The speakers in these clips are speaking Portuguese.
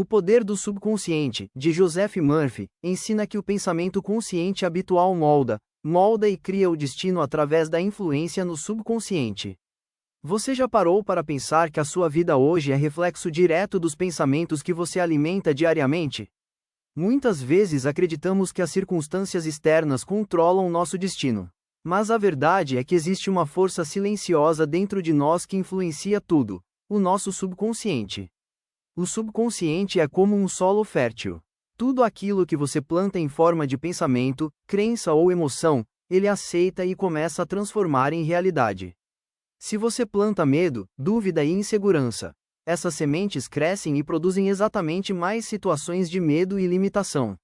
O Poder do Subconsciente, de Joseph Murphy, ensina que o pensamento consciente habitual molda e cria o destino através da influência no subconsciente. Você já parou para pensar que a sua vida hoje é reflexo direto dos pensamentos que você alimenta diariamente? Muitas vezes acreditamos que as circunstâncias externas controlam nosso destino. Mas a verdade é que existe uma força silenciosa dentro de nós que influencia tudo: o nosso subconsciente. O subconsciente é como um solo fértil. Tudo aquilo que você planta em forma de pensamento, crença ou emoção, ele aceita e começa a transformar em realidade. Se você planta medo, dúvida e insegurança, essas sementes crescem e produzem exatamente mais situações de medo e limitação.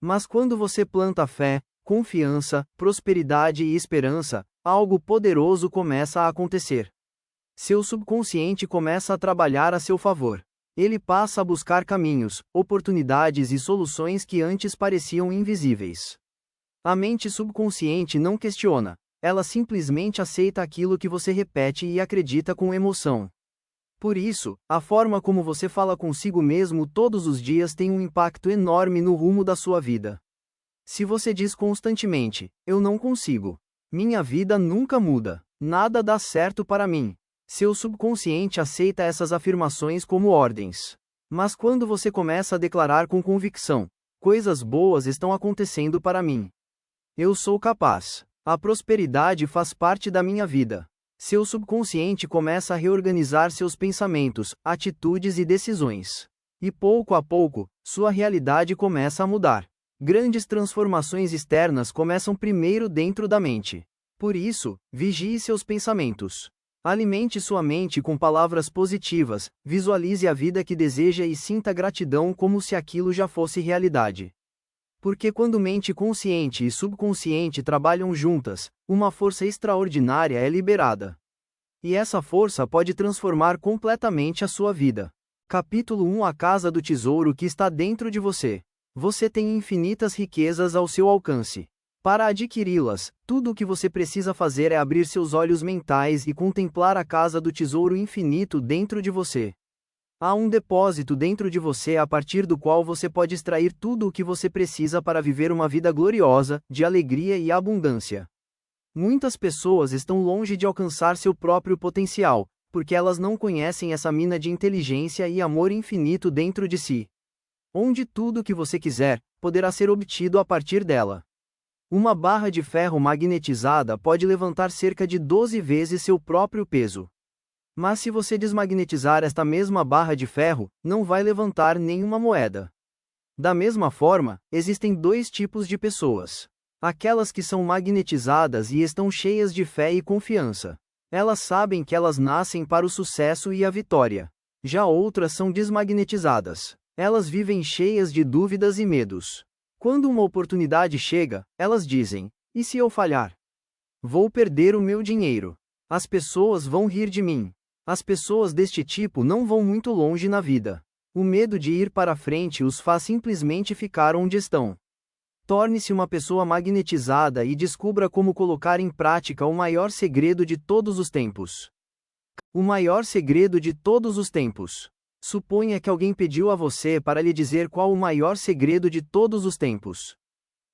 Mas quando você planta fé, confiança, prosperidade e esperança, algo poderoso começa a acontecer. Seu subconsciente começa a trabalhar a seu favor. Ele passa a buscar caminhos, oportunidades e soluções que antes pareciam invisíveis. A mente subconsciente não questiona, ela simplesmente aceita aquilo que você repete e acredita com emoção. Por isso, a forma como você fala consigo mesmo todos os dias tem um impacto enorme no rumo da sua vida. Se você diz constantemente: "Eu não consigo. Minha vida nunca muda. Nada dá certo para mim." Seu subconsciente aceita essas afirmações como ordens. Mas quando você começa a declarar com convicção: "Coisas boas estão acontecendo para mim. Eu sou capaz. A prosperidade faz parte da minha vida." Seu subconsciente começa a reorganizar seus pensamentos, atitudes e decisões. E pouco a pouco, sua realidade começa a mudar. Grandes transformações externas começam primeiro dentro da mente. Por isso, vigie seus pensamentos. Alimente sua mente com palavras positivas, visualize a vida que deseja e sinta gratidão como se aquilo já fosse realidade. Porque quando mente consciente e subconsciente trabalham juntas, uma força extraordinária é liberada. E essa força pode transformar completamente a sua vida. Capítulo 1: A Casa do Tesouro que está dentro de você. Você tem infinitas riquezas ao seu alcance. Para adquiri-las, tudo o que você precisa fazer é abrir seus olhos mentais e contemplar a casa do tesouro infinito dentro de você. Há um depósito dentro de você a partir do qual você pode extrair tudo o que você precisa para viver uma vida gloriosa, de alegria e abundância. Muitas pessoas estão longe de alcançar seu próprio potencial, porque elas não conhecem essa mina de inteligência e amor infinito dentro de si, onde tudo o que você quiser poderá ser obtido a partir dela. Uma barra de ferro magnetizada pode levantar cerca de 12 vezes seu próprio peso. Mas se você desmagnetizar esta mesma barra de ferro, não vai levantar nenhuma moeda. Da mesma forma, existem dois tipos de pessoas: aquelas que são magnetizadas e estão cheias de fé e confiança. Elas sabem que elas nascem para o sucesso e a vitória. Já outras são desmagnetizadas. Elas vivem cheias de dúvidas e medos. Quando uma oportunidade chega, elas dizem: "E se eu falhar? Vou perder o meu dinheiro. As pessoas vão rir de mim." As pessoas deste tipo não vão muito longe na vida. O medo de ir para frente os faz simplesmente ficar onde estão. Torne-se uma pessoa magnetizada e descubra como colocar em prática o maior segredo de todos os tempos. O maior segredo de todos os tempos. Suponha que alguém pediu a você para lhe dizer qual o maior segredo de todos os tempos.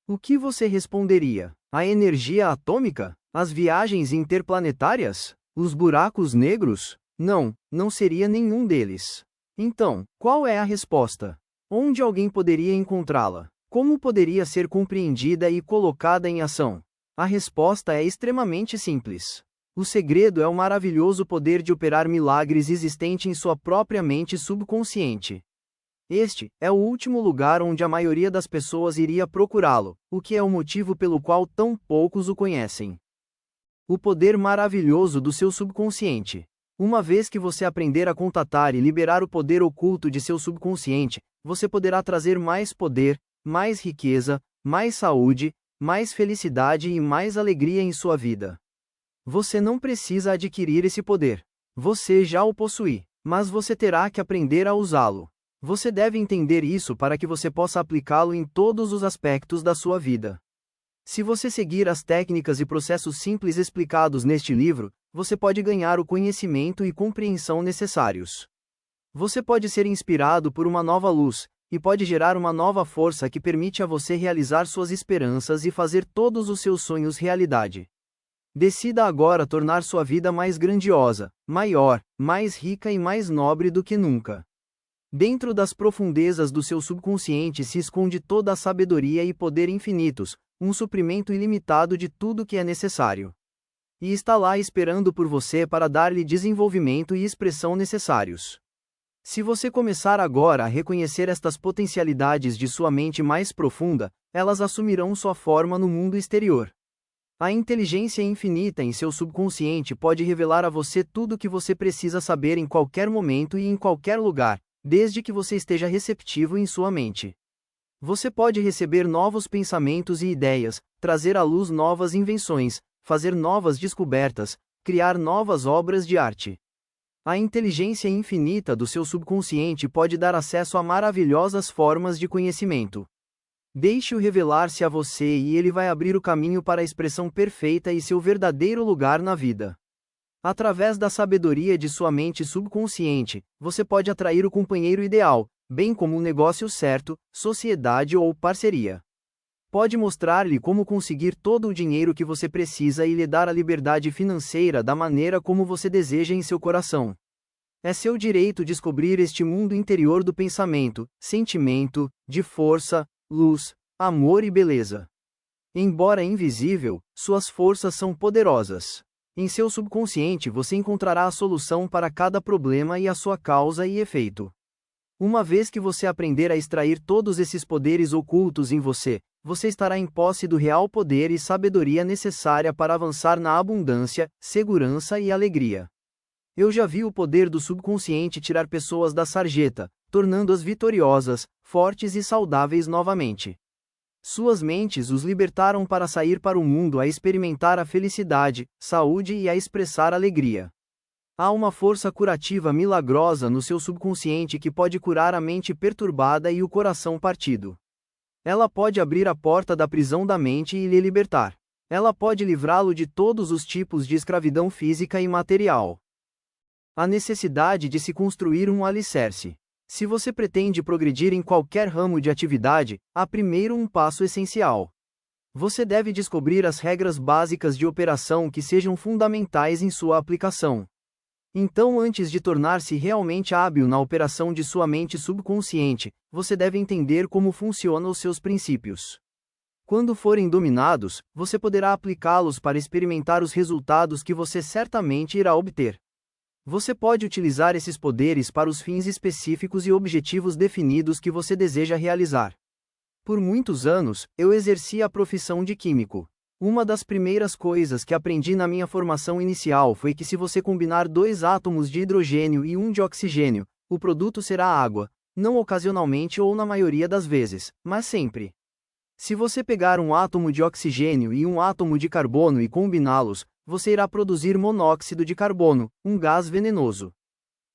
O que você responderia? A energia atômica? As viagens interplanetárias? Os buracos negros? Não, não seria nenhum deles. Então, qual é a resposta? Onde alguém poderia encontrá-la? Como poderia ser compreendida e colocada em ação? A resposta é extremamente simples. O segredo é o maravilhoso poder de operar milagres existente em sua própria mente subconsciente. Este é o último lugar onde a maioria das pessoas iria procurá-lo, o que é o motivo pelo qual tão poucos o conhecem. O poder maravilhoso do seu subconsciente. Uma vez que você aprender a contatar e liberar o poder oculto de seu subconsciente, você poderá trazer mais poder, mais riqueza, mais saúde, mais felicidade e mais alegria em sua vida. Você não precisa adquirir esse poder. Você já o possui, mas você terá que aprender a usá-lo. Você deve entender isso para que você possa aplicá-lo em todos os aspectos da sua vida. Se você seguir as técnicas e processos simples explicados neste livro, você pode ganhar o conhecimento e compreensão necessários. Você pode ser inspirado por uma nova luz, e pode gerar uma nova força que permite a você realizar suas esperanças e fazer todos os seus sonhos realidade. Decida agora tornar sua vida mais grandiosa, maior, mais rica e mais nobre do que nunca. Dentro das profundezas do seu subconsciente se esconde toda a sabedoria e poder infinitos, um suprimento ilimitado de tudo que é necessário. E está lá esperando por você para dar-lhe desenvolvimento e expressão necessários. Se você começar agora a reconhecer estas potencialidades de sua mente mais profunda, elas assumirão sua forma no mundo exterior. A inteligência infinita em seu subconsciente pode revelar a você tudo o que você precisa saber em qualquer momento e em qualquer lugar, desde que você esteja receptivo em sua mente. Você pode receber novos pensamentos e ideias, trazer à luz novas invenções, fazer novas descobertas, criar novas obras de arte. A inteligência infinita do seu subconsciente pode dar acesso a maravilhosas formas de conhecimento. Deixe-o revelar-se a você e ele vai abrir o caminho para a expressão perfeita e seu verdadeiro lugar na vida. Através da sabedoria de sua mente subconsciente, você pode atrair o companheiro ideal, bem como um negócio certo, sociedade ou parceria. Pode mostrar-lhe como conseguir todo o dinheiro que você precisa e lhe dar a liberdade financeira da maneira como você deseja em seu coração. É seu direito descobrir este mundo interior do pensamento, sentimento, de força, luz, amor e beleza. Embora invisível, suas forças são poderosas. Em seu subconsciente você encontrará a solução para cada problema e a sua causa e efeito. Uma vez que você aprender a extrair todos esses poderes ocultos em você, você estará em posse do real poder e sabedoria necessária para avançar na abundância, segurança e alegria. Eu já vi o poder do subconsciente tirar pessoas da sarjeta, tornando-as vitoriosas, fortes e saudáveis novamente. Suas mentes os libertaram para sair para o mundo a experimentar a felicidade, saúde e a expressar alegria. Há uma força curativa milagrosa no seu subconsciente que pode curar a mente perturbada e o coração partido. Ela pode abrir a porta da prisão da mente e lhe libertar. Ela pode livrá-lo de todos os tipos de escravidão física e material. A necessidade de se construir um alicerce. Se você pretende progredir em qualquer ramo de atividade, há primeiro um passo essencial. Você deve descobrir as regras básicas de operação que sejam fundamentais em sua aplicação. Então, antes de tornar-se realmente hábil na operação de sua mente subconsciente, você deve entender como funcionam os seus princípios. Quando forem dominados, você poderá aplicá-los para experimentar os resultados que você certamente irá obter. Você pode utilizar esses poderes para os fins específicos e objetivos definidos que você deseja realizar. Por muitos anos, eu exerci a profissão de químico. Uma das primeiras coisas que aprendi na minha formação inicial foi que se você combinar 2 átomos de hidrogênio e 1 de oxigênio, o produto será água, não ocasionalmente ou na maioria das vezes, mas sempre. Se você pegar um átomo de oxigênio e um átomo de carbono e combiná-los, você irá produzir monóxido de carbono, um gás venenoso.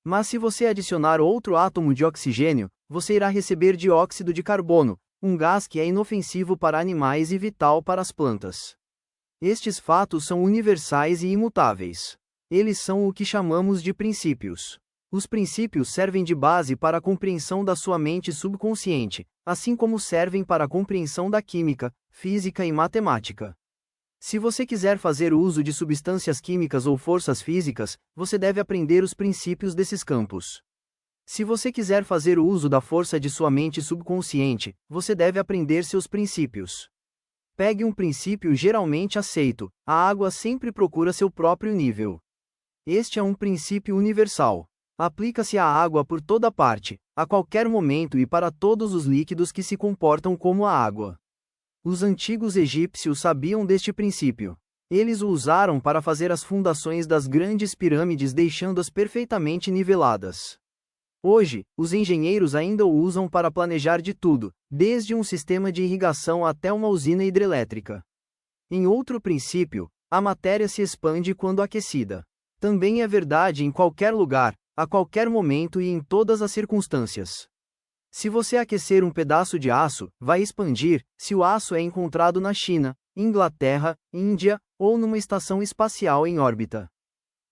Mas se você adicionar outro átomo de oxigênio, você irá receber dióxido de carbono, um gás que é inofensivo para animais e vital para as plantas. Estes fatos são universais e imutáveis. Eles são o que chamamos de princípios. Os princípios servem de base para a compreensão da sua mente subconsciente, assim como servem para a compreensão da química, física e matemática. Se você quiser fazer uso de substâncias químicas ou forças físicas, você deve aprender os princípios desses campos. Se você quiser fazer uso da força de sua mente subconsciente, você deve aprender seus princípios. Pegue um princípio geralmente aceito: a água sempre procura seu próprio nível. Este é um princípio universal. Aplica-se à água por toda parte, a qualquer momento e para todos os líquidos que se comportam como a água. Os antigos egípcios sabiam deste princípio. Eles o usaram para fazer as fundações das grandes pirâmides, deixando-as perfeitamente niveladas. Hoje, os engenheiros ainda o usam para planejar de tudo, desde um sistema de irrigação até uma usina hidrelétrica. Em outro princípio, a matéria se expande quando aquecida. Também é verdade em qualquer lugar, a qualquer momento e em todas as circunstâncias. Se você aquecer um pedaço de aço, vai expandir, se o aço é encontrado na China, Inglaterra, Índia, ou numa estação espacial em órbita.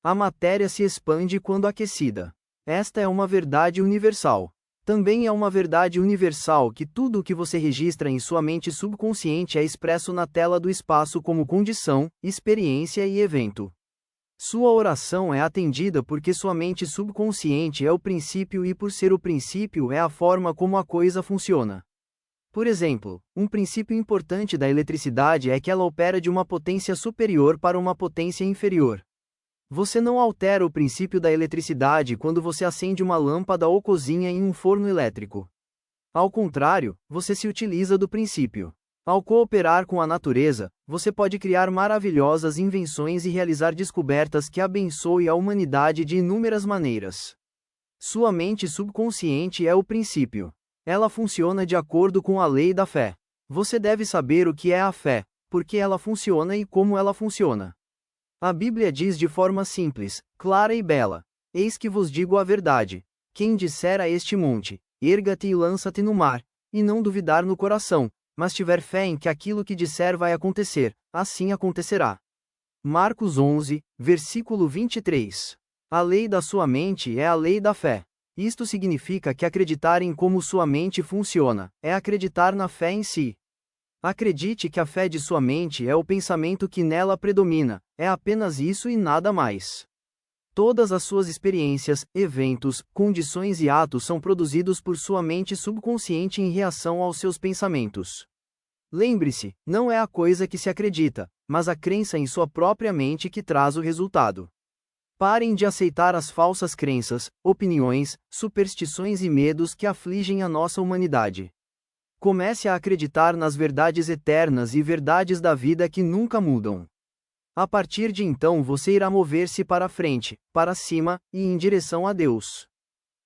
A matéria se expande quando aquecida. Esta é uma verdade universal. Também é uma verdade universal que tudo o que você registra em sua mente subconsciente é expresso na tela do espaço como condição, experiência e evento. Sua oração é atendida porque sua mente subconsciente é o princípio e por ser o princípio é a forma como a coisa funciona. Por exemplo, um princípio importante da eletricidade é que ela opera de uma potência superior para uma potência inferior. Você não altera o princípio da eletricidade quando você acende uma lâmpada ou cozinha em um forno elétrico. Ao contrário, você se utiliza do princípio. Ao cooperar com a natureza, você pode criar maravilhosas invenções e realizar descobertas que abençoem a humanidade de inúmeras maneiras. Sua mente subconsciente é o princípio. Ela funciona de acordo com a lei da fé. Você deve saber o que é a fé, por que ela funciona e como ela funciona. A Bíblia diz de forma simples, clara e bela: Eis que vos digo a verdade. Quem disser a este monte, erga-te e lança-te no mar, e não duvidar no coração, mas tiver fé em que aquilo que disser vai acontecer, assim acontecerá. Marcos 11, versículo 23. A lei da sua mente é a lei da fé. Isto significa que acreditar em como sua mente funciona, é acreditar na fé em si. Acredite que a fé de sua mente é o pensamento que nela predomina, é apenas isso e nada mais. Todas as suas experiências, eventos, condições e atos são produzidos por sua mente subconsciente em reação aos seus pensamentos. Lembre-se, não é a coisa que se acredita, mas a crença em sua própria mente que traz o resultado. Parem de aceitar as falsas crenças, opiniões, superstições e medos que afligem a nossa humanidade. Comece a acreditar nas verdades eternas e verdades da vida que nunca mudam. A partir de então você irá mover-se para frente, para cima, e em direção a Deus.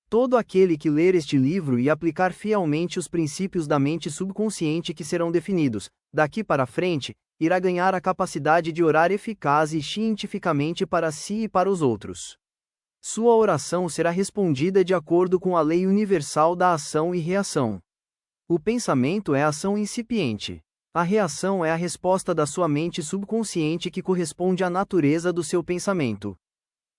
Todo aquele que ler este livro e aplicar fielmente os princípios da mente subconsciente que serão definidos, daqui para frente, irá ganhar a capacidade de orar eficaz e cientificamente para si e para os outros. Sua oração será respondida de acordo com a lei universal da ação e reação. O pensamento é ação incipiente. A reação é a resposta da sua mente subconsciente que corresponde à natureza do seu pensamento.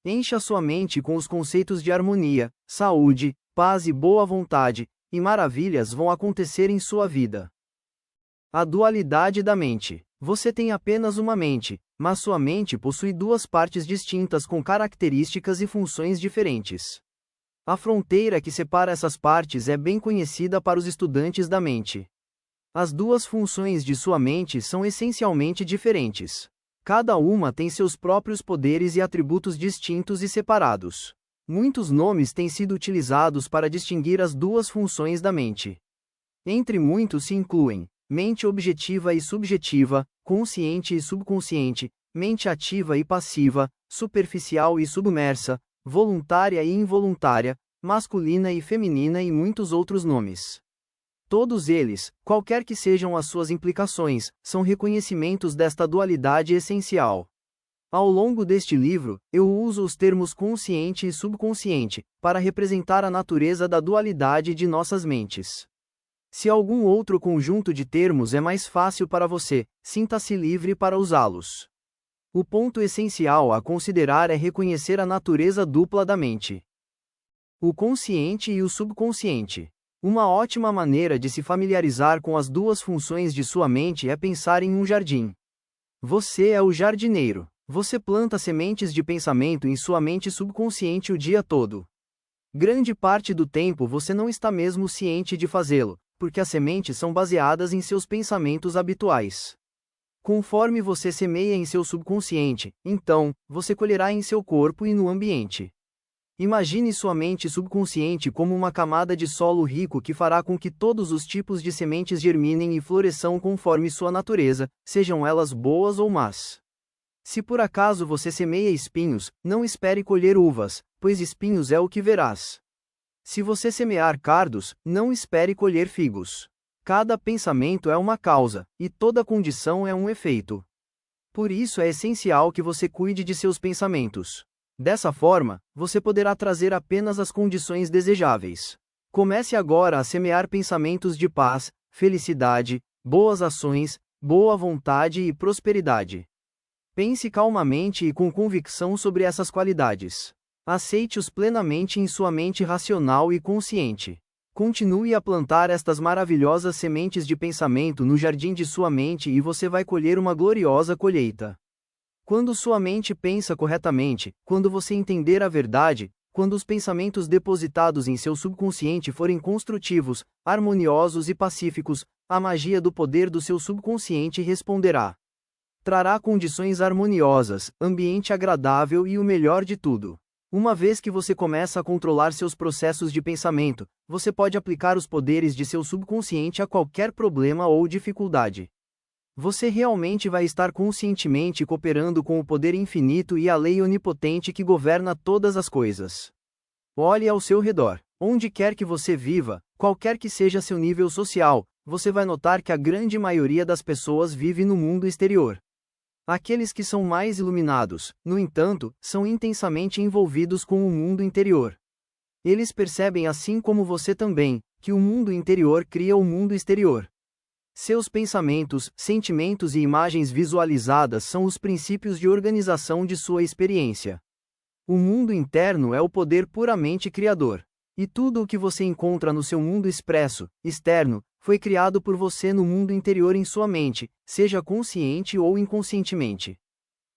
Encha sua mente com os conceitos de harmonia, saúde, paz e boa vontade, e maravilhas vão acontecer em sua vida. A dualidade da mente. Você tem apenas uma mente, mas sua mente possui duas partes distintas com características e funções diferentes. A fronteira que separa essas partes é bem conhecida para os estudantes da mente. As duas funções de sua mente são essencialmente diferentes. Cada uma tem seus próprios poderes e atributos distintos e separados. Muitos nomes têm sido utilizados para distinguir as duas funções da mente. Entre muitos se incluem mente objetiva e subjetiva, consciente e subconsciente, mente ativa e passiva, superficial e submersa, voluntária e involuntária, masculina e feminina e muitos outros nomes. Todos eles, qualquer que sejam as suas implicações, são reconhecimentos desta dualidade essencial. Ao longo deste livro, eu uso os termos consciente e subconsciente, para representar a natureza da dualidade de nossas mentes. Se algum outro conjunto de termos é mais fácil para você, sinta-se livre para usá-los. O ponto essencial a considerar é reconhecer a natureza dupla da mente. O consciente e o subconsciente. Uma ótima maneira de se familiarizar com as duas funções de sua mente é pensar em um jardim. Você é o jardineiro. Você planta sementes de pensamento em sua mente subconsciente o dia todo. Grande parte do tempo você não está mesmo ciente de fazê-lo, porque as sementes são baseadas em seus pensamentos habituais. Conforme você semeia em seu subconsciente, então, você colherá em seu corpo e no ambiente. Imagine sua mente subconsciente como uma camada de solo rico que fará com que todos os tipos de sementes germinem e floresçam conforme sua natureza, sejam elas boas ou más. Se por acaso você semeia espinhos, não espere colher uvas, pois espinhos é o que verás. Se você semear cardos, não espere colher figos. Cada pensamento é uma causa, e toda condição é um efeito. Por isso é essencial que você cuide de seus pensamentos. Dessa forma, você poderá trazer apenas as condições desejáveis. Comece agora a semear pensamentos de paz, felicidade, boas ações, boa vontade e prosperidade. Pense calmamente e com convicção sobre essas qualidades. Aceite-os plenamente em sua mente racional e consciente. Continue a plantar estas maravilhosas sementes de pensamento no jardim de sua mente e você vai colher uma gloriosa colheita. Quando sua mente pensa corretamente, quando você entender a verdade, quando os pensamentos depositados em seu subconsciente forem construtivos, harmoniosos e pacíficos, a magia do poder do seu subconsciente responderá. Trará condições harmoniosas, ambiente agradável e o melhor de tudo. Uma vez que você começa a controlar seus processos de pensamento, você pode aplicar os poderes de seu subconsciente a qualquer problema ou dificuldade. Você realmente vai estar conscientemente cooperando com o poder infinito e a lei onipotente que governa todas as coisas. Olhe ao seu redor. Onde quer que você viva, qualquer que seja seu nível social, você vai notar que a grande maioria das pessoas vive no mundo exterior. Aqueles que são mais iluminados, no entanto, são intensamente envolvidos com o mundo interior. Eles percebem, assim como você também, que o mundo interior cria o mundo exterior. Seus pensamentos, sentimentos e imagens visualizadas são os princípios de organização de sua experiência. O mundo interno é o poder puramente criador. E tudo o que você encontra no seu mundo externo, foi criado por você no mundo interior em sua mente, seja consciente ou inconscientemente.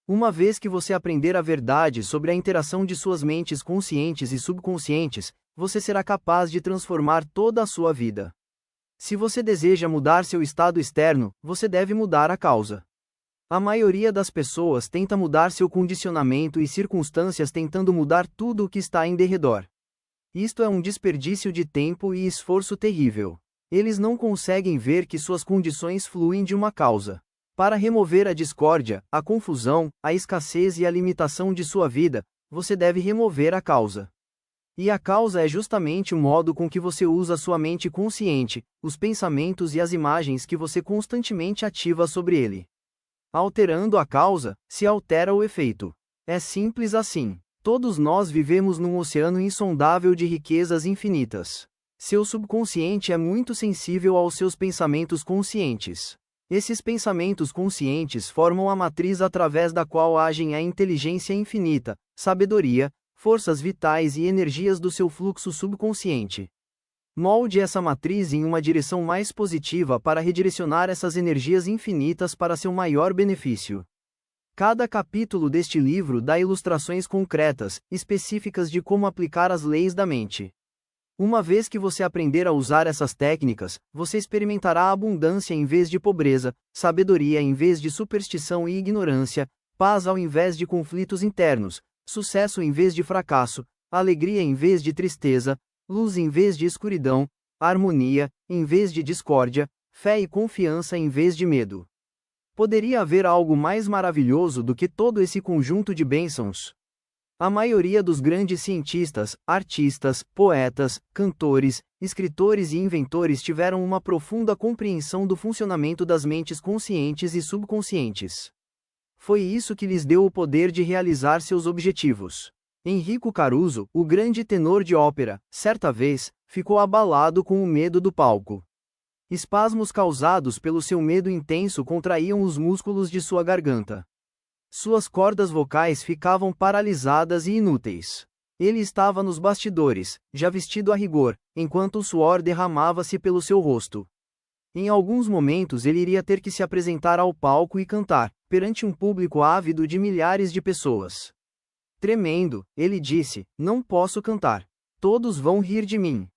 Uma vez que você aprender a verdade sobre a interação de suas mentes conscientes e subconscientes, você será capaz de transformar toda a sua vida. Se você deseja mudar seu estado externo, você deve mudar a causa. A maioria das pessoas tenta mudar seu condicionamento e circunstâncias tentando mudar tudo o que está em derredor. Isto é um desperdício de tempo e esforço terrível. Eles não conseguem ver que suas condições fluem de uma causa. Para remover a discórdia, a confusão, a escassez e a limitação de sua vida, você deve remover a causa. E a causa é justamente o modo com que você usa sua mente consciente, os pensamentos e as imagens que você constantemente ativa sobre ele. Alterando a causa, se altera o efeito. É simples assim. Todos nós vivemos num oceano insondável de riquezas infinitas. Seu subconsciente é muito sensível aos seus pensamentos conscientes. Esses pensamentos conscientes formam a matriz através da qual agem a inteligência infinita, sabedoria, forças vitais e energias do seu fluxo subconsciente. Molde essa matriz em uma direção mais positiva para redirecionar essas energias infinitas para seu maior benefício. Cada capítulo deste livro dá ilustrações concretas, específicas de como aplicar as leis da mente. Uma vez que você aprender a usar essas técnicas, você experimentará abundância em vez de pobreza, sabedoria em vez de superstição e ignorância, paz ao invés de conflitos internos, sucesso em vez de fracasso, alegria em vez de tristeza, luz em vez de escuridão, harmonia em vez de discórdia, fé e confiança em vez de medo. Poderia haver algo mais maravilhoso do que todo esse conjunto de bênçãos? A maioria dos grandes cientistas, artistas, poetas, cantores, escritores e inventores tiveram uma profunda compreensão do funcionamento das mentes conscientes e subconscientes. Foi isso que lhes deu o poder de realizar seus objetivos. Enrico Caruso, o grande tenor de ópera, certa vez, ficou abalado com o medo do palco. Espasmos causados pelo seu medo intenso contraíam os músculos de sua garganta. Suas cordas vocais ficavam paralisadas e inúteis. Ele estava nos bastidores, já vestido a rigor, enquanto o suor derramava-se pelo seu rosto. Em alguns momentos ele iria ter que se apresentar ao palco e cantar, perante um público ávido de milhares de pessoas. Tremendo, ele disse: "Não posso cantar. Todos vão rir de mim.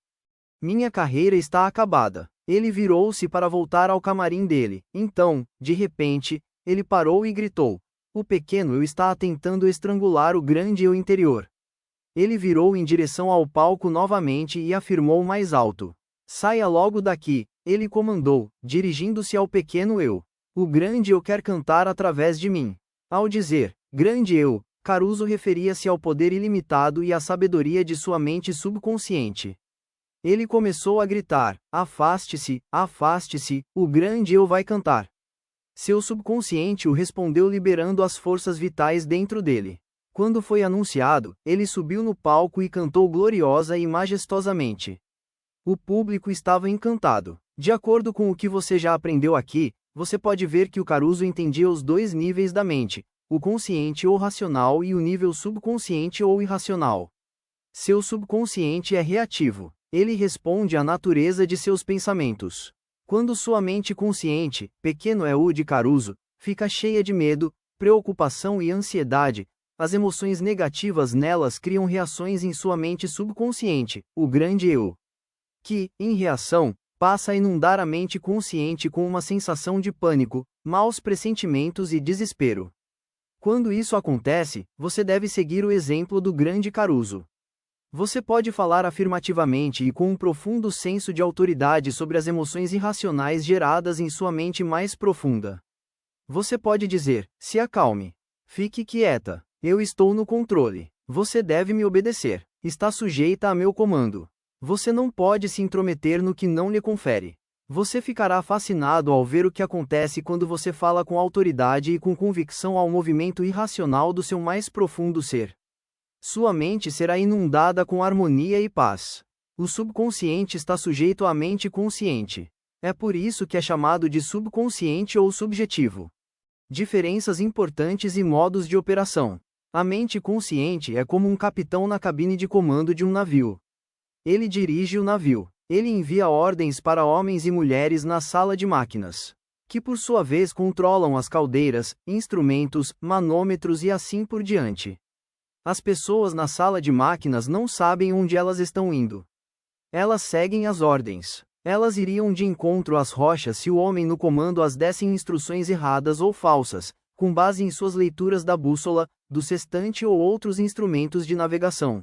Minha carreira está acabada." Ele virou-se para voltar ao camarim dele. Então, de repente, ele parou e gritou: "O pequeno eu está tentando estrangular o grande eu interior." Ele virou em direção ao palco novamente e afirmou mais alto: "Saia logo daqui." Ele comandou, dirigindo-se ao pequeno eu. "O grande eu quer cantar através de mim." Ao dizer grande eu, Caruso referia-se ao poder ilimitado e à sabedoria de sua mente subconsciente. Ele começou a gritar: "Afaste-se, afaste-se, o grande eu vai cantar." Seu subconsciente o respondeu liberando as forças vitais dentro dele. Quando foi anunciado, ele subiu no palco e cantou gloriosa e majestosamente. O público estava encantado. De acordo com o que você já aprendeu aqui, você pode ver que o Caruso entendia os dois níveis da mente, o consciente ou racional e o nível subconsciente ou irracional. Seu subconsciente é reativo. Ele responde à natureza de seus pensamentos. Quando sua mente consciente, pequeno eu de Caruso, fica cheia de medo, preocupação e ansiedade, as emoções negativas nelas criam reações em sua mente subconsciente, o grande eu, que, em reação, passa a inundar a mente consciente com uma sensação de pânico, maus pressentimentos e desespero. Quando isso acontece, você deve seguir o exemplo do grande Caruso. Você pode falar afirmativamente e com um profundo senso de autoridade sobre as emoções irracionais geradas em sua mente mais profunda. Você pode dizer: se acalme. Fique quieta. Eu estou no controle. Você deve me obedecer. Está sujeita a meu comando. Você não pode se intrometer no que não lhe confere. Você ficará fascinado ao ver o que acontece quando você fala com autoridade e com convicção ao movimento irracional do seu mais profundo ser. Sua mente será inundada com harmonia e paz. O subconsciente está sujeito à mente consciente. É por isso que é chamado de subconsciente ou subjetivo. Diferenças importantes e modos de operação. A mente consciente é como um capitão na cabine de comando de um navio. Ele dirige o navio. Ele envia ordens para homens e mulheres na sala de máquinas, que por sua vez controlam as caldeiras, instrumentos, manômetros e assim por diante. As pessoas na sala de máquinas não sabem onde elas estão indo. Elas seguem as ordens. Elas iriam de encontro às rochas se o homem no comando as desse instruções erradas ou falsas, com base em suas leituras da bússola, do sextante ou outros instrumentos de navegação.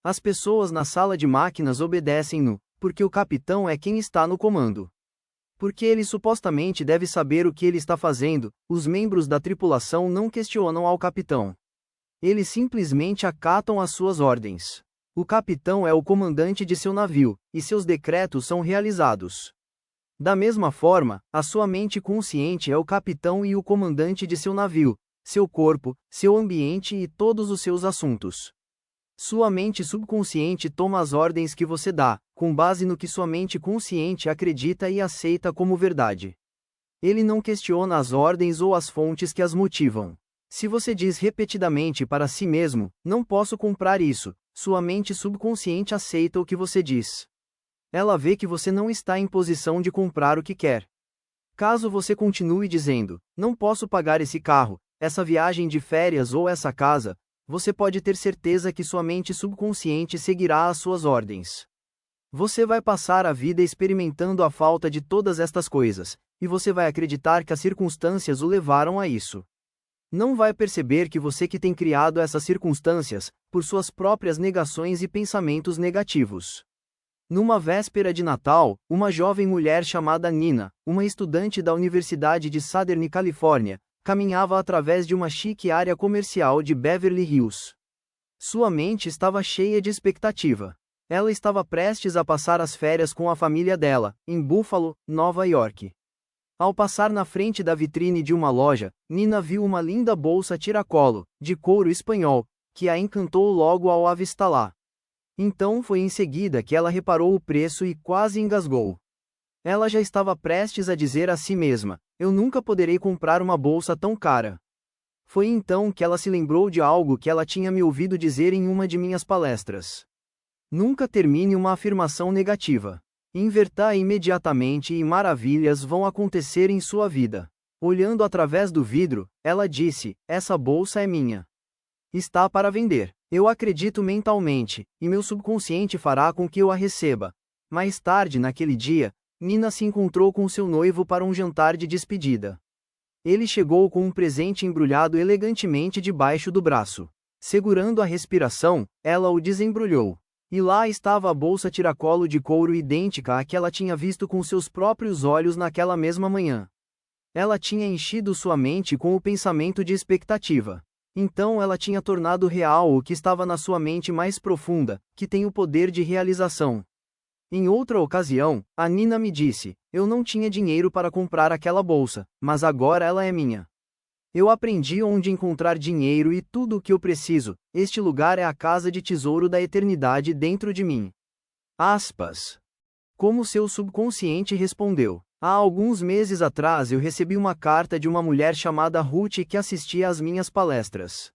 As pessoas na sala de máquinas obedecem-no, porque o capitão é quem está no comando. Porque ele supostamente deve saber o que ele está fazendo, os membros da tripulação não questionam ao capitão. Eles simplesmente acatam as suas ordens. O capitão é o comandante de seu navio, e seus decretos são realizados. Da mesma forma, a sua mente consciente é o capitão e o comandante de seu navio, seu corpo, seu ambiente e todos os seus assuntos. Sua mente subconsciente toma as ordens que você dá, com base no que sua mente consciente acredita e aceita como verdade. Ele não questiona as ordens ou as fontes que as motivam. Se você diz repetidamente para si mesmo: não posso comprar isso, sua mente subconsciente aceita o que você diz. Ela vê que você não está em posição de comprar o que quer. Caso você continue dizendo: não posso pagar esse carro, essa viagem de férias ou essa casa, você pode ter certeza que sua mente subconsciente seguirá as suas ordens. Você vai passar a vida experimentando a falta de todas estas coisas, e você vai acreditar que as circunstâncias o levaram a isso. Não vai perceber que você que tem criado essas circunstâncias, por suas próprias negações e pensamentos negativos. Numa véspera de Natal, uma jovem mulher chamada Nina, uma estudante da Universidade de Southern Califórnia, caminhava através de uma chique área comercial de Beverly Hills. Sua mente estava cheia de expectativa. Ela estava prestes a passar as férias com a família dela, em Buffalo, Nova York. Ao passar na frente da vitrine de uma loja, Nina viu uma linda bolsa tiracolo, de couro espanhol, que a encantou logo ao avistá-la. Então foi em seguida que ela reparou o preço e quase engasgou. Ela já estava prestes a dizer a si mesma: eu nunca poderei comprar uma bolsa tão cara. Foi então que ela se lembrou de algo que ela tinha me ouvido dizer em uma de minhas palestras. Nunca termine uma afirmação negativa. Inverta imediatamente e maravilhas vão acontecer em sua vida. Olhando através do vidro, ela disse: essa bolsa é minha. Está para vender. Eu acredito mentalmente, e meu subconsciente fará com que eu a receba. Mais tarde naquele dia, Nina se encontrou com seu noivo para um jantar de despedida. Ele chegou com um presente embrulhado elegantemente debaixo do braço. Segurando a respiração, ela o desembrulhou. E lá estava a bolsa tiracolo de couro idêntica à que ela tinha visto com seus próprios olhos naquela mesma manhã. Ela tinha enchido sua mente com o pensamento de expectativa. Então ela tinha tornado real o que estava na sua mente mais profunda, que tem o poder de realização. Em outra ocasião, a Nina me disse: eu não tinha dinheiro para comprar aquela bolsa, mas agora ela é minha. Eu aprendi onde encontrar dinheiro e tudo o que eu preciso, este lugar é a casa de tesouro da eternidade dentro de mim. Aspas. Como seu subconsciente respondeu. Há alguns meses atrás eu recebi uma carta de uma mulher chamada Ruth que assistia às minhas palestras.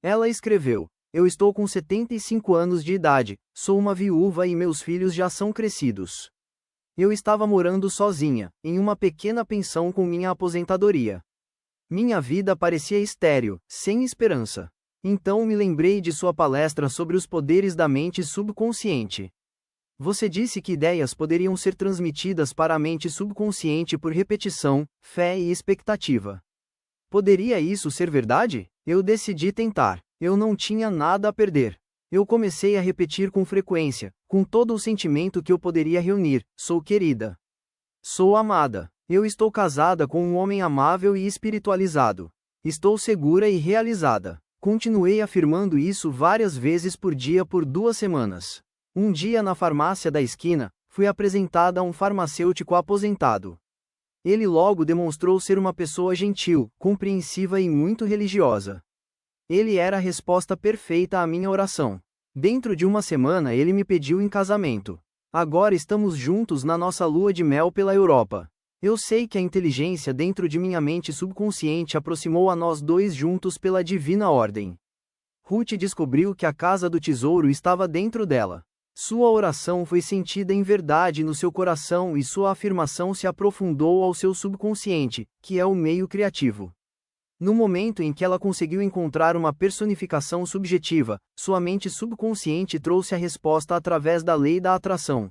Ela escreveu: Eu estou com 75 anos de idade, sou uma viúva e meus filhos já são crescidos. Eu estava morando sozinha, em uma pequena pensão com minha aposentadoria. Minha vida parecia estéril, sem esperança. Então me lembrei de sua palestra sobre os poderes da mente subconsciente. Você disse que ideias poderiam ser transmitidas para a mente subconsciente por repetição, fé e expectativa. Poderia isso ser verdade? Eu decidi tentar. Eu não tinha nada a perder. Eu comecei a repetir com frequência, com todo o sentimento que eu poderia reunir: sou querida. Sou amada. Eu estou casada com um homem amável e espiritualizado. Estou segura e realizada. Continuei afirmando isso várias vezes por dia por 2 semanas. Um dia na farmácia da esquina, fui apresentada a um farmacêutico aposentado. Ele logo demonstrou ser uma pessoa gentil, compreensiva e muito religiosa. Ele era a resposta perfeita à minha oração. Dentro de 1 semana ele me pediu em casamento. Agora estamos juntos na nossa lua de mel pela Europa. Eu sei que a inteligência dentro de minha mente subconsciente aproximou a nós dois juntos pela divina ordem. Ruth descobriu que a casa do tesouro estava dentro dela. Sua oração foi sentida em verdade no seu coração e sua afirmação se aprofundou ao seu subconsciente, que é o meio criativo. No momento em que ela conseguiu encontrar uma personificação subjetiva, sua mente subconsciente trouxe a resposta através da lei da atração.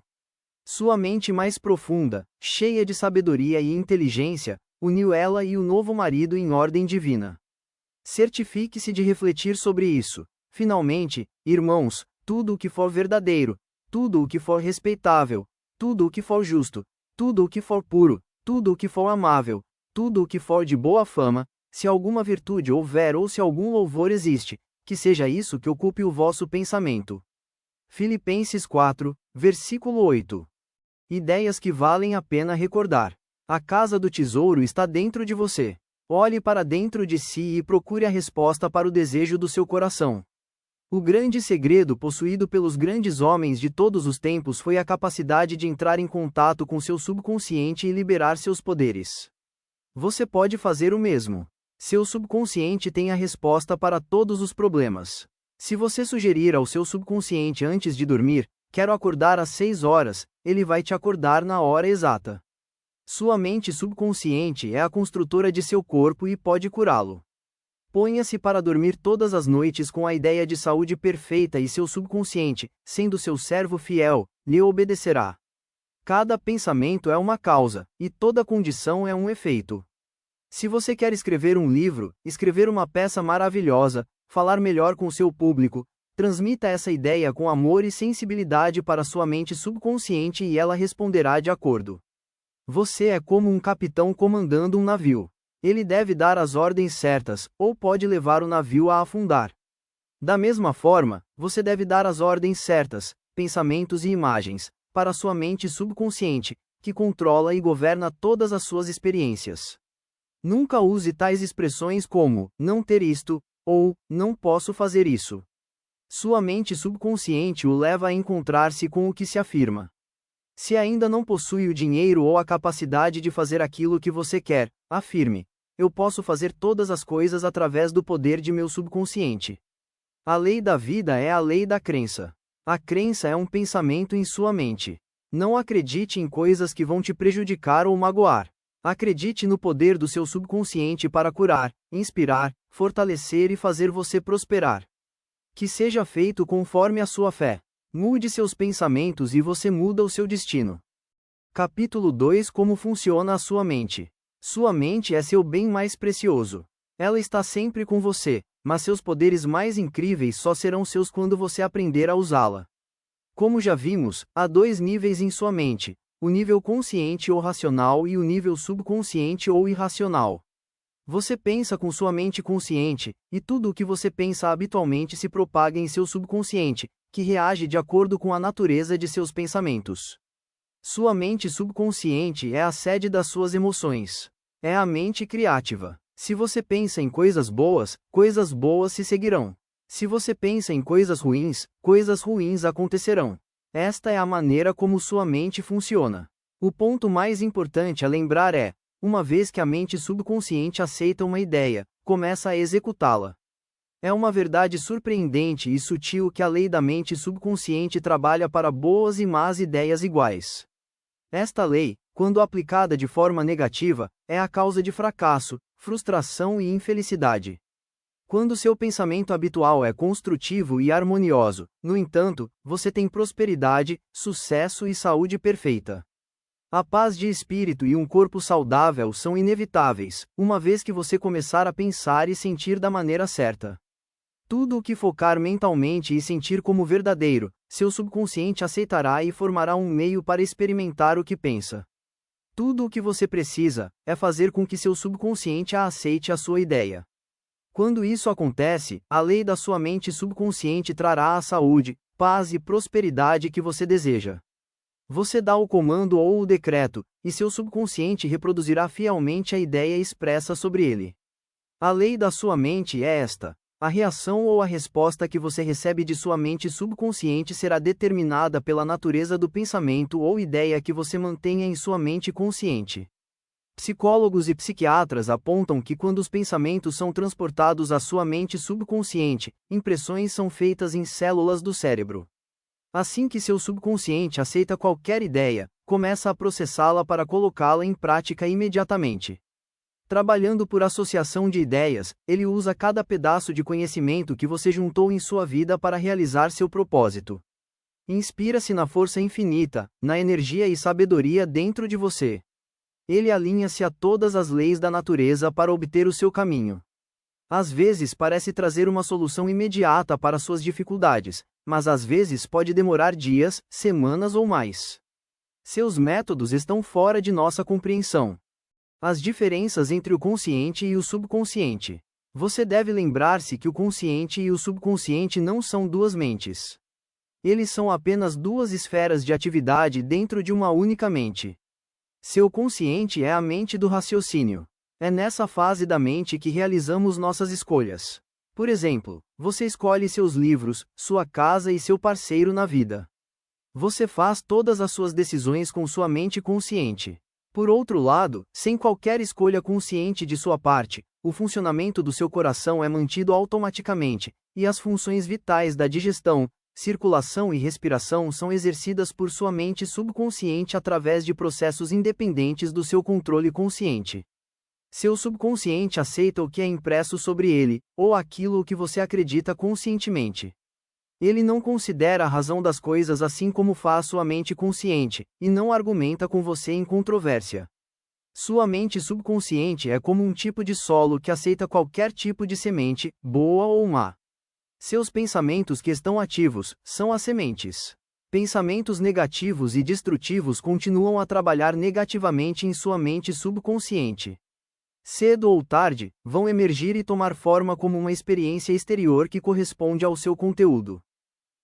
Sua mente mais profunda, cheia de sabedoria e inteligência, uniu ela e o novo marido em ordem divina. Certifique-se de refletir sobre isso. Finalmente, irmãos, tudo o que for verdadeiro, tudo o que for respeitável, tudo o que for justo, tudo o que for puro, tudo o que for amável, tudo o que for de boa fama, se alguma virtude houver ou se algum louvor existe, que seja isso que ocupe o vosso pensamento. Filipenses 4, versículo 8. Ideias que valem a pena recordar. A casa do tesouro está dentro de você. Olhe para dentro de si e procure a resposta para o desejo do seu coração. O grande segredo possuído pelos grandes homens de todos os tempos foi a capacidade de entrar em contato com seu subconsciente e liberar seus poderes. Você pode fazer o mesmo. Seu subconsciente tem a resposta para todos os problemas. Se você sugerir ao seu subconsciente antes de dormir: quero acordar às 6 horas, ele vai te acordar na hora exata. Sua mente subconsciente é a construtora de seu corpo e pode curá-lo. Ponha-se para dormir todas as noites com a ideia de saúde perfeita e seu subconsciente, sendo seu servo fiel, lhe obedecerá. Cada pensamento é uma causa, e toda condição é um efeito. Se você quer escrever um livro, escrever uma peça maravilhosa, falar melhor com seu público, transmita essa ideia com amor e sensibilidade para sua mente subconsciente e ela responderá de acordo. Você é como um capitão comandando um navio. Ele deve dar as ordens certas, ou pode levar o navio a afundar. Da mesma forma, você deve dar as ordens certas, pensamentos e imagens, para sua mente subconsciente, que controla e governa todas as suas experiências. Nunca use tais expressões como não ter isto, ou não posso fazer isso. Sua mente subconsciente o leva a encontrar-se com o que se afirma. Se ainda não possui o dinheiro ou a capacidade de fazer aquilo que você quer, afirme: eu posso fazer todas as coisas através do poder de meu subconsciente. A lei da vida é a lei da crença. A crença é um pensamento em sua mente. Não acredite em coisas que vão te prejudicar ou magoar. Acredite no poder do seu subconsciente para curar, inspirar, fortalecer e fazer você prosperar. Que seja feito conforme a sua fé. Mude seus pensamentos e você muda o seu destino. Capítulo 2: Como funciona a sua mente. Sua mente é seu bem mais precioso. Ela está sempre com você, mas seus poderes mais incríveis só serão seus quando você aprender a usá-la. Como já vimos, há 2 níveis em sua mente: o nível consciente ou racional e o nível subconsciente ou irracional. Você pensa com sua mente consciente, e tudo o que você pensa habitualmente se propaga em seu subconsciente, que reage de acordo com a natureza de seus pensamentos. Sua mente subconsciente é a sede das suas emoções. É a mente criativa. Se você pensa em coisas boas se seguirão. Se você pensa em coisas ruins acontecerão. Esta é a maneira como sua mente funciona. O ponto mais importante a lembrar é: uma vez que a mente subconsciente aceita uma ideia, começa a executá-la. É uma verdade surpreendente e sutil que a lei da mente subconsciente trabalha para boas e más ideias iguais. Esta lei, quando aplicada de forma negativa, é a causa de fracasso, frustração e infelicidade. Quando seu pensamento habitual é construtivo e harmonioso, no entanto, você tem prosperidade, sucesso e saúde perfeita. A paz de espírito e um corpo saudável são inevitáveis, uma vez que você começar a pensar e sentir da maneira certa. Tudo o que focar mentalmente e sentir como verdadeiro, seu subconsciente aceitará e formará um meio para experimentar o que pensa. Tudo o que você precisa é fazer com que seu subconsciente aceite a sua ideia. Quando isso acontece, a lei da sua mente subconsciente trará a saúde, paz e prosperidade que você deseja. Você dá o comando ou o decreto, e seu subconsciente reproduzirá fielmente a ideia expressa sobre ele. A lei da sua mente é esta. A reação ou a resposta que você recebe de sua mente subconsciente será determinada pela natureza do pensamento ou ideia que você mantenha em sua mente consciente. Psicólogos e psiquiatras apontam que quando os pensamentos são transportados à sua mente subconsciente, impressões são feitas em células do cérebro. Assim que seu subconsciente aceita qualquer ideia, começa a processá-la para colocá-la em prática imediatamente. Trabalhando por associação de ideias, ele usa cada pedaço de conhecimento que você juntou em sua vida para realizar seu propósito. Inspira-se na força infinita, na energia e sabedoria dentro de você. Ele alinha-se a todas as leis da natureza para obter o seu caminho. Às vezes parece trazer uma solução imediata para suas dificuldades, mas às vezes pode demorar dias, semanas ou mais. Seus métodos estão fora de nossa compreensão. As diferenças entre o consciente e o subconsciente. Você deve lembrar-se que o consciente e o subconsciente não são duas mentes. Eles são apenas duas esferas de atividade dentro de uma única mente. Seu consciente é a mente do raciocínio. É nessa fase da mente que realizamos nossas escolhas. Por exemplo, você escolhe seus livros, sua casa e seu parceiro na vida. Você faz todas as suas decisões com sua mente consciente. Por outro lado, sem qualquer escolha consciente de sua parte, o funcionamento do seu coração é mantido automaticamente, e as funções vitais da digestão, circulação e respiração são exercidas por sua mente subconsciente através de processos independentes do seu controle consciente. Seu subconsciente aceita o que é impresso sobre ele, ou aquilo que você acredita conscientemente. Ele não considera a razão das coisas assim como faz sua mente consciente, e não argumenta com você em controvérsia. Sua mente subconsciente é como um tipo de solo que aceita qualquer tipo de semente, boa ou má. Seus pensamentos que estão ativos são as sementes. Pensamentos negativos e destrutivos continuam a trabalhar negativamente em sua mente subconsciente. Cedo ou tarde, vão emergir e tomar forma como uma experiência exterior que corresponde ao seu conteúdo.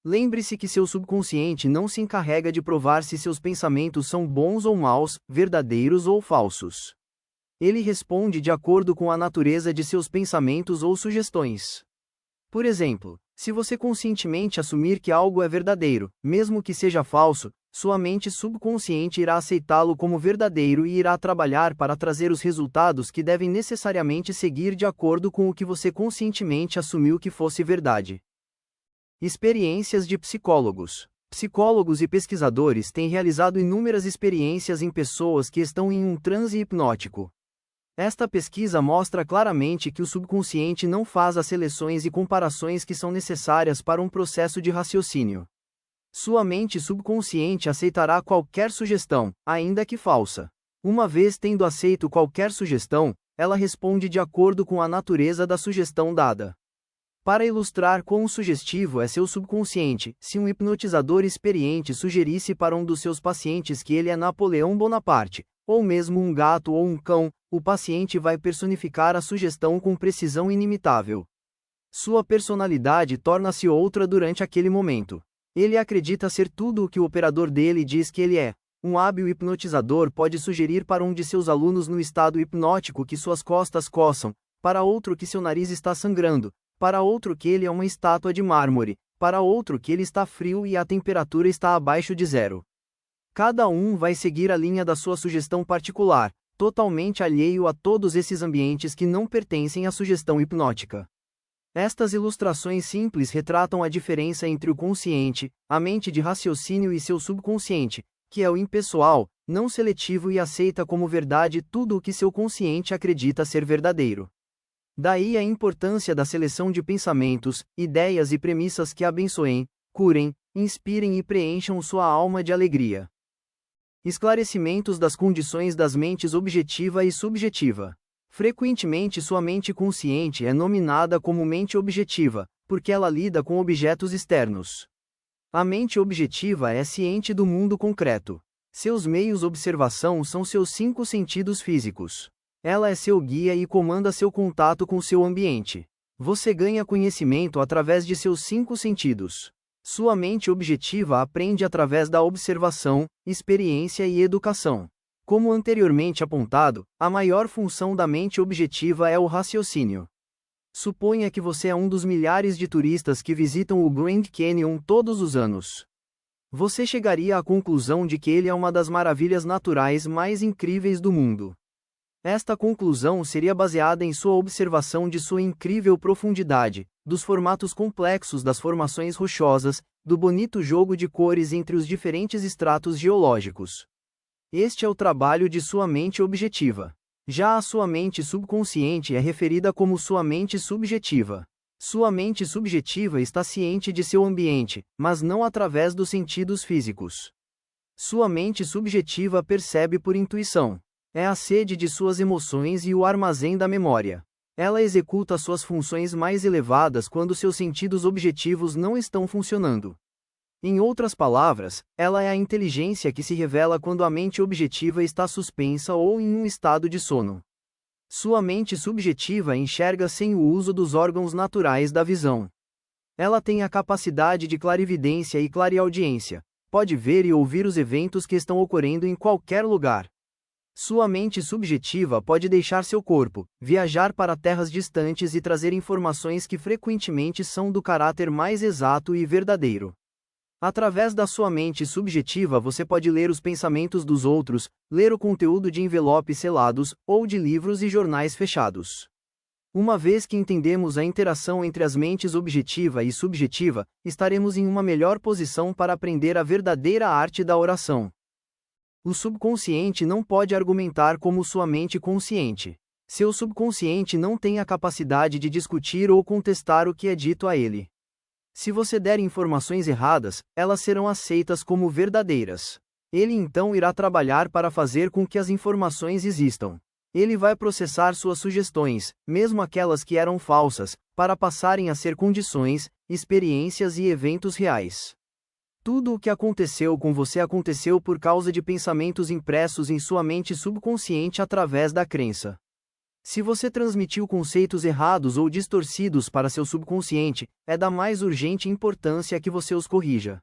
Lembre-se que seu subconsciente não se encarrega de provar se seus pensamentos são bons ou maus, verdadeiros ou falsos. Ele responde de acordo com a natureza de seus pensamentos ou sugestões. Por exemplo, se você conscientemente assumir que algo é verdadeiro, mesmo que seja falso, sua mente subconsciente irá aceitá-lo como verdadeiro e irá trabalhar para trazer os resultados que devem necessariamente seguir de acordo com o que você conscientemente assumiu que fosse verdade. Experiências de psicólogos. Psicólogos e pesquisadores têm realizado inúmeras experiências em pessoas que estão em um transe hipnótico. Esta pesquisa mostra claramente que o subconsciente não faz as seleções e comparações que são necessárias para um processo de raciocínio. Sua mente subconsciente aceitará qualquer sugestão, ainda que falsa. Uma vez tendo aceito qualquer sugestão, ela responde de acordo com a natureza da sugestão dada. Para ilustrar quão sugestivo é seu subconsciente, se um hipnotizador experiente sugerisse para um dos seus pacientes que ele é Napoleão Bonaparte, ou mesmo um gato ou um cão, o paciente vai personificar a sugestão com precisão inimitável. Sua personalidade torna-se outra durante aquele momento. Ele acredita ser tudo o que o operador dele diz que ele é. Um hábil hipnotizador pode sugerir para um de seus alunos no estado hipnótico que suas costas coçam, para outro que seu nariz está sangrando, para outro que ele é uma estátua de mármore, para outro que ele está frio e a temperatura está abaixo de zero. Cada um vai seguir a linha da sua sugestão particular, totalmente alheio a todos esses ambientes que não pertencem à sugestão hipnótica. Estas ilustrações simples retratam a diferença entre o consciente, a mente de raciocínio e seu subconsciente, que é o impessoal, não seletivo e aceita como verdade tudo o que seu consciente acredita ser verdadeiro. Daí a importância da seleção de pensamentos, ideias e premissas que abençoem, curem, inspirem e preencham sua alma de alegria. Esclarecimentos das condições das mentes objetiva e subjetiva. Frequentemente sua mente consciente é nominada como mente objetiva, porque ela lida com objetos externos. A mente objetiva é ciente do mundo concreto. Seus meios de observação são seus 5 sentidos físicos. Ela é seu guia e comanda seu contato com seu ambiente. Você ganha conhecimento através de seus 5 sentidos. Sua mente objetiva aprende através da observação, experiência e educação. Como anteriormente apontado, a maior função da mente objetiva é o raciocínio. Suponha que você é um dos milhares de turistas que visitam o Grand Canyon todos os anos. Você chegaria à conclusão de que ele é uma das maravilhas naturais mais incríveis do mundo. Esta conclusão seria baseada em sua observação de sua incrível profundidade, dos formatos complexos das formações rochosas, do bonito jogo de cores entre os diferentes estratos geológicos. Este é o trabalho de sua mente objetiva. Já a sua mente subconsciente é referida como sua mente subjetiva. Sua mente subjetiva está ciente de seu ambiente, mas não através dos sentidos físicos. Sua mente subjetiva percebe por intuição. É a sede de suas emoções e o armazém da memória. Ela executa suas funções mais elevadas quando seus sentidos objetivos não estão funcionando. Em outras palavras, ela é a inteligência que se revela quando a mente objetiva está suspensa ou em um estado de sono. Sua mente subjetiva enxerga sem o uso dos órgãos naturais da visão. Ela tem a capacidade de clarividência e clareaudiência. Pode ver e ouvir os eventos que estão ocorrendo em qualquer lugar. Sua mente subjetiva pode deixar seu corpo, viajar para terras distantes e trazer informações que frequentemente são do caráter mais exato e verdadeiro. Através da sua mente subjetiva você pode ler os pensamentos dos outros, ler o conteúdo de envelopes selados, ou de livros e jornais fechados. Uma vez que entendemos a interação entre as mentes objetiva e subjetiva, estaremos em uma melhor posição para aprender a verdadeira arte da oração. O subconsciente não pode argumentar como sua mente consciente. Seu subconsciente não tem a capacidade de discutir ou contestar o que é dito a ele. Se você der informações erradas, elas serão aceitas como verdadeiras. Ele então irá trabalhar para fazer com que as informações existam. Ele vai processar suas sugestões, mesmo aquelas que eram falsas, para passarem a ser condições, experiências e eventos reais. Tudo o que aconteceu com você aconteceu por causa de pensamentos impressos em sua mente subconsciente através da crença. Se você transmitiu conceitos errados ou distorcidos para seu subconsciente, é da mais urgente importância que você os corrija.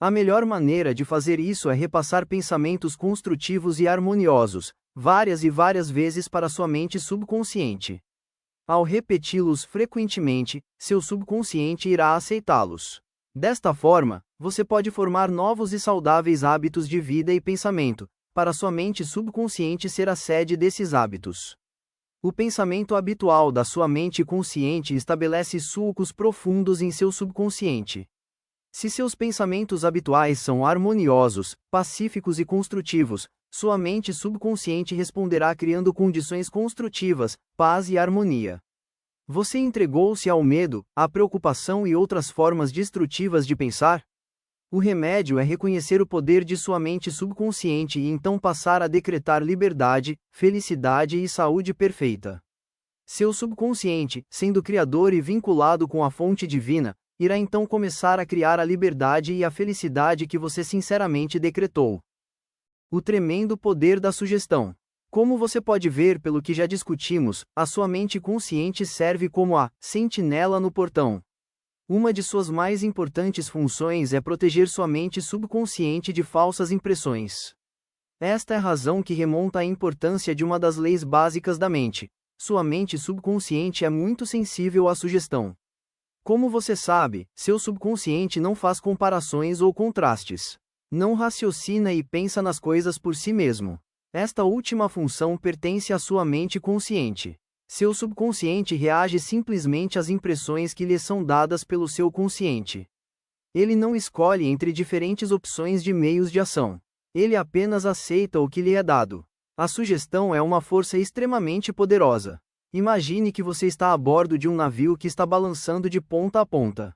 A melhor maneira de fazer isso é repassar pensamentos construtivos e harmoniosos, várias e várias vezes para sua mente subconsciente. Ao repeti-los frequentemente, seu subconsciente irá aceitá-los. Desta forma, você pode formar novos e saudáveis hábitos de vida e pensamento, para sua mente subconsciente ser a sede desses hábitos. O pensamento habitual da sua mente consciente estabelece sulcos profundos em seu subconsciente. Se seus pensamentos habituais são harmoniosos, pacíficos e construtivos, sua mente subconsciente responderá criando condições construtivas, paz e harmonia. Você entregou-se ao medo, à preocupação e outras formas destrutivas de pensar? O remédio é reconhecer o poder de sua mente subconsciente e então passar a decretar liberdade, felicidade e saúde perfeita. Seu subconsciente, sendo criador e vinculado com a fonte divina, irá então começar a criar a liberdade e a felicidade que você sinceramente decretou. O tremendo poder da sugestão. Como você pode ver pelo que já discutimos, a sua mente consciente serve como a sentinela no portão. Uma de suas mais importantes funções é proteger sua mente subconsciente de falsas impressões. Esta é a razão que remonta à importância de uma das leis básicas da mente. Sua mente subconsciente é muito sensível à sugestão. Como você sabe, seu subconsciente não faz comparações ou contrastes. Não raciocina e pensa nas coisas por si mesmo. Esta última função pertence à sua mente consciente. Seu subconsciente reage simplesmente às impressões que lhe são dadas pelo seu consciente. Ele não escolhe entre diferentes opções de meios de ação. Ele apenas aceita o que lhe é dado. A sugestão é uma força extremamente poderosa. Imagine que você está a bordo de um navio que está balançando de ponta a ponta.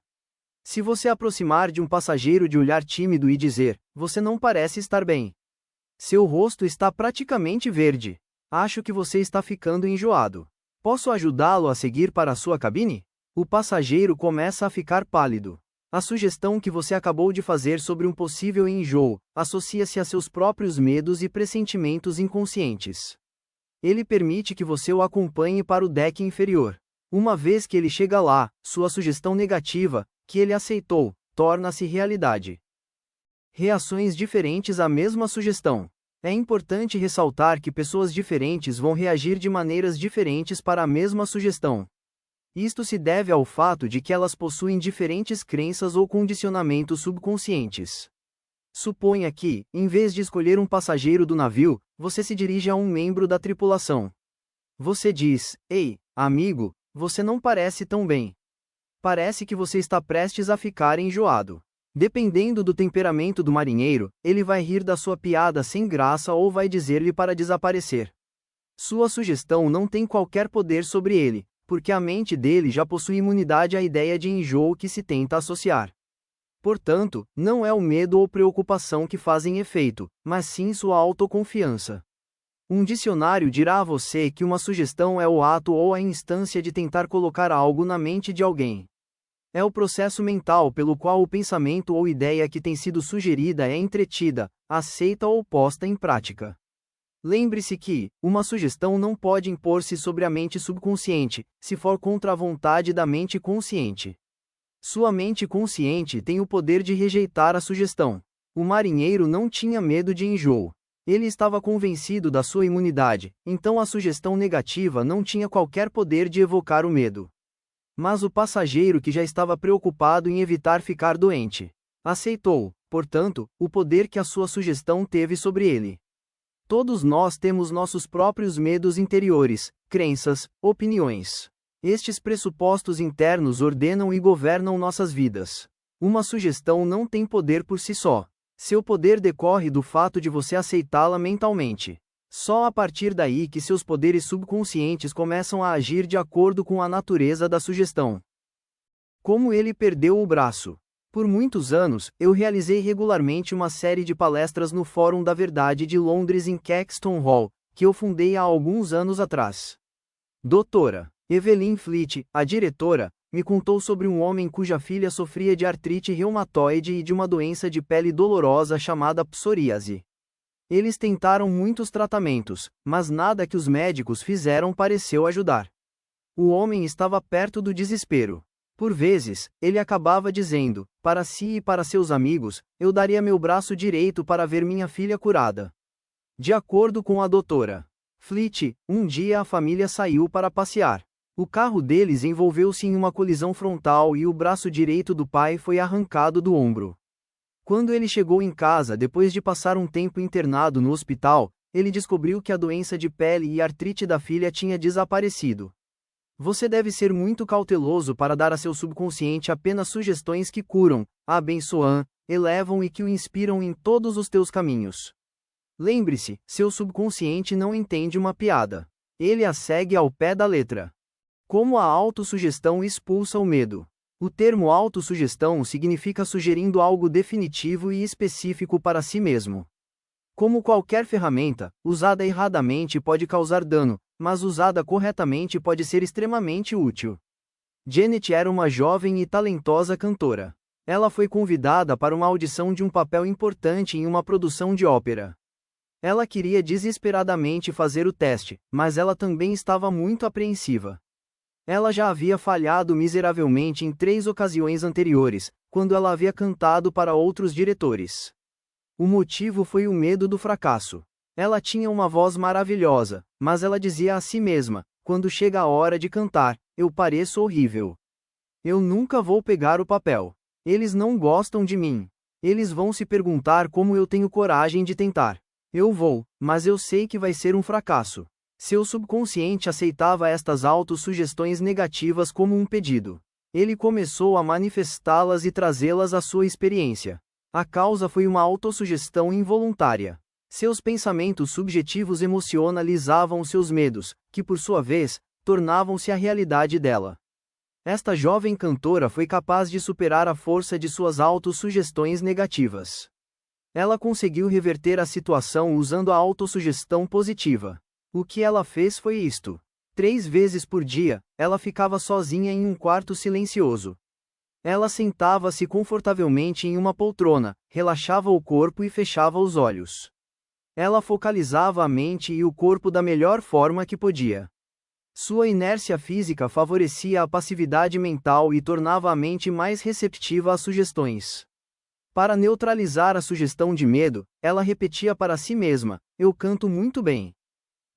Se você aproximar de um passageiro de olhar tímido e dizer, "Você não parece estar bem. Seu rosto está praticamente verde. Acho que você está ficando enjoado. Posso ajudá-lo a seguir para a sua cabine?" O passageiro começa a ficar pálido. A sugestão que você acabou de fazer sobre um possível enjoo associa-se a seus próprios medos e pressentimentos inconscientes. Ele permite que você o acompanhe para o deck inferior. Uma vez que ele chega lá, sua sugestão negativa, que ele aceitou, torna-se realidade. Reações diferentes à mesma sugestão. É importante ressaltar que pessoas diferentes vão reagir de maneiras diferentes para a mesma sugestão. Isto se deve ao fato de que elas possuem diferentes crenças ou condicionamentos subconscientes. Suponha que, em vez de escolher um passageiro do navio, você se dirige a um membro da tripulação. Você diz, "Ei, amigo, você não parece tão bem. Parece que você está prestes a ficar enjoado." Dependendo do temperamento do marinheiro, ele vai rir da sua piada sem graça ou vai dizer-lhe para desaparecer. Sua sugestão não tem qualquer poder sobre ele, porque a mente dele já possui imunidade à ideia de enjoo que se tenta associar. Portanto, não é o medo ou preocupação que fazem efeito, mas sim sua autoconfiança. Um dicionário dirá a você que uma sugestão é o ato ou a instância de tentar colocar algo na mente de alguém. É o processo mental pelo qual o pensamento ou ideia que tem sido sugerida é entretida, aceita ou posta em prática. Lembre-se que, uma sugestão não pode impor-se sobre a mente subconsciente, se for contra a vontade da mente consciente. Sua mente consciente tem o poder de rejeitar a sugestão. O marinheiro não tinha medo de enjoo. Ele estava convencido da sua imunidade, então a sugestão negativa não tinha qualquer poder de evocar o medo. Mas o passageiro que já estava preocupado em evitar ficar doente, aceitou, portanto, o poder que a sua sugestão teve sobre ele. Todos nós temos nossos próprios medos interiores, crenças, opiniões. Estes pressupostos internos ordenam e governam nossas vidas. Uma sugestão não tem poder por si só. Seu poder decorre do fato de você aceitá-la mentalmente. Só a partir daí que seus poderes subconscientes começam a agir de acordo com a natureza da sugestão. Como ele perdeu o braço. Por muitos anos, eu realizei regularmente uma série de palestras no Fórum da Verdade de Londres em Caxton Hall, que eu fundei há alguns anos atrás. Doutora Evelyn Fleet, a diretora, me contou sobre um homem cuja filha sofria de artrite reumatoide e de uma doença de pele dolorosa chamada psoríase. Eles tentaram muitos tratamentos, mas nada que os médicos fizeram pareceu ajudar. O homem estava perto do desespero. Por vezes, ele acabava dizendo, para si e para seus amigos, "Eu daria meu braço direito para ver minha filha curada." De acordo com a doutora Fleet, um dia a família saiu para passear. O carro deles envolveu-se em uma colisão frontal e o braço direito do pai foi arrancado do ombro. Quando ele chegou em casa depois de passar um tempo internado no hospital, ele descobriu que a doença de pele e artrite da filha tinha desaparecido. Você deve ser muito cauteloso para dar a seu subconsciente apenas sugestões que curam, abençoam, elevam e que o inspiram em todos os teus caminhos. Lembre-se, seu subconsciente não entende uma piada. Ele a segue ao pé da letra. Como a autossugestão expulsa o medo. O termo autossugestão significa sugerindo algo definitivo e específico para si mesmo. Como qualquer ferramenta, usada erradamente pode causar dano, mas usada corretamente pode ser extremamente útil. Janet era uma jovem e talentosa cantora. Ela foi convidada para uma audição de um papel importante em uma produção de ópera. Ela queria desesperadamente fazer o teste, mas ela também estava muito apreensiva. Ela já havia falhado miseravelmente em 3 ocasiões anteriores, quando ela havia cantado para outros diretores. O motivo foi o medo do fracasso. Ela tinha uma voz maravilhosa, mas ela dizia a si mesma, quando chega a hora de cantar, "Eu pareço horrível. Eu nunca vou pegar o papel. Eles não gostam de mim. Eles vão se perguntar como eu tenho coragem de tentar. Eu vou, mas eu sei que vai ser um fracasso." Seu subconsciente aceitava estas autossugestões negativas como um pedido. Ele começou a manifestá-las e trazê-las à sua experiência. A causa foi uma autossugestão involuntária. Seus pensamentos subjetivos emocionalizavam seus medos, que por sua vez, tornavam-se a realidade dela. Esta jovem cantora foi capaz de superar a força de suas autossugestões negativas. Ela conseguiu reverter a situação usando a autossugestão positiva. O que ela fez foi isto. 3 vezes por dia, ela ficava sozinha em um quarto silencioso. Ela sentava-se confortavelmente em uma poltrona, relaxava o corpo e fechava os olhos. Ela focalizava a mente e o corpo da melhor forma que podia. Sua inércia física favorecia a passividade mental e tornava a mente mais receptiva às sugestões. Para neutralizar a sugestão de medo, ela repetia para si mesma: "Eu canto muito bem.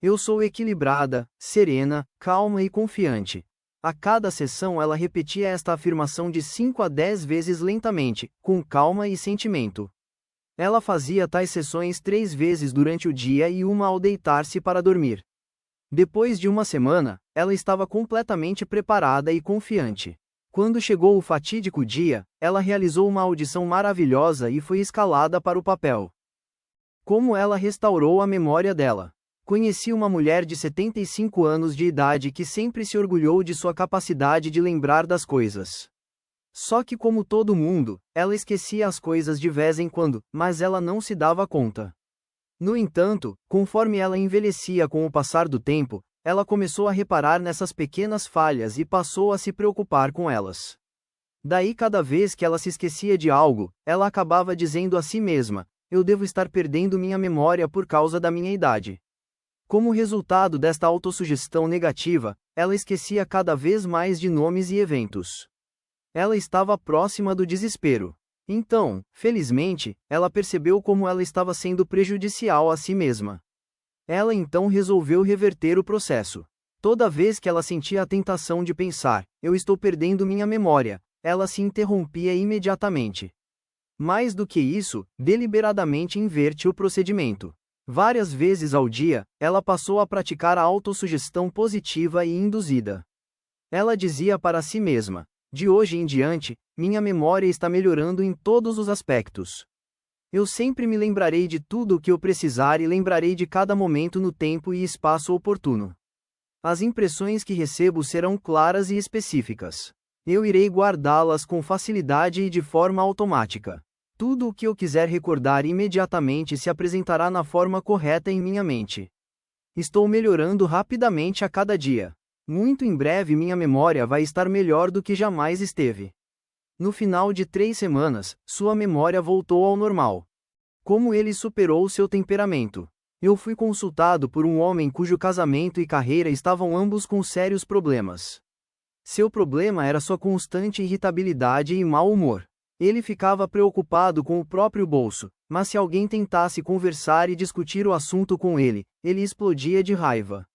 Eu sou equilibrada, serena, calma e confiante." A cada sessão ela repetia esta afirmação de 5 a 10 vezes lentamente, com calma e sentimento. Ela fazia tais sessões 3 vezes durante o dia e uma ao deitar-se para dormir. Depois de uma semana, ela estava completamente preparada e confiante. Quando chegou o fatídico dia, ela realizou uma audição maravilhosa e foi escalada para o papel. Como ela restaurou a memória dela? Conheci uma mulher de 75 anos de idade que sempre se orgulhou de sua capacidade de lembrar das coisas. Só que, como todo mundo, ela esquecia as coisas de vez em quando, mas ela não se dava conta. No entanto, conforme ela envelhecia com o passar do tempo, ela começou a reparar nessas pequenas falhas e passou a se preocupar com elas. Daí, cada vez que ela se esquecia de algo, ela acabava dizendo a si mesma: "Eu devo estar perdendo minha memória por causa da minha idade." Como resultado desta autossugestão negativa, ela esquecia cada vez mais de nomes e eventos. Ela estava próxima do desespero. Então, felizmente, ela percebeu como ela estava sendo prejudicial a si mesma. Ela então resolveu reverter o processo. Toda vez que ela sentia a tentação de pensar: "Eu estou perdendo minha memória", ela se interrompia imediatamente. Mais do que isso, deliberadamente inverte o procedimento. Várias vezes ao dia, ela passou a praticar a autossugestão positiva e induzida. Ela dizia para si mesma: "De hoje em diante, minha memória está melhorando em todos os aspectos. Eu sempre me lembrarei de tudo o que eu precisar e lembrarei de cada momento no tempo e espaço oportuno. As impressões que recebo serão claras e específicas. Eu irei guardá-las com facilidade e de forma automática. Tudo o que eu quiser recordar imediatamente se apresentará na forma correta em minha mente. Estou melhorando rapidamente a cada dia. Muito em breve minha memória vai estar melhor do que jamais esteve." No final de 3 semanas, sua memória voltou ao normal. Como ele superou seu temperamento? Eu fui consultado por um homem cujo casamento e carreira estavam ambos com sérios problemas. Seu problema era sua constante irritabilidade e mau humor. Ele ficava preocupado com o próprio bolso, mas se alguém tentasse conversar e discutir o assunto com ele, ele explodia de raiva.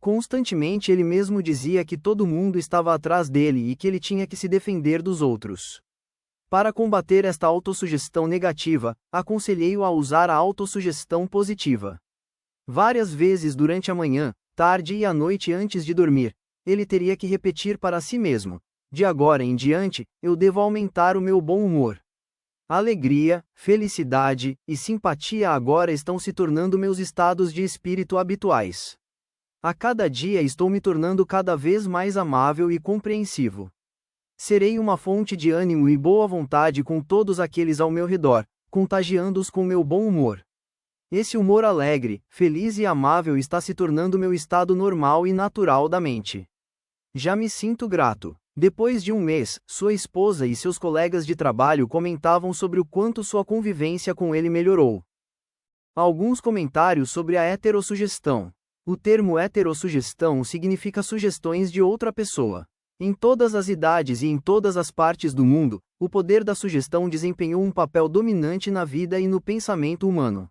Constantemente ele mesmo dizia que todo mundo estava atrás dele e que ele tinha que se defender dos outros. Para combater esta autossugestão negativa, aconselhei-o a usar a autossugestão positiva. Várias vezes durante a manhã, tarde e à noite antes de dormir, ele teria que repetir para si mesmo: "De agora em diante, eu devo aumentar o meu bom humor. Alegria, felicidade e simpatia agora estão se tornando meus estados de espírito habituais. A cada dia estou me tornando cada vez mais amável e compreensivo. Serei uma fonte de ânimo e boa vontade com todos aqueles ao meu redor, contagiando-os com meu bom humor. Esse humor alegre, feliz e amável está se tornando meu estado normal e natural da mente. Já me sinto grato." Depois de um mês, sua esposa e seus colegas de trabalho comentavam sobre o quanto sua convivência com ele melhorou. Alguns comentários sobre a heterossugestão. O termo heterossugestão significa sugestões de outra pessoa. Em todas as idades e em todas as partes do mundo, o poder da sugestão desempenhou um papel dominante na vida e no pensamento humano.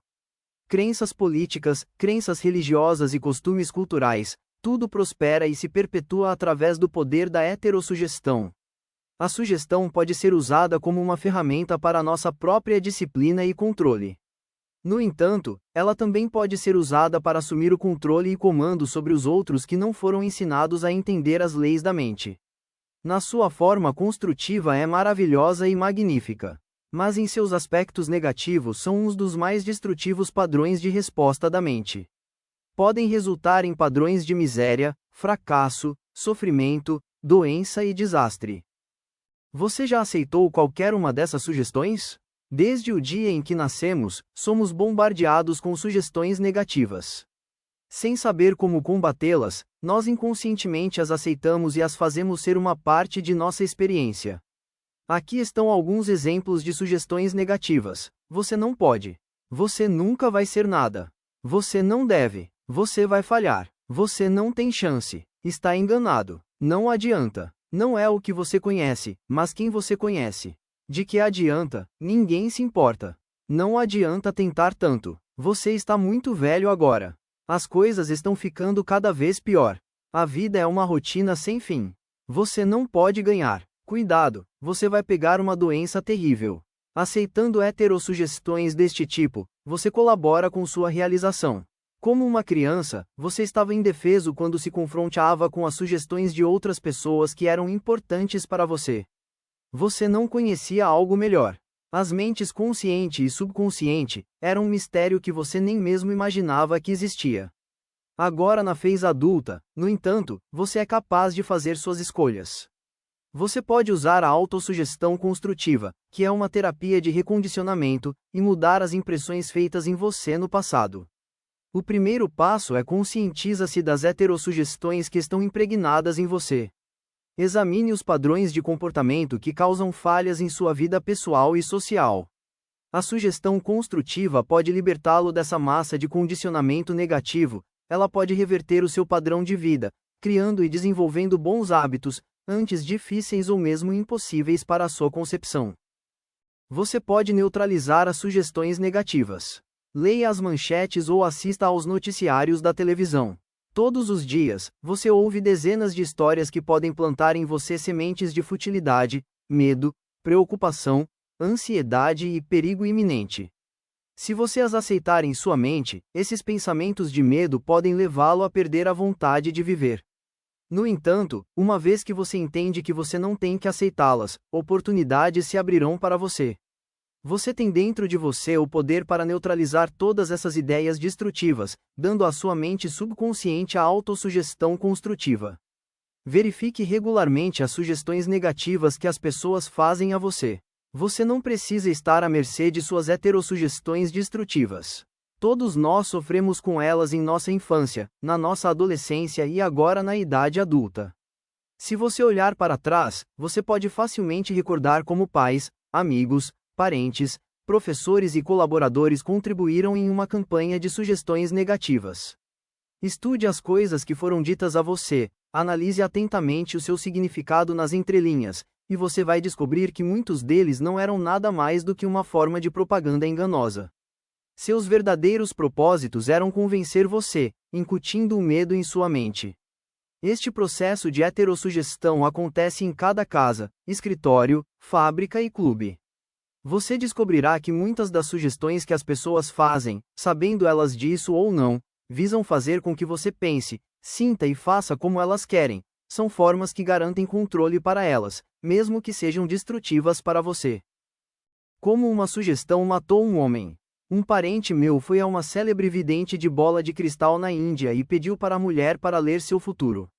Crenças políticas, crenças religiosas e costumes culturais, tudo prospera e se perpetua através do poder da heterossugestão. A sugestão pode ser usada como uma ferramenta para nossa própria disciplina e controle. No entanto, ela também pode ser usada para assumir o controle e comando sobre os outros que não foram ensinados a entender as leis da mente. Na sua forma construtiva é maravilhosa e magnífica. Mas em seus aspectos negativos são uns dos mais destrutivos padrões de resposta da mente. Podem resultar em padrões de miséria, fracasso, sofrimento, doença e desastre. Você já aceitou qualquer uma dessas sugestões? Desde o dia em que nascemos, somos bombardeados com sugestões negativas. Sem saber como combatê-las, nós inconscientemente as aceitamos e as fazemos ser uma parte de nossa experiência. Aqui estão alguns exemplos de sugestões negativas. Você não pode. Você nunca vai ser nada. Você não deve. Você vai falhar. Você não tem chance. Está enganado. Não adianta. Não é o que você conhece, mas quem você conhece. De que adianta? Ninguém se importa. Não adianta tentar tanto. Você está muito velho agora. As coisas estão ficando cada vez pior. A vida é uma rotina sem fim. Você não pode ganhar. Cuidado, você vai pegar uma doença terrível. Aceitando heterossugestões deste tipo, você colabora com sua realização. Como uma criança, você estava indefeso quando se confrontava com as sugestões de outras pessoas que eram importantes para você. Você não conhecia algo melhor. As mentes consciente e subconsciente eram um mistério que você nem mesmo imaginava que existia. Agora na fase adulta, no entanto, você é capaz de fazer suas escolhas. Você pode usar a autossugestão construtiva, que é uma terapia de recondicionamento, e mudar as impressões feitas em você no passado. O primeiro passo é conscientiza-se das heterossugestões que estão impregnadas em você. Examine os padrões de comportamento que causam falhas em sua vida pessoal e social. A sugestão construtiva pode libertá-lo dessa massa de condicionamento negativo, ela pode reverter o seu padrão de vida, criando e desenvolvendo bons hábitos, antes difíceis ou mesmo impossíveis para a sua concepção. Você pode neutralizar as sugestões negativas. Leia as manchetes ou assista aos noticiários da televisão. Todos os dias, você ouve dezenas de histórias que podem plantar em você sementes de futilidade, medo, preocupação, ansiedade e perigo iminente. Se você as aceitar em sua mente, esses pensamentos de medo podem levá-lo a perder a vontade de viver. No entanto, uma vez que você entende que você não tem que aceitá-las, oportunidades se abrirão para você. Você tem dentro de você o poder para neutralizar todas essas ideias destrutivas, dando à sua mente subconsciente a autossugestão construtiva. Verifique regularmente as sugestões negativas que as pessoas fazem a você. Você não precisa estar à mercê de suas heterossugestões destrutivas. Todos nós sofremos com elas em nossa infância, na nossa adolescência e agora na idade adulta. Se você olhar para trás, você pode facilmente recordar como pais, amigos, parentes, professores e colaboradores contribuíram em uma campanha de sugestões negativas. Estude as coisas que foram ditas a você, analise atentamente o seu significado nas entrelinhas, e você vai descobrir que muitos deles não eram nada mais do que uma forma de propaganda enganosa. Seus verdadeiros propósitos eram convencer você, incutindo o medo em sua mente. Este processo de heterossugestão acontece em cada casa, escritório, fábrica e clube. Você descobrirá que muitas das sugestões que as pessoas fazem, sabendo elas disso ou não, visam fazer com que você pense, sinta e faça como elas querem. São formas que garantem controle para elas, mesmo que sejam destrutivas para você. Como uma sugestão matou um homem. Um parente meu foi a uma célebre vidente de bola de cristal na Índia e pediu para a mulher para ler seu futuro.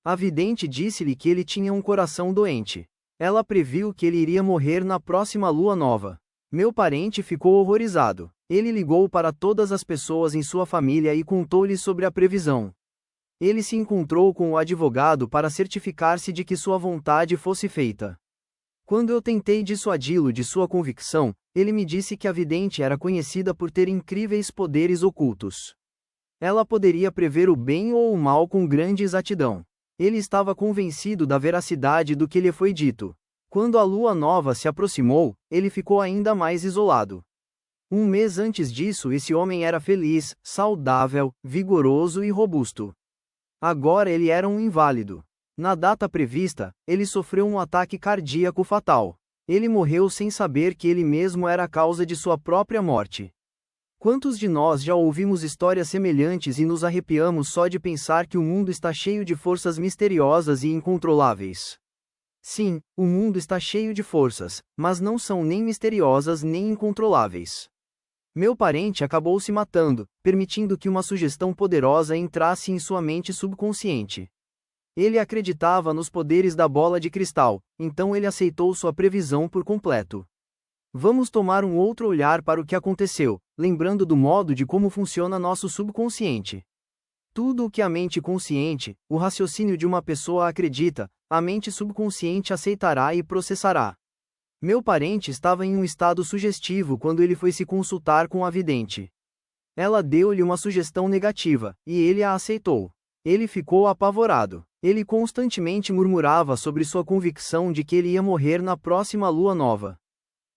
A vidente disse-lhe que ele tinha um coração doente. Ela previu que ele iria morrer na próxima lua nova. Meu parente ficou horrorizado. Ele ligou para todas as pessoas em sua família e contou-lhes sobre a previsão. Ele se encontrou com o advogado para certificar-se de que sua vontade fosse feita. Quando eu tentei dissuadi-lo de sua convicção, ele me disse que a vidente era conhecida por ter incríveis poderes ocultos. Ela poderia prever o bem ou o mal com grande exatidão. Ele estava convencido da veracidade do que lhe foi dito. Quando a lua nova se aproximou, ele ficou ainda mais isolado. Um mês antes disso, esse homem era feliz, saudável, vigoroso e robusto. Agora ele era um inválido. Na data prevista, ele sofreu um ataque cardíaco fatal. Ele morreu sem saber que ele mesmo era a causa de sua própria morte. Quantos de nós já ouvimos histórias semelhantes e nos arrepiamos só de pensar que o mundo está cheio de forças misteriosas e incontroláveis? Sim, o mundo está cheio de forças, mas não são nem misteriosas nem incontroláveis. Meu parente acabou se matando, permitindo que uma sugestão poderosa entrasse em sua mente subconsciente. Ele acreditava nos poderes da bola de cristal, então ele aceitou sua previsão por completo. Vamos tomar um outro olhar para o que aconteceu, lembrando do modo de como funciona nosso subconsciente. Tudo o que a mente consciente, o raciocínio de uma pessoa acredita, a mente subconsciente aceitará e processará. Meu parente estava em um estado sugestivo quando ele foi se consultar com a vidente. Ela deu-lhe uma sugestão negativa, e ele a aceitou. Ele ficou apavorado. Ele constantemente murmurava sobre sua convicção de que ele ia morrer na próxima lua nova.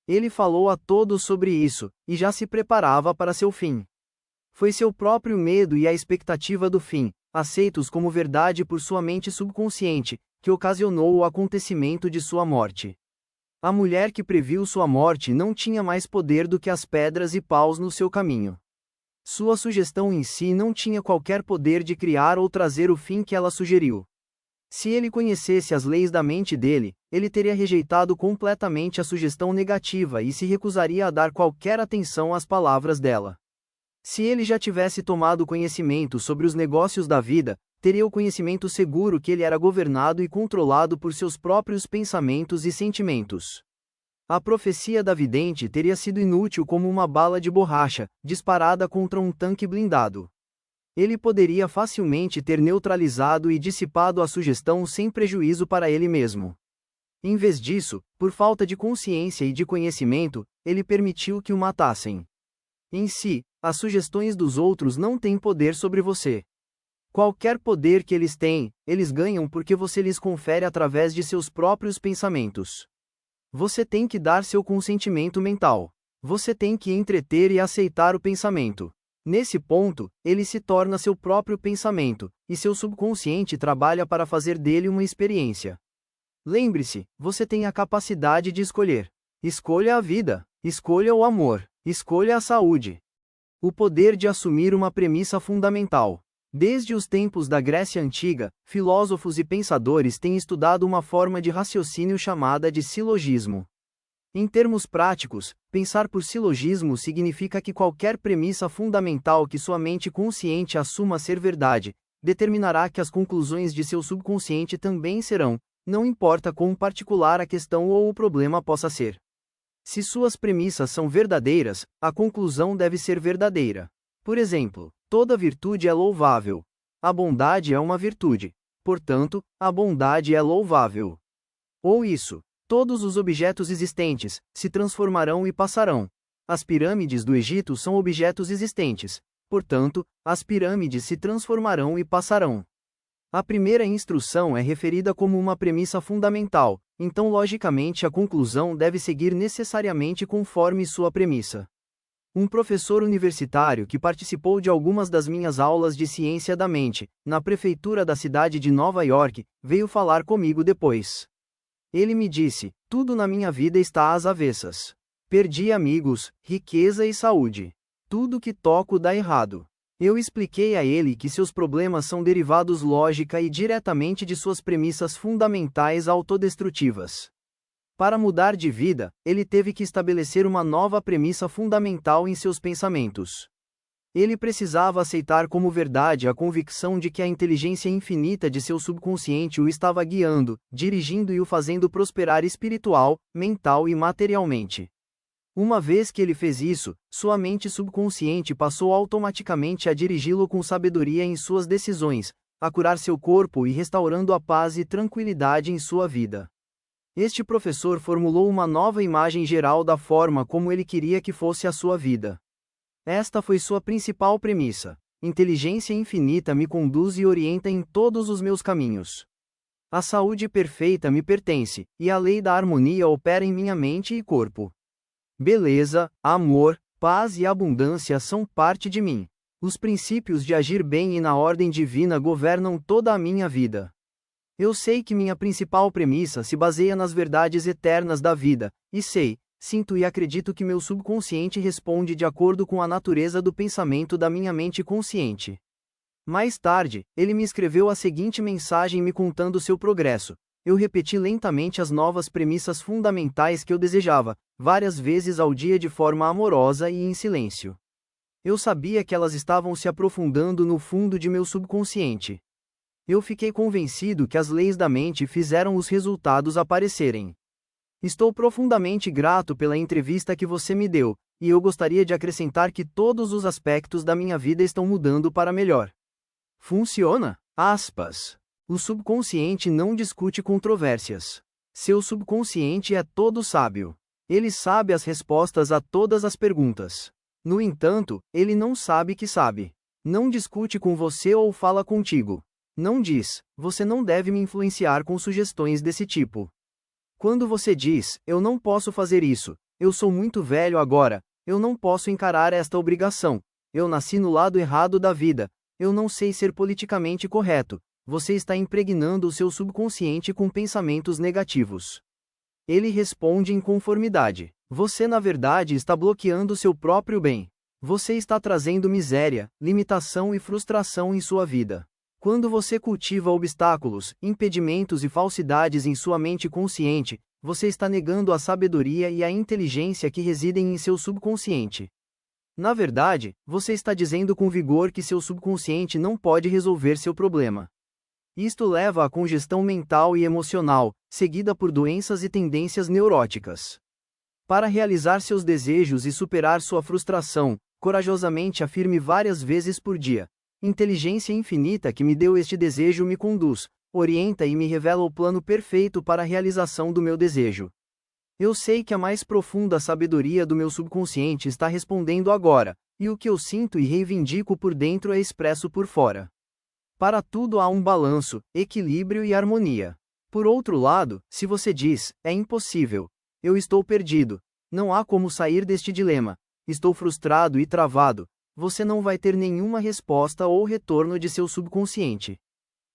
Ele falou a todos sobre isso, e já se preparava para seu fim. Foi seu próprio medo e a expectativa do fim, aceitos como verdade por sua mente subconsciente, que ocasionou o acontecimento de sua morte. A mulher que previu sua morte não tinha mais poder do que as pedras e paus no seu caminho. Sua sugestão em si não tinha qualquer poder de criar ou trazer o fim que ela sugeriu. Se ele conhecesse as leis da mente dele, ele teria rejeitado completamente a sugestão negativa e se recusaria a dar qualquer atenção às palavras dela. Se ele já tivesse tomado conhecimento sobre os negócios da vida, teria o conhecimento seguro que ele era governado e controlado por seus próprios pensamentos e sentimentos. A profecia da vidente teria sido inútil como uma bala de borracha, disparada contra um tanque blindado. Ele poderia facilmente ter neutralizado e dissipado a sugestão sem prejuízo para ele mesmo. Em vez disso, por falta de consciência e de conhecimento, ele permitiu que o matassem. Em si, as sugestões dos outros não têm poder sobre você. Qualquer poder que eles têm, eles ganham porque você lhes confere através de seus próprios pensamentos. Você tem que dar seu consentimento mental. Você tem que entreter e aceitar o pensamento. Nesse ponto, ele se torna seu próprio pensamento, e seu subconsciente trabalha para fazer dele uma experiência. Lembre-se, você tem a capacidade de escolher. Escolha a vida, escolha o amor, escolha a saúde. O poder de assumir uma premissa fundamental. Desde os tempos da Grécia Antiga, filósofos e pensadores têm estudado uma forma de raciocínio chamada de silogismo. Em termos práticos, pensar por silogismo significa que qualquer premissa fundamental que sua mente consciente assuma ser verdade, determinará que as conclusões de seu subconsciente também serão, não importa quão particular a questão ou o problema possa ser. Se suas premissas são verdadeiras, a conclusão deve ser verdadeira. Por exemplo, toda virtude é louvável. A bondade é uma virtude. Portanto, a bondade é louvável. Ou isso. Todos os objetos existentes se transformarão e passarão. As pirâmides do Egito são objetos existentes, portanto, as pirâmides se transformarão e passarão. A primeira instrução é referida como uma premissa fundamental, então logicamente a conclusão deve seguir necessariamente conforme sua premissa. Um professor universitário que participou de algumas das minhas aulas de ciência da mente, na prefeitura da cidade de Nova York, veio falar comigo depois. Ele me disse: tudo na minha vida está às avessas. Perdi amigos, riqueza e saúde. Tudo que toco dá errado. Eu expliquei a ele que seus problemas são derivados lógica e diretamente de suas premissas fundamentais autodestrutivas. Para mudar de vida, ele teve que estabelecer uma nova premissa fundamental em seus pensamentos. Ele precisava aceitar como verdade a convicção de que a inteligência infinita de seu subconsciente o estava guiando, dirigindo e o fazendo prosperar espiritual, mental e materialmente. Uma vez que ele fez isso, sua mente subconsciente passou automaticamente a dirigi-lo com sabedoria em suas decisões, a curar seu corpo e restaurando a paz e tranquilidade em sua vida. Este professor formulou uma nova imagem geral da forma como ele queria que fosse a sua vida. Esta foi sua principal premissa: inteligência infinita me conduz e orienta em todos os meus caminhos. A saúde perfeita me pertence, e a lei da harmonia opera em minha mente e corpo. Beleza, amor, paz e abundância são parte de mim. Os princípios de agir bem e na ordem divina governam toda a minha vida. Eu sei que minha principal premissa se baseia nas verdades eternas da vida, e sei sinto e acredito que meu subconsciente responde de acordo com a natureza do pensamento da minha mente consciente. Mais tarde, ele me escreveu a seguinte mensagem me contando seu progresso. Eu repeti lentamente as novas premissas fundamentais que eu desejava, várias vezes ao dia de forma amorosa e em silêncio. Eu sabia que elas estavam se aprofundando no fundo de meu subconsciente. Eu fiquei convencido que as leis da mente fizeram os resultados aparecerem. Estou profundamente grato pela entrevista que você me deu, e eu gostaria de acrescentar que todos os aspectos da minha vida estão mudando para melhor. Funciona? Aspas. O subconsciente não discute controvérsias. Seu subconsciente é todo sábio. Ele sabe as respostas a todas as perguntas. No entanto, ele não sabe que sabe. Não discute com você ou fala contigo. Não diz, você não deve me influenciar com sugestões desse tipo. Quando você diz, eu não posso fazer isso, eu sou muito velho agora, eu não posso encarar esta obrigação, eu nasci no lado errado da vida, eu não sei ser politicamente correto, você está impregnando o seu subconsciente com pensamentos negativos. Ele responde em conformidade. Você na verdade está bloqueando seu próprio bem. Você está trazendo miséria, limitação e frustração em sua vida. Quando você cultiva obstáculos, impedimentos e falsidades em sua mente consciente, você está negando a sabedoria e a inteligência que residem em seu subconsciente. Na verdade, você está dizendo com vigor que seu subconsciente não pode resolver seu problema. Isto leva à congestão mental e emocional, seguida por doenças e tendências neuróticas. Para realizar seus desejos e superar sua frustração, corajosamente afirme várias vezes por dia: inteligência infinita que me deu este desejo me conduz, orienta e me revela o plano perfeito para a realização do meu desejo. Eu sei que a mais profunda sabedoria do meu subconsciente está respondendo agora, e o que eu sinto e reivindico por dentro é expresso por fora. Para tudo há um balanço, equilíbrio e harmonia. Por outro lado, se você diz, é impossível, eu estou perdido, não há como sair deste dilema, estou frustrado e travado, você não vai ter nenhuma resposta ou retorno de seu subconsciente.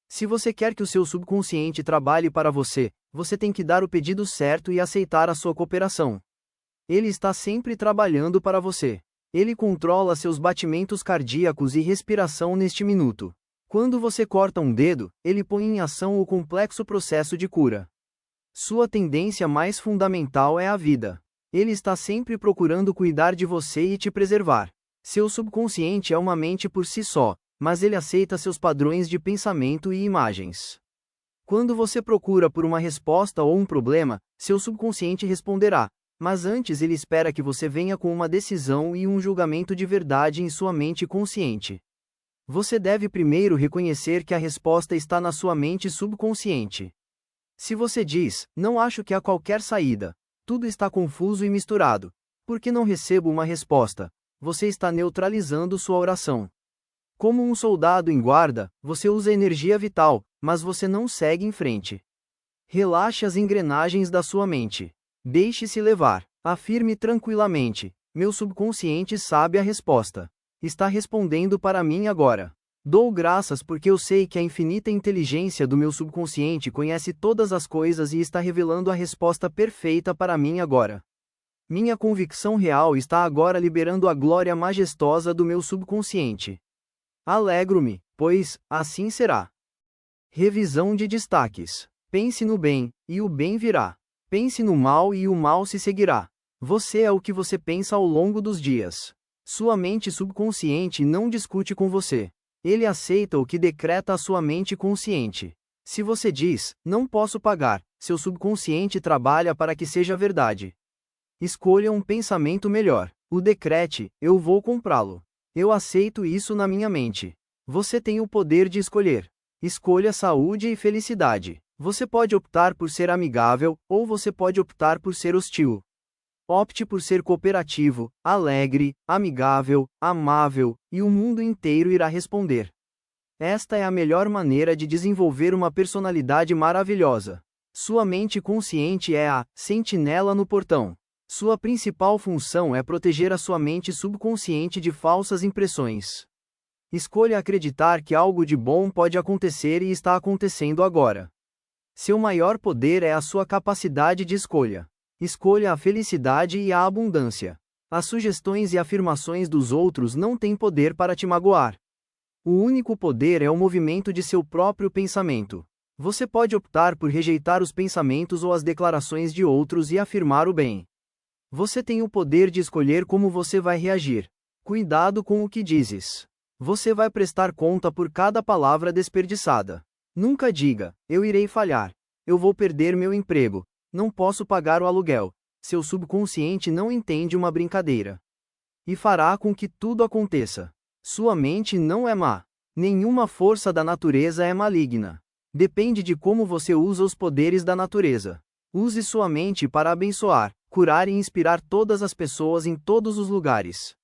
Se você quer que o seu subconsciente trabalhe para você, você tem que dar o pedido certo e aceitar a sua cooperação. Ele está sempre trabalhando para você. Ele controla seus batimentos cardíacos e respiração neste minuto. Quando você corta um dedo, ele põe em ação o complexo processo de cura. Sua tendência mais fundamental é a vida. Ele está sempre procurando cuidar de você e te preservar. Seu subconsciente é uma mente por si só, mas ele aceita seus padrões de pensamento e imagens. Quando você procura por uma resposta ou um problema, seu subconsciente responderá, mas antes ele espera que você venha com uma decisão e um julgamento de verdade em sua mente consciente. Você deve primeiro reconhecer que a resposta está na sua mente subconsciente. Se você diz, não acho que há qualquer saída, tudo está confuso e misturado, porque não recebo uma resposta, você está neutralizando sua oração. Como um soldado em guarda, você usa energia vital, mas você não segue em frente. Relaxe as engrenagens da sua mente. Deixe-se levar. Afirme tranquilamente: meu subconsciente sabe a resposta. Está respondendo para mim agora. Dou graças porque eu sei que a infinita inteligência do meu subconsciente conhece todas as coisas e está revelando a resposta perfeita para mim agora. Minha convicção real está agora liberando a glória majestosa do meu subconsciente. Alegro-me, pois, assim será. Revisão de destaques. Pense no bem, e o bem virá. Pense no mal e o mal se seguirá. Você é o que você pensa ao longo dos dias. Sua mente subconsciente não discute com você. Ele aceita o que decreta a sua mente consciente. Se você diz, não posso pagar, seu subconsciente trabalha para que seja verdade. Escolha um pensamento melhor. O decrete, eu vou comprá-lo. Eu aceito isso na minha mente. Você tem o poder de escolher. Escolha saúde e felicidade. Você pode optar por ser amigável, ou você pode optar por ser hostil. Opte por ser cooperativo, alegre, amigável, amável, e o mundo inteiro irá responder. Esta é a melhor maneira de desenvolver uma personalidade maravilhosa. Sua mente consciente é a sentinela no portão. Sua principal função é proteger a sua mente subconsciente de falsas impressões. Escolha acreditar que algo de bom pode acontecer e está acontecendo agora. Seu maior poder é a sua capacidade de escolha. Escolha a felicidade e a abundância. As sugestões e afirmações dos outros não têm poder para te magoar. O único poder é o movimento de seu próprio pensamento. Você pode optar por rejeitar os pensamentos ou as declarações de outros e afirmar o bem. Você tem o poder de escolher como você vai reagir. Cuidado com o que dizes. Você vai prestar conta por cada palavra desperdiçada. Nunca diga: eu irei falhar. Eu vou perder meu emprego. Não posso pagar o aluguel. Seu subconsciente não entende uma brincadeira. E fará com que tudo aconteça. Sua mente não é má. Nenhuma força da natureza é maligna. Depende de como você usa os poderes da natureza. Use sua mente para abençoar, curar e inspirar todas as pessoas em todos os lugares.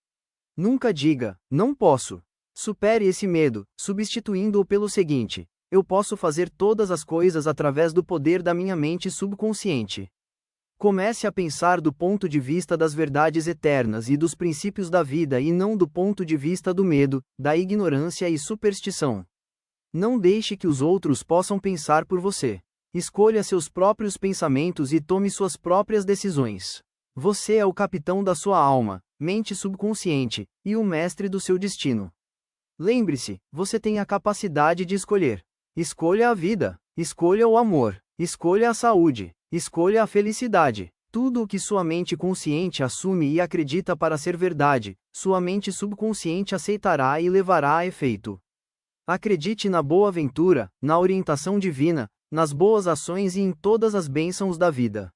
Nunca diga: não posso. Supere esse medo, substituindo-o pelo seguinte: eu posso fazer todas as coisas através do poder da minha mente subconsciente. Comece a pensar do ponto de vista das verdades eternas e dos princípios da vida e não do ponto de vista do medo, da ignorância e superstição. Não deixe que os outros possam pensar por você. Escolha seus próprios pensamentos e tome suas próprias decisões. Você é o capitão da sua alma, mente subconsciente, e o mestre do seu destino. Lembre-se, você tem a capacidade de escolher. Escolha a vida, escolha o amor, escolha a saúde, escolha a felicidade. Tudo o que sua mente consciente assume e acredita para ser verdade, sua mente subconsciente aceitará e levará a efeito. Acredite na boa aventura, na orientação divina, nas boas ações e em todas as bênçãos da vida.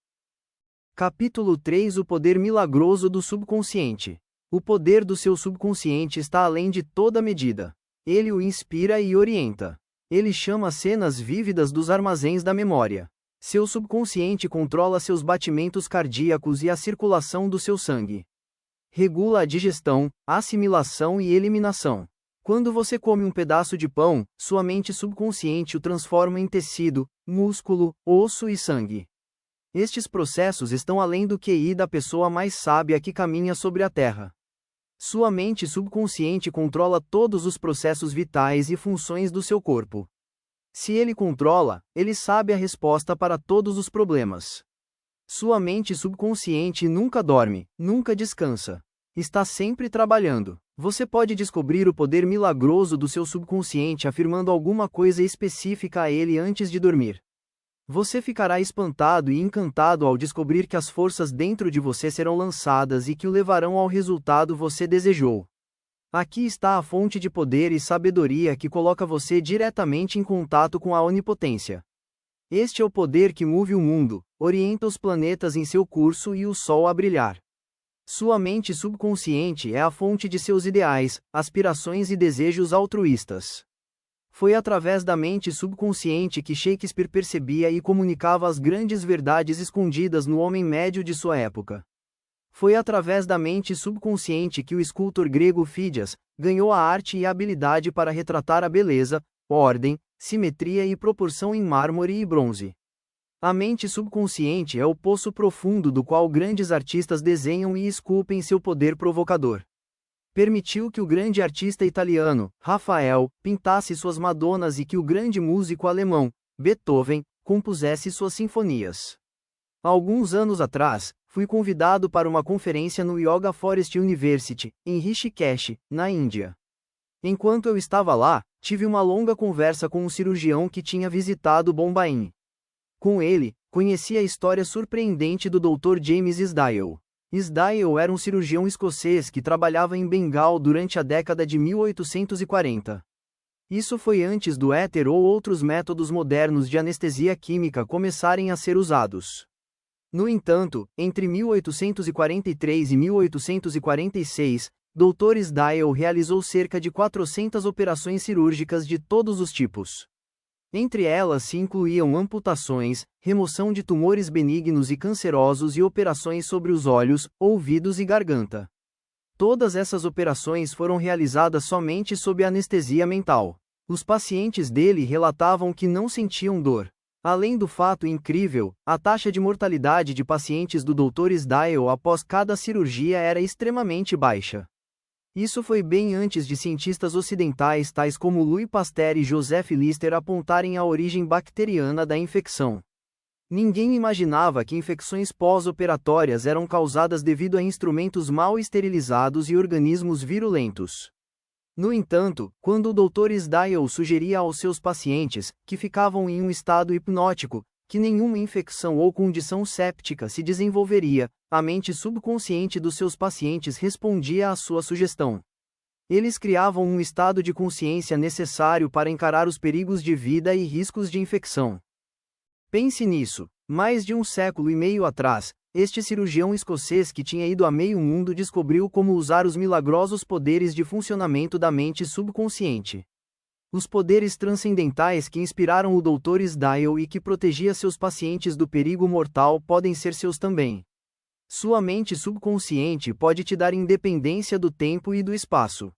Capítulo 3 O poder milagroso do subconsciente. O poder do seu subconsciente está além de toda medida. Ele o inspira e orienta. Ele chama cenas vívidas dos armazéns da memória. Seu subconsciente controla seus batimentos cardíacos e a circulação do seu sangue. Regula a digestão, assimilação e eliminação. Quando você come um pedaço de pão, sua mente subconsciente o transforma em tecido, músculo, osso e sangue. Estes processos estão além do QI da pessoa mais sábia que caminha sobre a Terra. Sua mente subconsciente controla todos os processos vitais e funções do seu corpo. Se ele controla, ele sabe a resposta para todos os problemas. Sua mente subconsciente nunca dorme, nunca descansa. Está sempre trabalhando. Você pode descobrir o poder milagroso do seu subconsciente afirmando alguma coisa específica a ele antes de dormir. Você ficará espantado e encantado ao descobrir que as forças dentro de você serão lançadas e que o levarão ao resultado você desejou. Aqui está a fonte de poder e sabedoria que coloca você diretamente em contato com a onipotência. Este é o poder que move o mundo, orienta os planetas em seu curso e o sol a brilhar. Sua mente subconsciente é a fonte de seus ideais, aspirações e desejos altruístas. Foi através da mente subconsciente que Shakespeare percebia e comunicava as grandes verdades escondidas no homem médio de sua época. Foi através da mente subconsciente que o escultor grego Fídias ganhou a arte e a habilidade para retratar a beleza, ordem, simetria e proporção em mármore e bronze. A mente subconsciente é o poço profundo do qual grandes artistas desenham e esculpem seu poder provocador. Permitiu que o grande artista italiano, Rafael, pintasse suas Madonas e que o grande músico alemão, Beethoven, compusesse suas sinfonias. Alguns anos atrás, fui convidado para uma conferência no Yoga Forest University, em Rishikesh, na Índia. Enquanto eu estava lá, tive uma longa conversa com um cirurgião que tinha visitado Bombaim. Com ele, conheci a história surpreendente do Dr. James Isdale. Isdale era um cirurgião escocês que trabalhava em Bengal durante a década de 1840. Isso foi antes do éter ou outros métodos modernos de anestesia química começarem a ser usados. No entanto, entre 1843 e 1846, Dr. Isdale realizou cerca de 400 operações cirúrgicas de todos os tipos. Entre elas se incluíam amputações, remoção de tumores benignos e cancerosos e operações sobre os olhos, ouvidos e garganta. Todas essas operações foram realizadas somente sob anestesia mental. Os pacientes dele relatavam que não sentiam dor. Além do fato incrível, a taxa de mortalidade de pacientes do Dr. Isdale após cada cirurgia era extremamente baixa. Isso foi bem antes de cientistas ocidentais tais como Louis Pasteur e Joseph Lister apontarem a origem bacteriana da infecção. Ninguém imaginava que infecções pós-operatórias eram causadas devido a instrumentos mal esterilizados e organismos virulentos. No entanto, quando o Dr. Sdale sugeria aos seus pacientes, que ficavam em um estado hipnótico, que nenhuma infecção ou condição séptica se desenvolveria, a mente subconsciente dos seus pacientes respondia à sua sugestão. Eles criavam um estado de consciência necessário para encarar os perigos de vida e riscos de infecção. Pense nisso. Mais de um século e meio atrás, este cirurgião escocês que tinha ido a meio mundo descobriu como usar os milagrosos poderes de funcionamento da mente subconsciente. Os poderes transcendentais que inspiraram o Dr. Sdale e que protegia seus pacientes do perigo mortal podem ser seus também. Sua mente subconsciente pode te dar independência do tempo e do espaço.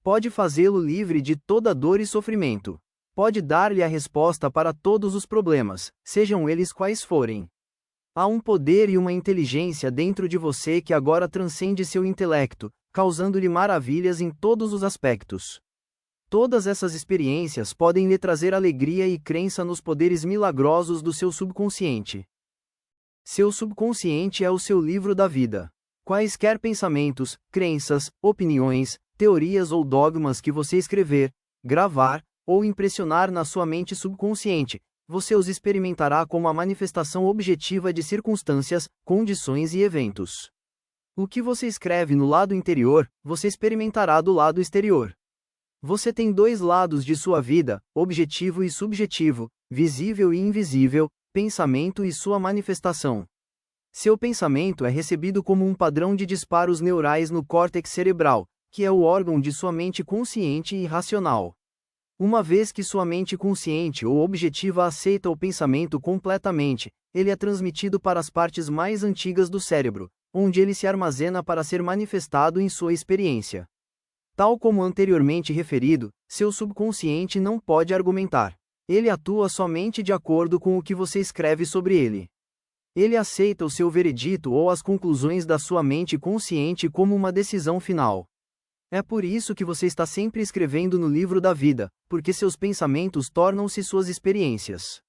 Pode fazê-lo livre de toda dor e sofrimento. Pode dar-lhe a resposta para todos os problemas, sejam eles quais forem. Há um poder e uma inteligência dentro de você que agora transcende seu intelecto, causando-lhe maravilhas em todos os aspectos. Todas essas experiências podem lhe trazer alegria e crença nos poderes milagrosos do seu subconsciente. Seu subconsciente é o seu livro da vida. Quaisquer pensamentos, crenças, opiniões, teorias ou dogmas que você escrever, gravar, ou impressionar na sua mente subconsciente, você os experimentará como a manifestação objetiva de circunstâncias, condições e eventos. O que você escreve no lado interior, você experimentará do lado exterior. Você tem dois lados de sua vida, objetivo e subjetivo, visível e invisível, pensamento e sua manifestação. Seu pensamento é recebido como um padrão de disparos neurais no córtex cerebral, que é o órgão de sua mente consciente e racional. Uma vez que sua mente consciente ou objetiva aceita o pensamento completamente, ele é transmitido para as partes mais antigas do cérebro, onde ele se armazena para ser manifestado em sua experiência. Tal como anteriormente referido, seu subconsciente não pode argumentar. Ele atua somente de acordo com o que você escreve sobre ele. Ele aceita o seu veredito ou as conclusões da sua mente consciente como uma decisão final. É por isso que você está sempre escrevendo no livro da vida, porque seus pensamentos tornam-se suas experiências.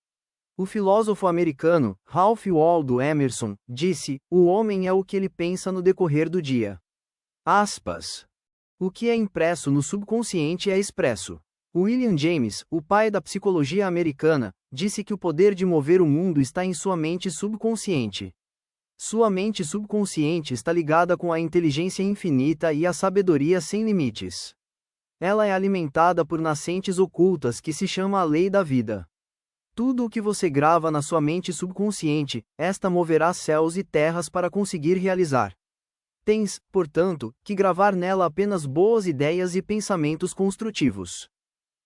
O filósofo americano, Ralph Waldo Emerson, disse: "O homem é o que ele pensa no decorrer do dia." Aspas. O que é impresso no subconsciente é expresso. William James, o pai da psicologia americana, disse que o poder de mover o mundo está em sua mente subconsciente. Sua mente subconsciente está ligada com a inteligência infinita e a sabedoria sem limites. Ela é alimentada por nascentes ocultas que se chama a lei da vida. Tudo o que você grava na sua mente subconsciente, esta moverá céus e terras para conseguir realizar. Tens, portanto, que gravar nela apenas boas ideias e pensamentos construtivos.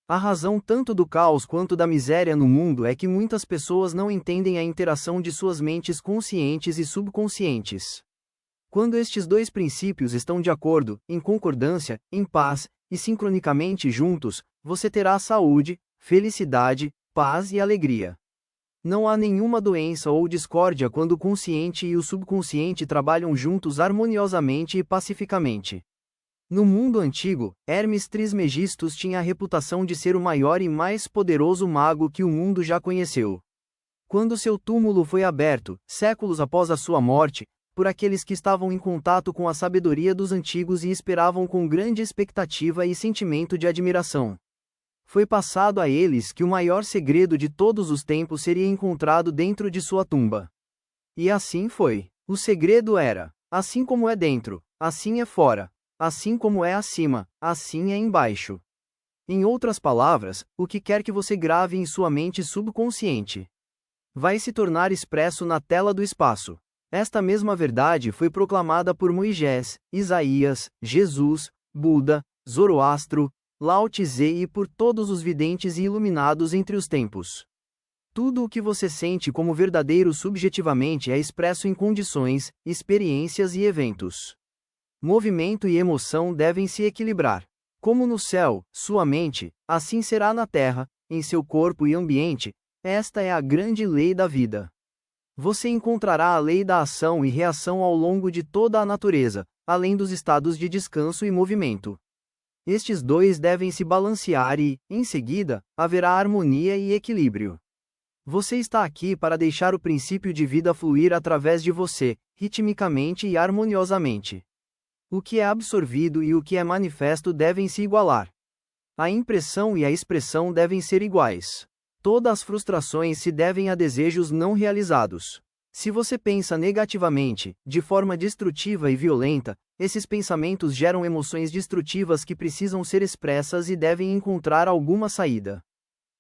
A razão tanto do caos quanto da miséria no mundo é que muitas pessoas não entendem a interação de suas mentes conscientes e subconscientes. Quando estes dois princípios estão de acordo, em concordância, em paz, e sincronicamente juntos, você terá saúde, felicidade, paz e alegria. Não há nenhuma doença ou discórdia quando o consciente e o subconsciente trabalham juntos harmoniosamente e pacificamente. No mundo antigo, Hermes Trismegistus tinha a reputação de ser o maior e mais poderoso mago que o mundo já conheceu. Quando seu túmulo foi aberto, séculos após a sua morte, por aqueles que estavam em contato com a sabedoria dos antigos e esperavam com grande expectativa e sentimento de admiração, foi passado a eles que o maior segredo de todos os tempos seria encontrado dentro de sua tumba. E assim foi. O segredo era: assim como é dentro, assim é fora. Assim como é acima, assim é embaixo. Em outras palavras, o que quer que você grave em sua mente subconsciente vai se tornar expresso na tela do espaço. Esta mesma verdade foi proclamada por Moisés, Isaías, Jesus, Buda, Zoroastro, Lao Tse e por todos os videntes e iluminados entre os tempos. Tudo o que você sente como verdadeiro subjetivamente é expresso em condições, experiências e eventos. Movimento e emoção devem se equilibrar. Como no céu, sua mente, assim será na terra, em seu corpo e ambiente. Esta é a grande lei da vida. Você encontrará a lei da ação e reação ao longo de toda a natureza, além dos estados de descanso e movimento. Estes dois devem se balancear e, em seguida, haverá harmonia e equilíbrio. Você está aqui para deixar o princípio de vida fluir através de você, ritmicamente e harmoniosamente. O que é absorvido e o que é manifesto devem se igualar. A impressão e a expressão devem ser iguais. Todas as frustrações se devem a desejos não realizados. Se você pensa negativamente, de forma destrutiva e violenta, esses pensamentos geram emoções destrutivas que precisam ser expressas e devem encontrar alguma saída.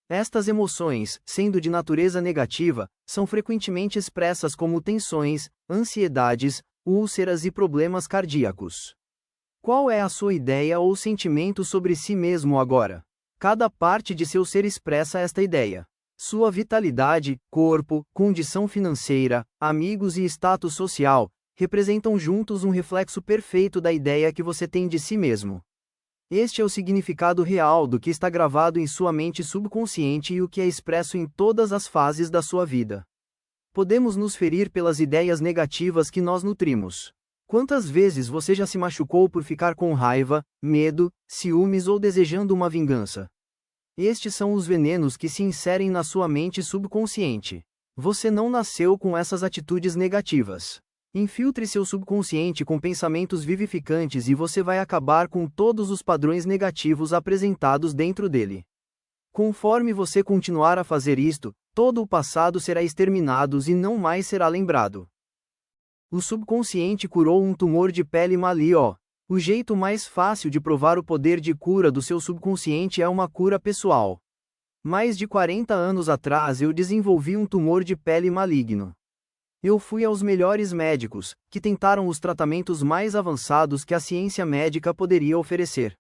Estas emoções, sendo de natureza negativa, são frequentemente expressas como tensões, ansiedades, úlceras e problemas cardíacos. Qual é a sua ideia ou sentimento sobre si mesmo agora? Cada parte de seu ser expressa esta ideia. Sua vitalidade, corpo, condição financeira, amigos e status social, representam juntos um reflexo perfeito da ideia que você tem de si mesmo. Este é o significado real do que está gravado em sua mente subconsciente e o que é expresso em todas as fases da sua vida. Podemos nos ferir pelas ideias negativas que nós nutrimos. Quantas vezes você já se machucou por ficar com raiva, medo, ciúmes ou desejando uma vingança? Estes são os venenos que se inserem na sua mente subconsciente. Você não nasceu com essas atitudes negativas. Infiltre seu subconsciente com pensamentos vivificantes e você vai acabar com todos os padrões negativos apresentados dentro dele. Conforme você continuar a fazer isto, todo o passado será exterminado e não mais será lembrado. O subconsciente curou um tumor de pele maligno. O jeito mais fácil de provar o poder de cura do seu subconsciente é uma cura pessoal. Mais de 40 anos atrás eu desenvolvi um tumor de pele maligno. Eu fui aos melhores médicos, que tentaram os tratamentos mais avançados que a ciência médica poderia oferecer.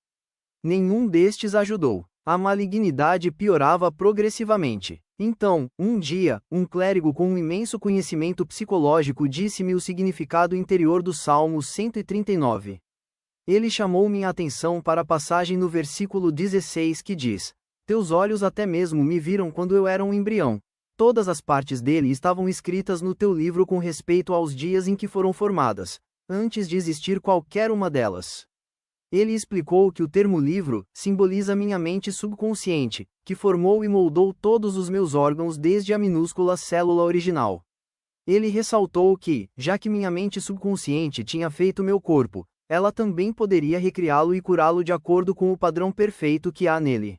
Nenhum destes ajudou. A malignidade piorava progressivamente. Então, um dia, um clérigo com um imenso conhecimento psicológico disse-me o significado interior do Salmo 139. Ele chamou minha atenção para a passagem no versículo 16 que diz: Teus olhos até mesmo me viram quando eu era um embrião. Todas as partes dele estavam escritas no teu livro com respeito aos dias em que foram formadas, antes de existir qualquer uma delas. Ele explicou que o termo livro simboliza minha mente subconsciente, que formou e moldou todos os meus órgãos desde a minúscula célula original. Ele ressaltou que, já que minha mente subconsciente tinha feito meu corpo, ela também poderia recriá-lo e curá-lo de acordo com o padrão perfeito que há nele.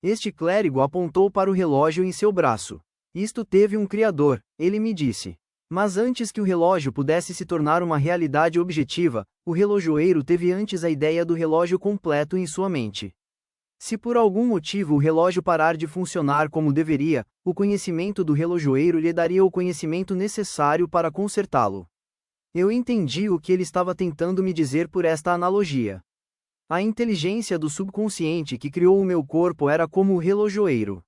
Este clérigo apontou para o relógio em seu braço. Isto teve um criador, ele me disse. Mas antes que o relógio pudesse se tornar uma realidade objetiva, o relojoeiro teve antes a ideia do relógio completo em sua mente. Se por algum motivo o relógio parar de funcionar como deveria, o conhecimento do relojoeiro lhe daria o conhecimento necessário para consertá-lo. Eu entendi o que ele estava tentando me dizer por esta analogia. A inteligência do subconsciente que criou o meu corpo era como o relojoeiro.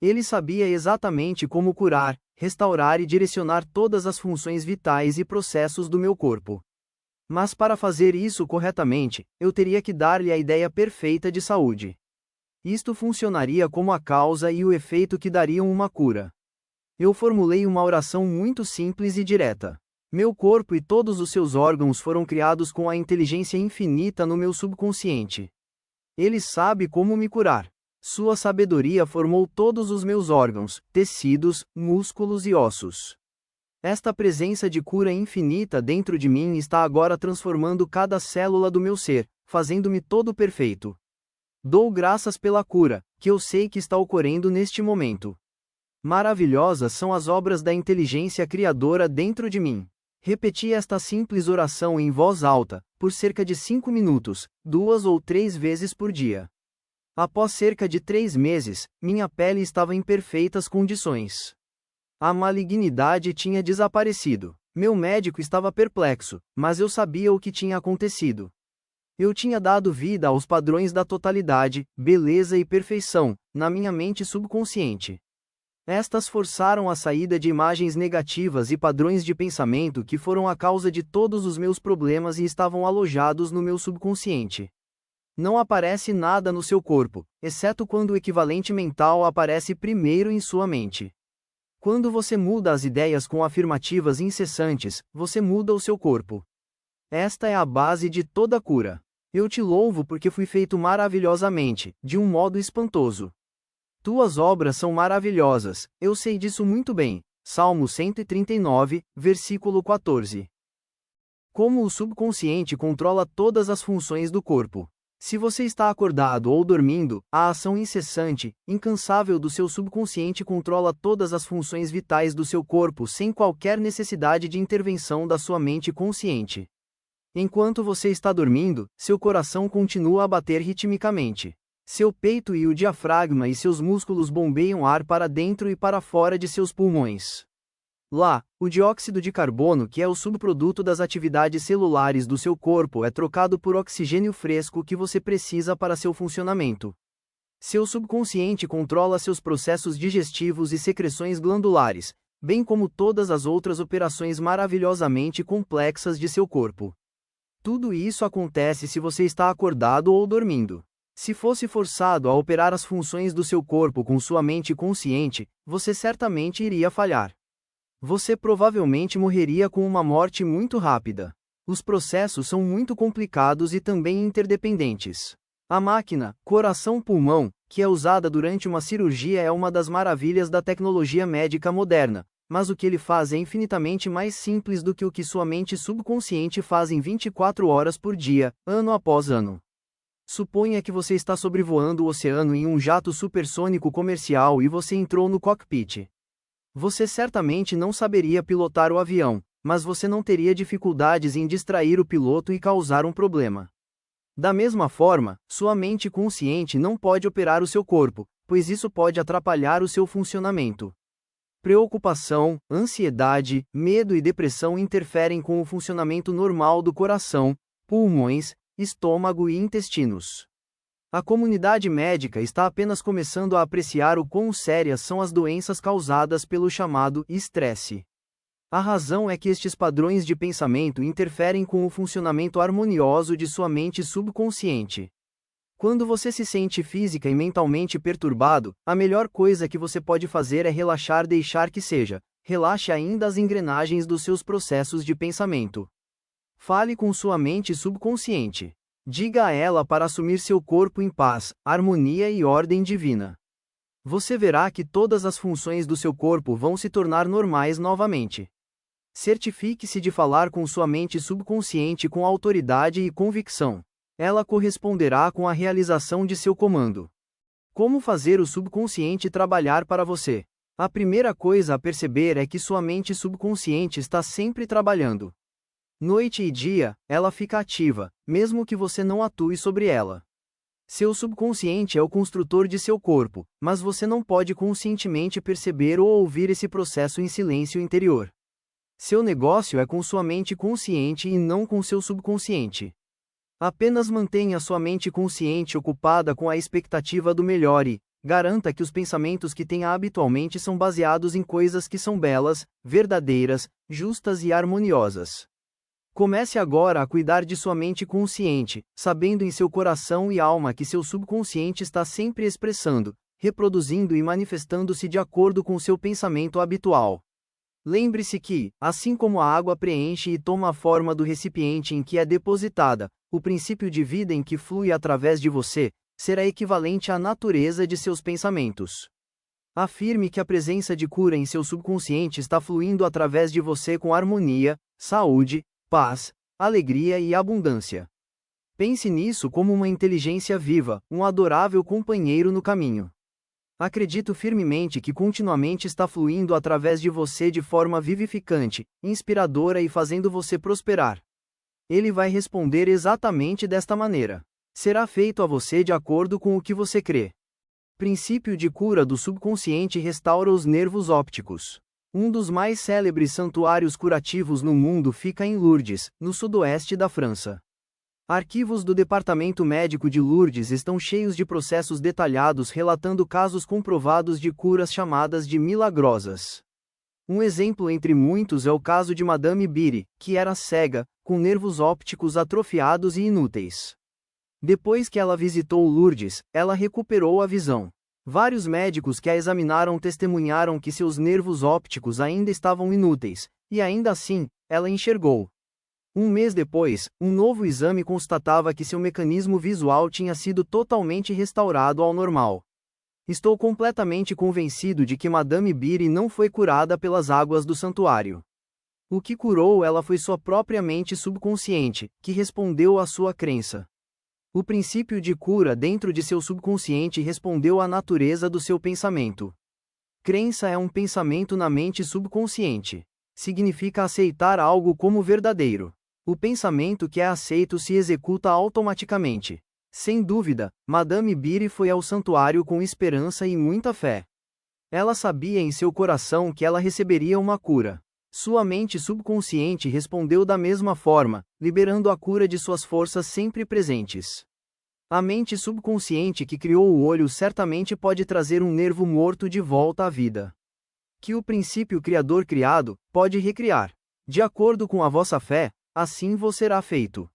Ele sabia exatamente como curar, restaurar e direcionar todas as funções vitais e processos do meu corpo. Mas para fazer isso corretamente, eu teria que dar-lhe a ideia perfeita de saúde. Isto funcionaria como a causa e o efeito que dariam uma cura. Eu formulei uma oração muito simples e direta. Meu corpo e todos os seus órgãos foram criados com a inteligência infinita no meu subconsciente. Ele sabe como me curar. Sua sabedoria formou todos os meus órgãos, tecidos, músculos e ossos. Esta presença de cura infinita dentro de mim está agora transformando cada célula do meu ser, fazendo-me todo perfeito. Dou graças pela cura, que eu sei que está ocorrendo neste momento. Maravilhosas são as obras da inteligência criadora dentro de mim. Repeti esta simples oração em voz alta, por cerca de 5 minutos, 2 ou 3 vezes por dia. Após cerca de 3 meses, minha pele estava em perfeitas condições. A malignidade tinha desaparecido. Meu médico estava perplexo, mas eu sabia o que tinha acontecido. Eu tinha dado vida aos padrões da totalidade, beleza e perfeição, na minha mente subconsciente. Estas forçaram a saída de imagens negativas e padrões de pensamento que foram a causa de todos os meus problemas e estavam alojados no meu subconsciente. Não aparece nada no seu corpo, exceto quando o equivalente mental aparece primeiro em sua mente. Quando você muda as ideias com afirmativas incessantes, você muda o seu corpo. Esta é a base de toda cura. Eu te louvo porque fui feito maravilhosamente, de um modo espantoso. Tuas obras são maravilhosas, eu sei disso muito bem. Salmo 139, versículo 14. Como o subconsciente controla todas as funções do corpo. Se você está acordado ou dormindo, a ação incessante, incansável do seu subconsciente controla todas as funções vitais do seu corpo sem qualquer necessidade de intervenção da sua mente consciente. Enquanto você está dormindo, seu coração continua a bater ritmicamente. Seu peito e o diafragma e seus músculos bombeiam ar para dentro e para fora de seus pulmões. Lá, o dióxido de carbono, que é o subproduto das atividades celulares do seu corpo, é trocado por oxigênio fresco que você precisa para seu funcionamento. Seu subconsciente controla seus processos digestivos e secreções glandulares, bem como todas as outras operações maravilhosamente complexas de seu corpo. Tudo isso acontece se você está acordado ou dormindo. Se fosse forçado a operar as funções do seu corpo com sua mente consciente, você certamente iria falhar. Você provavelmente morreria com uma morte muito rápida. Os processos são muito complicados e também interdependentes. A máquina, coração-pulmão, que é usada durante uma cirurgia é uma das maravilhas da tecnologia médica moderna, mas o que ele faz é infinitamente mais simples do que o que sua mente subconsciente faz em 24 horas por dia, ano após ano. Suponha que você está sobrevoando o oceano em um jato supersônico comercial e você entrou no cockpit. Você certamente não saberia pilotar o avião, mas você não teria dificuldades em distrair o piloto e causar um problema. Da mesma forma, sua mente consciente não pode operar o seu corpo, pois isso pode atrapalhar o seu funcionamento. Preocupação, ansiedade, medo e depressão interferem com o funcionamento normal do coração, pulmões, estômago e intestinos. A comunidade médica está apenas começando a apreciar o quão sérias são as doenças causadas pelo chamado estresse. A razão é que estes padrões de pensamento interferem com o funcionamento harmonioso de sua mente subconsciente. Quando você se sente física e mentalmente perturbado, a melhor coisa que você pode fazer é relaxar, deixar que seja. Relaxe ainda as engrenagens dos seus processos de pensamento. Fale com sua mente subconsciente. Diga a ela para assumir seu corpo em paz, harmonia e ordem divina. Você verá que todas as funções do seu corpo vão se tornar normais novamente. Certifique-se de falar com sua mente subconsciente com autoridade e convicção. Ela corresponderá com a realização de seu comando. Como fazer o subconsciente trabalhar para você? A primeira coisa a perceber é que sua mente subconsciente está sempre trabalhando. Noite e dia, ela fica ativa, mesmo que você não atue sobre ela. Seu subconsciente é o construtor de seu corpo, mas você não pode conscientemente perceber ou ouvir esse processo em silêncio interior. Seu negócio é com sua mente consciente e não com seu subconsciente. Apenas mantenha sua mente consciente ocupada com a expectativa do melhor e garanta que os pensamentos que tenha habitualmente são baseados em coisas que são belas, verdadeiras, justas e harmoniosas. Comece agora a cuidar de sua mente consciente, sabendo em seu coração e alma que seu subconsciente está sempre expressando, reproduzindo e manifestando-se de acordo com seu pensamento habitual. Lembre-se que, assim como a água preenche e toma a forma do recipiente em que é depositada, o princípio de vida em que flui através de você, será equivalente à natureza de seus pensamentos. Afirme que a presença de cura em seu subconsciente está fluindo através de você com harmonia, saúde, paz, alegria e abundância. Pense nisso como uma inteligência viva, um adorável companheiro no caminho. Acredito firmemente que continuamente está fluindo através de você de forma vivificante, inspiradora e fazendo você prosperar. Ele vai responder exatamente desta maneira. Será feito a você de acordo com o que você crê. Princípio de cura do subconsciente restaura os nervos ópticos. Um dos mais célebres santuários curativos no mundo fica em Lourdes, no sudoeste da França. Arquivos do Departamento Médico de Lourdes estão cheios de processos detalhados relatando casos comprovados de curas chamadas de milagrosas. Um exemplo entre muitos é o caso de Madame Biri, que era cega, com nervos ópticos atrofiados e inúteis. Depois que ela visitou Lourdes, ela recuperou a visão. Vários médicos que a examinaram testemunharam que seus nervos ópticos ainda estavam inúteis, e ainda assim, ela enxergou. Um mês depois, um novo exame constatava que seu mecanismo visual tinha sido totalmente restaurado ao normal. Estou completamente convencido de que Madame Beery não foi curada pelas águas do santuário. O que curou ela foi sua própria mente subconsciente, que respondeu à sua crença. O princípio de cura dentro de seu subconsciente respondeu à natureza do seu pensamento. Crença é um pensamento na mente subconsciente. Significa aceitar algo como verdadeiro. O pensamento que é aceito se executa automaticamente. Sem dúvida, Madame Beery foi ao santuário com esperança e muita fé. Ela sabia em seu coração que ela receberia uma cura. Sua mente subconsciente respondeu da mesma forma, liberando a cura de suas forças sempre presentes. A mente subconsciente que criou o olho certamente pode trazer um nervo morto de volta à vida. Que o princípio criador criado pode recriar. De acordo com a vossa fé, assim vos será feito.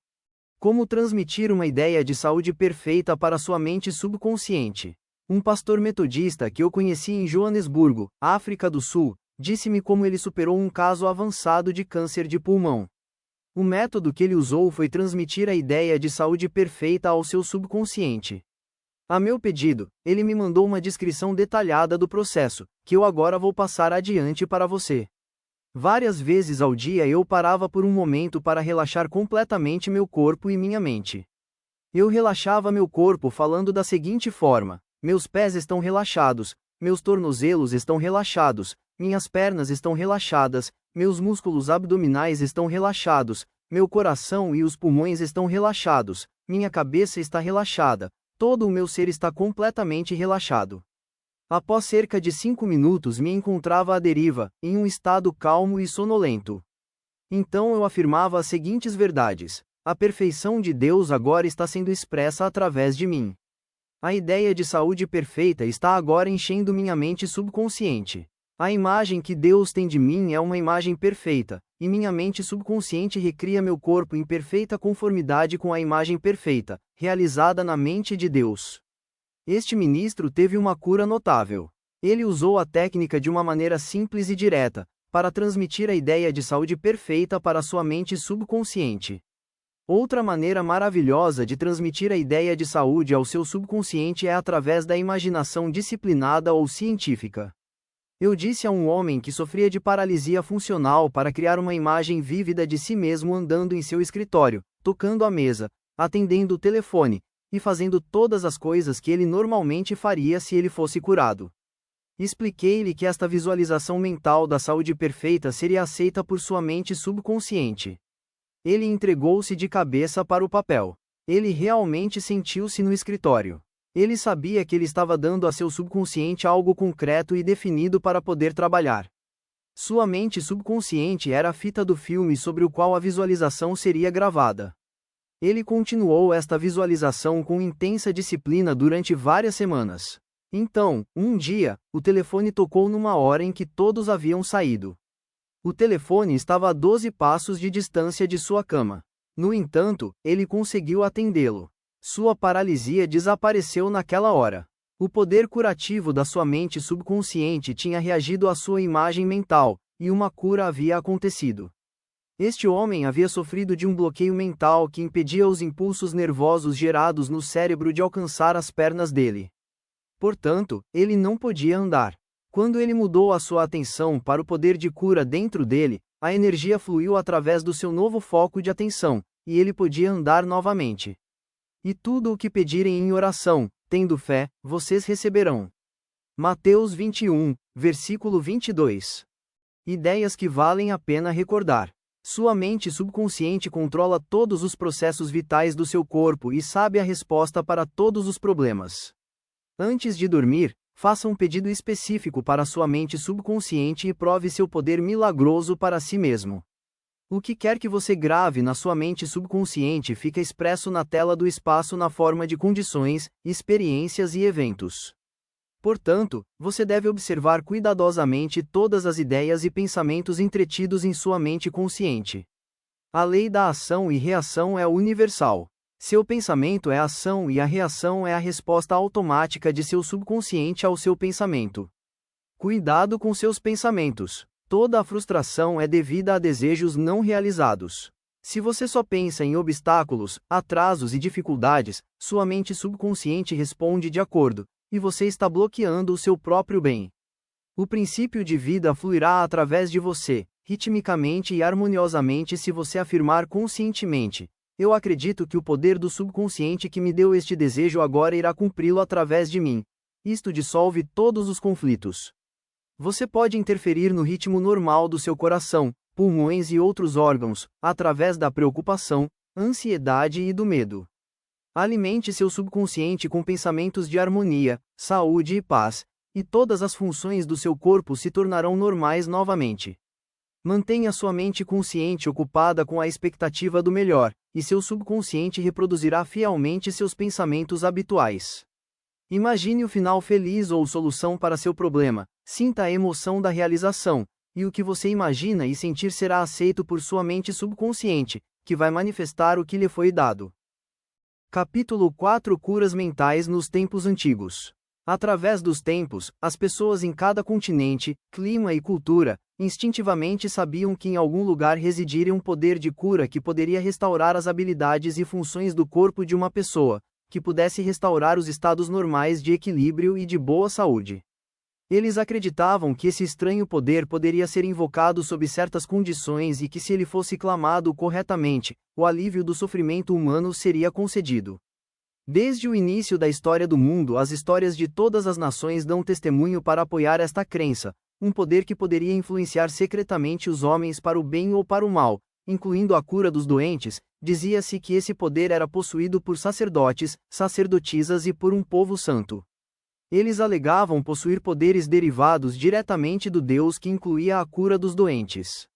Como transmitir uma ideia de saúde perfeita para sua mente subconsciente? Um pastor metodista que eu conheci em Joanesburgo, África do Sul, disse-me como ele superou um caso avançado de câncer de pulmão. O método que ele usou foi transmitir a ideia de saúde perfeita ao seu subconsciente. A meu pedido, ele me mandou uma descrição detalhada do processo, que eu agora vou passar adiante para você. Várias vezes ao dia eu parava por um momento para relaxar completamente meu corpo e minha mente. Eu relaxava meu corpo falando da seguinte forma: meus pés estão relaxados, meus tornozelos estão relaxados, minhas pernas estão relaxadas, meus músculos abdominais estão relaxados, meu coração e os pulmões estão relaxados, minha cabeça está relaxada, todo o meu ser está completamente relaxado. Após cerca de 5 minutos me encontrava à deriva, em um estado calmo e sonolento. Então eu afirmava as seguintes verdades: a perfeição de Deus agora está sendo expressa através de mim. A ideia de saúde perfeita está agora enchendo minha mente subconsciente. A imagem que Deus tem de mim é uma imagem perfeita, e minha mente subconsciente recria meu corpo em perfeita conformidade com a imagem perfeita, realizada na mente de Deus. Este ministro teve uma cura notável. Ele usou a técnica de uma maneira simples e direta, para transmitir a ideia de saúde perfeita para sua mente subconsciente. Outra maneira maravilhosa de transmitir a ideia de saúde ao seu subconsciente é através da imaginação disciplinada ou científica. Eu disse a um homem que sofria de paralisia funcional para criar uma imagem vívida de si mesmo andando em seu escritório, tocando a mesa, atendendo o telefone, e fazendo todas as coisas que ele normalmente faria se ele fosse curado. Expliquei-lhe que esta visualização mental da saúde perfeita seria aceita por sua mente subconsciente. Ele entregou-se de cabeça para o papel. Ele realmente sentiu-se no escritório. Ele sabia que ele estava dando a seu subconsciente algo concreto e definido para poder trabalhar. Sua mente subconsciente era a fita do filme sobre o qual a visualização seria gravada. Ele continuou esta visualização com intensa disciplina durante várias semanas. Então, um dia, o telefone tocou numa hora em que todos haviam saído. O telefone estava a 12 passos de distância de sua cama. No entanto, ele conseguiu atendê-lo. Sua paralisia desapareceu naquela hora. O poder curativo da sua mente subconsciente tinha reagido à sua imagem mental, e uma cura havia acontecido. Este homem havia sofrido de um bloqueio mental que impedia os impulsos nervosos gerados no cérebro de alcançar as pernas dele. Portanto, ele não podia andar. Quando ele mudou a sua atenção para o poder de cura dentro dele, a energia fluiu através do seu novo foco de atenção, e ele podia andar novamente. E tudo o que pedirem em oração, tendo fé, vocês receberão. Mateus 21, versículo 22. Ideias que valem a pena recordar. Sua mente subconsciente controla todos os processos vitais do seu corpo e sabe a resposta para todos os problemas. Antes de dormir, faça um pedido específico para sua mente subconsciente e prove seu poder milagroso para si mesmo. O que quer que você grave na sua mente subconsciente fica expresso na tela do espaço na forma de condições, experiências e eventos. Portanto, você deve observar cuidadosamente todas as ideias e pensamentos entretidos em sua mente consciente. A lei da ação e reação é universal. Seu pensamento é a ação e a reação é a resposta automática de seu subconsciente ao seu pensamento. Cuidado com seus pensamentos. Toda a frustração é devida a desejos não realizados. Se você só pensa em obstáculos, atrasos e dificuldades, sua mente subconsciente responde de acordo, e você está bloqueando o seu próprio bem. O princípio de vida fluirá através de você, ritmicamente e harmoniosamente se você afirmar conscientemente: eu acredito que o poder do subconsciente que me deu este desejo agora irá cumpri-lo através de mim. Isto dissolve todos os conflitos. Você pode interferir no ritmo normal do seu coração, pulmões e outros órgãos, através da preocupação, ansiedade e do medo. Alimente seu subconsciente com pensamentos de harmonia, saúde e paz, e todas as funções do seu corpo se tornarão normais novamente. Mantenha sua mente consciente ocupada com a expectativa do melhor, e seu subconsciente reproduzirá fielmente seus pensamentos habituais. Imagine o final feliz ou solução para seu problema, sinta a emoção da realização, e o que você imagina e sentir será aceito por sua mente subconsciente, que vai manifestar o que lhe foi dado. Capítulo 4 Curas mentais nos tempos antigos. Através dos tempos, as pessoas em cada continente, clima e cultura, instintivamente sabiam que em algum lugar residiria um poder de cura que poderia restaurar as habilidades e funções do corpo de uma pessoa, que pudesse restaurar os estados normais de equilíbrio e de boa saúde. Eles acreditavam que esse estranho poder poderia ser invocado sob certas condições e que, se ele fosse clamado corretamente, o alívio do sofrimento humano seria concedido. Desde o início da história do mundo, as histórias de todas as nações dão testemunho para apoiar esta crença, um poder que poderia influenciar secretamente os homens para o bem ou para o mal, incluindo a cura dos doentes. Dizia-se que esse poder era possuído por sacerdotes, sacerdotisas e por um povo santo. Eles alegavam possuir poderes derivados diretamente do Deus que incluía a cura dos doentes.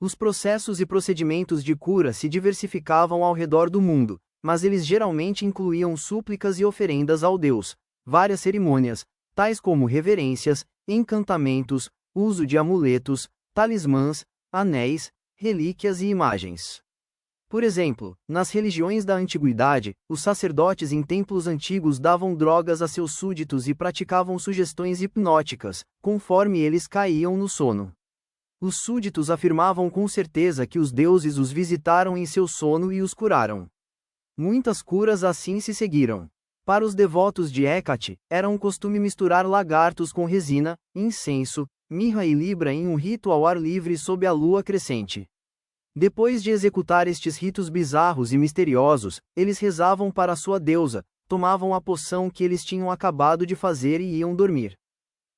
Os processos e procedimentos de cura se diversificavam ao redor do mundo, mas eles geralmente incluíam súplicas e oferendas ao Deus, várias cerimônias, tais como reverências, encantamentos, uso de amuletos, talismãs, anéis, relíquias e imagens. Por exemplo, nas religiões da antiguidade, os sacerdotes em templos antigos davam drogas a seus súditos e praticavam sugestões hipnóticas, conforme eles caíam no sono. Os súditos afirmavam com certeza que os deuses os visitaram em seu sono e os curaram. Muitas curas assim se seguiram. Para os devotos de Hécate, era um costume misturar lagartos com resina, incenso, mirra e libra em um rito ao ar livre sob a lua crescente. Depois de executar estes ritos bizarros e misteriosos, eles rezavam para sua deusa, tomavam a poção que eles tinham acabado de fazer e iam dormir.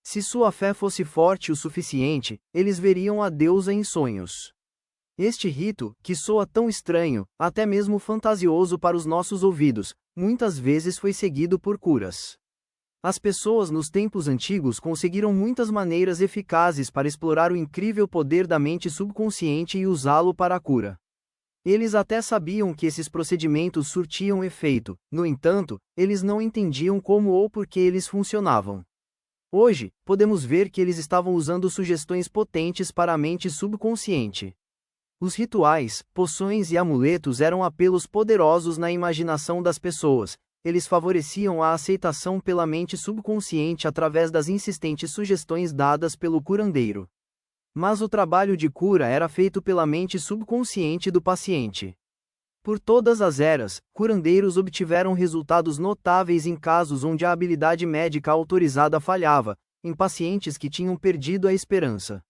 Se sua fé fosse forte o suficiente, eles veriam a deusa em sonhos. Este rito, que soa tão estranho, até mesmo fantasioso para os nossos ouvidos, muitas vezes foi seguido por curas. As pessoas nos tempos antigos conseguiram muitas maneiras eficazes para explorar o incrível poder da mente subconsciente e usá-lo para a cura. Eles até sabiam que esses procedimentos surtiam efeito, no entanto, eles não entendiam como ou por que eles funcionavam. Hoje, podemos ver que eles estavam usando sugestões potentes para a mente subconsciente. Os rituais, poções e amuletos eram apelos poderosos na imaginação das pessoas. Eles favoreciam a aceitação pela mente subconsciente através das insistentes sugestões dadas pelo curandeiro. Mas o trabalho de cura era feito pela mente subconsciente do paciente. Por todas as eras, curandeiros obtiveram resultados notáveis em casos onde a habilidade médica autorizada falhava, em pacientes que tinham perdido a esperança.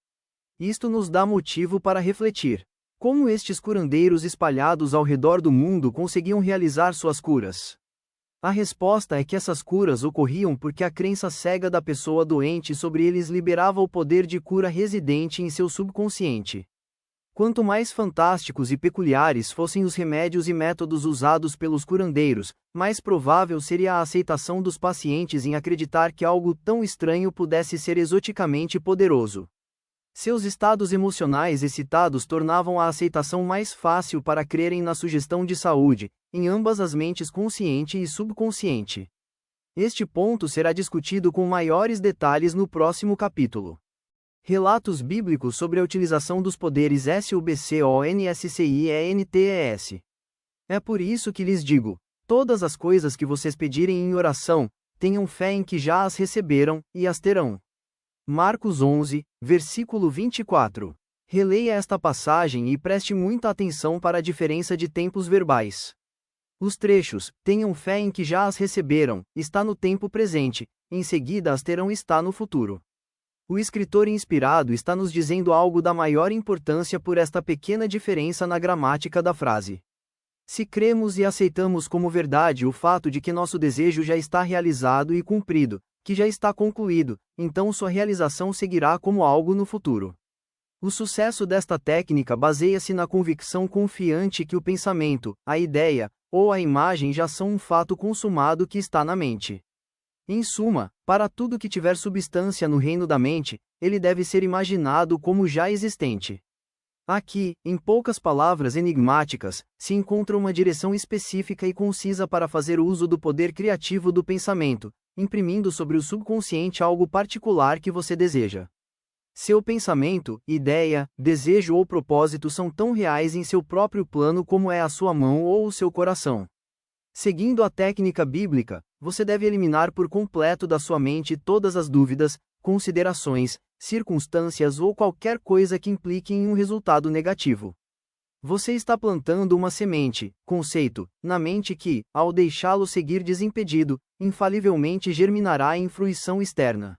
Isto nos dá motivo para refletir. Como estes curandeiros espalhados ao redor do mundo conseguiam realizar suas curas? A resposta é que essas curas ocorriam porque a crença cega da pessoa doente sobre eles liberava o poder de cura residente em seu subconsciente. Quanto mais fantásticos e peculiares fossem os remédios e métodos usados pelos curandeiros, mais provável seria a aceitação dos pacientes em acreditar que algo tão estranho pudesse ser exoticamente poderoso. Seus estados emocionais excitados tornavam a aceitação mais fácil para crerem na sugestão de saúde, em ambas as mentes consciente e subconsciente. Este ponto será discutido com maiores detalhes no próximo capítulo. Relatos bíblicos sobre a utilização dos poderes SUBCONSCIENTES. É por isso que lhes digo: todas as coisas que vocês pedirem em oração, tenham fé em que já as receberam, e as terão. Marcos 11, versículo 24. Releia esta passagem e preste muita atenção para a diferença de tempos verbais. Os trechos, tenham fé em que já as receberam, está no tempo presente, em seguida as terão está no futuro. O escritor inspirado está nos dizendo algo da maior importância por esta pequena diferença na gramática da frase. Se cremos e aceitamos como verdade o fato de que nosso desejo já está realizado e cumprido, que já está concluído, então sua realização seguirá como algo no futuro. O sucesso desta técnica baseia-se na convicção confiante que o pensamento, a ideia, ou a imagem já são um fato consumado que está na mente. Em suma, para tudo que tiver substância no reino da mente, ele deve ser imaginado como já existente. Aqui, em poucas palavras enigmáticas, se encontra uma direção específica e concisa para fazer uso do poder criativo do pensamento, imprimindo sobre o subconsciente algo particular que você deseja. Seu pensamento, ideia, desejo ou propósito são tão reais em seu próprio plano como é a sua mão ou o seu coração. Seguindo a técnica bíblica, você deve eliminar por completo da sua mente todas as dúvidas, considerações, circunstâncias ou qualquer coisa que implique em um resultado negativo. Você está plantando uma semente, conceito, na mente que, ao deixá-lo seguir desimpedido, infalivelmente germinará em fruição externa.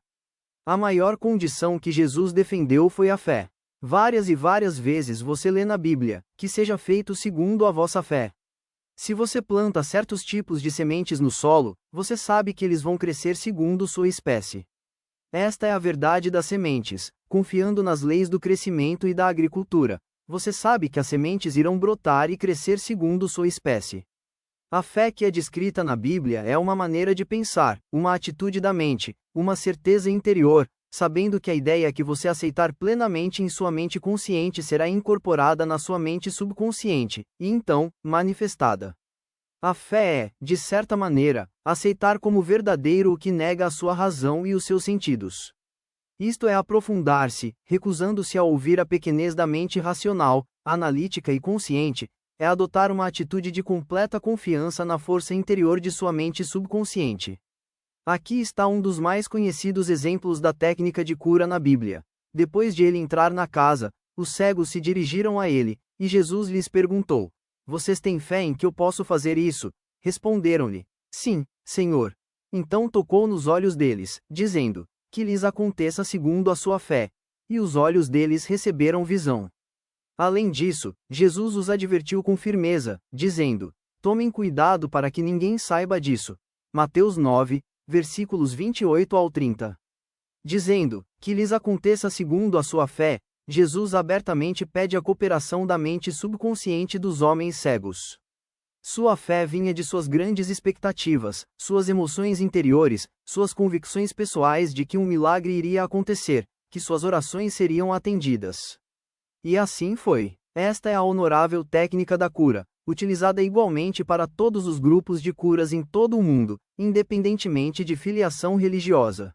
A maior condição que Jesus defendeu foi a fé. Várias e várias vezes você lê na Bíblia, que seja feito segundo a vossa fé. Se você planta certos tipos de sementes no solo, você sabe que eles vão crescer segundo sua espécie. Esta é a verdade das sementes, confiando nas leis do crescimento e da agricultura. Você sabe que as sementes irão brotar e crescer segundo sua espécie. A fé que é descrita na Bíblia é uma maneira de pensar, uma atitude da mente, uma certeza interior, sabendo que a ideia que você aceitar plenamente em sua mente consciente será incorporada na sua mente subconsciente, e então, manifestada. A fé é, de certa maneira, aceitar como verdadeiro o que nega a sua razão e os seus sentidos. Isto é aprofundar-se, recusando-se a ouvir a pequenez da mente racional, analítica e consciente, é adotar uma atitude de completa confiança na força interior de sua mente subconsciente. Aqui está um dos mais conhecidos exemplos da técnica de cura na Bíblia. Depois de ele entrar na casa, os cegos se dirigiram a ele, e Jesus lhes perguntou: Vocês têm fé em que eu posso fazer isso? Responderam-lhe: Sim, Senhor. Então tocou nos olhos deles, dizendo: Que lhes aconteça segundo a sua fé. E os olhos deles receberam visão. Além disso, Jesus os advertiu com firmeza, dizendo: Tomem cuidado para que ninguém saiba disso. Mateus 9, versículos 28 ao 30. Dizendo: Que lhes aconteça segundo a sua fé, Jesus abertamente pede a cooperação da mente subconsciente dos homens cegos. Sua fé vinha de suas grandes expectativas, suas emoções interiores, suas convicções pessoais de que um milagre iria acontecer, que suas orações seriam atendidas. E assim foi. Esta é a honorável técnica da cura, utilizada igualmente para todos os grupos de curas em todo o mundo, independentemente de filiação religiosa.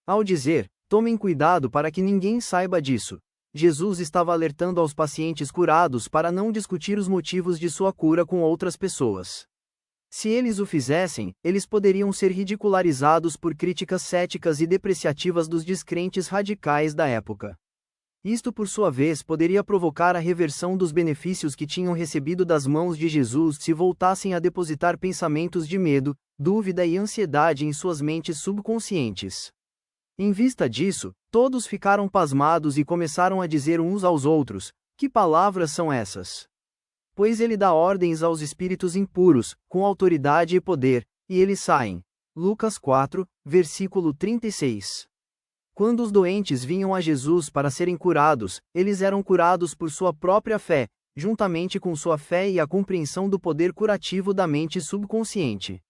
Ao dizer: Tomem cuidado para que ninguém saiba disso, Jesus estava alertando aos pacientes curados para não discutir os motivos de sua cura com outras pessoas. Se eles o fizessem, eles poderiam ser ridicularizados por críticas céticas e depreciativas dos descrentes radicais da época. Isto por sua vez poderia provocar a reversão dos benefícios que tinham recebido das mãos de Jesus se voltassem a depositar pensamentos de medo, dúvida e ansiedade em suas mentes subconscientes. Em vista disso, todos ficaram pasmados e começaram a dizer uns aos outros: Que palavras são essas? Pois ele dá ordens aos espíritos impuros, com autoridade e poder, e eles saem. Lucas 4, versículo 36. Quando os doentes vinham a Jesus para serem curados, eles eram curados por sua própria fé, juntamente com sua fé e a compreensão do poder curativo da mente subconsciente.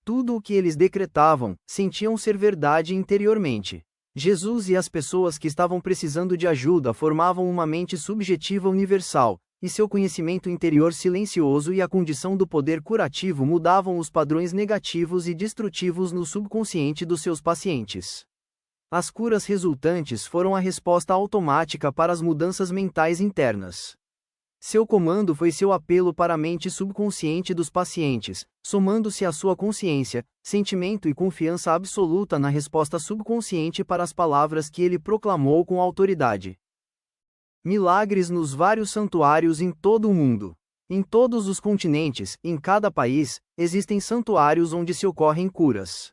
Tudo o que eles decretavam, sentiam ser verdade interiormente. Jesus e as pessoas que estavam precisando de ajuda formavam uma mente subjetiva universal, e seu conhecimento interior silencioso e a condição do poder curativo mudavam os padrões negativos e destrutivos no subconsciente dos seus pacientes. As curas resultantes foram a resposta automática para as mudanças mentais internas. Seu comando foi seu apelo para a mente subconsciente dos pacientes, somando-se à sua consciência, sentimento e confiança absoluta na resposta subconsciente para as palavras que ele proclamou com autoridade. Milagres nos vários santuários em todo o mundo. Em todos os continentes, em cada país, existem santuários onde se ocorrem curas.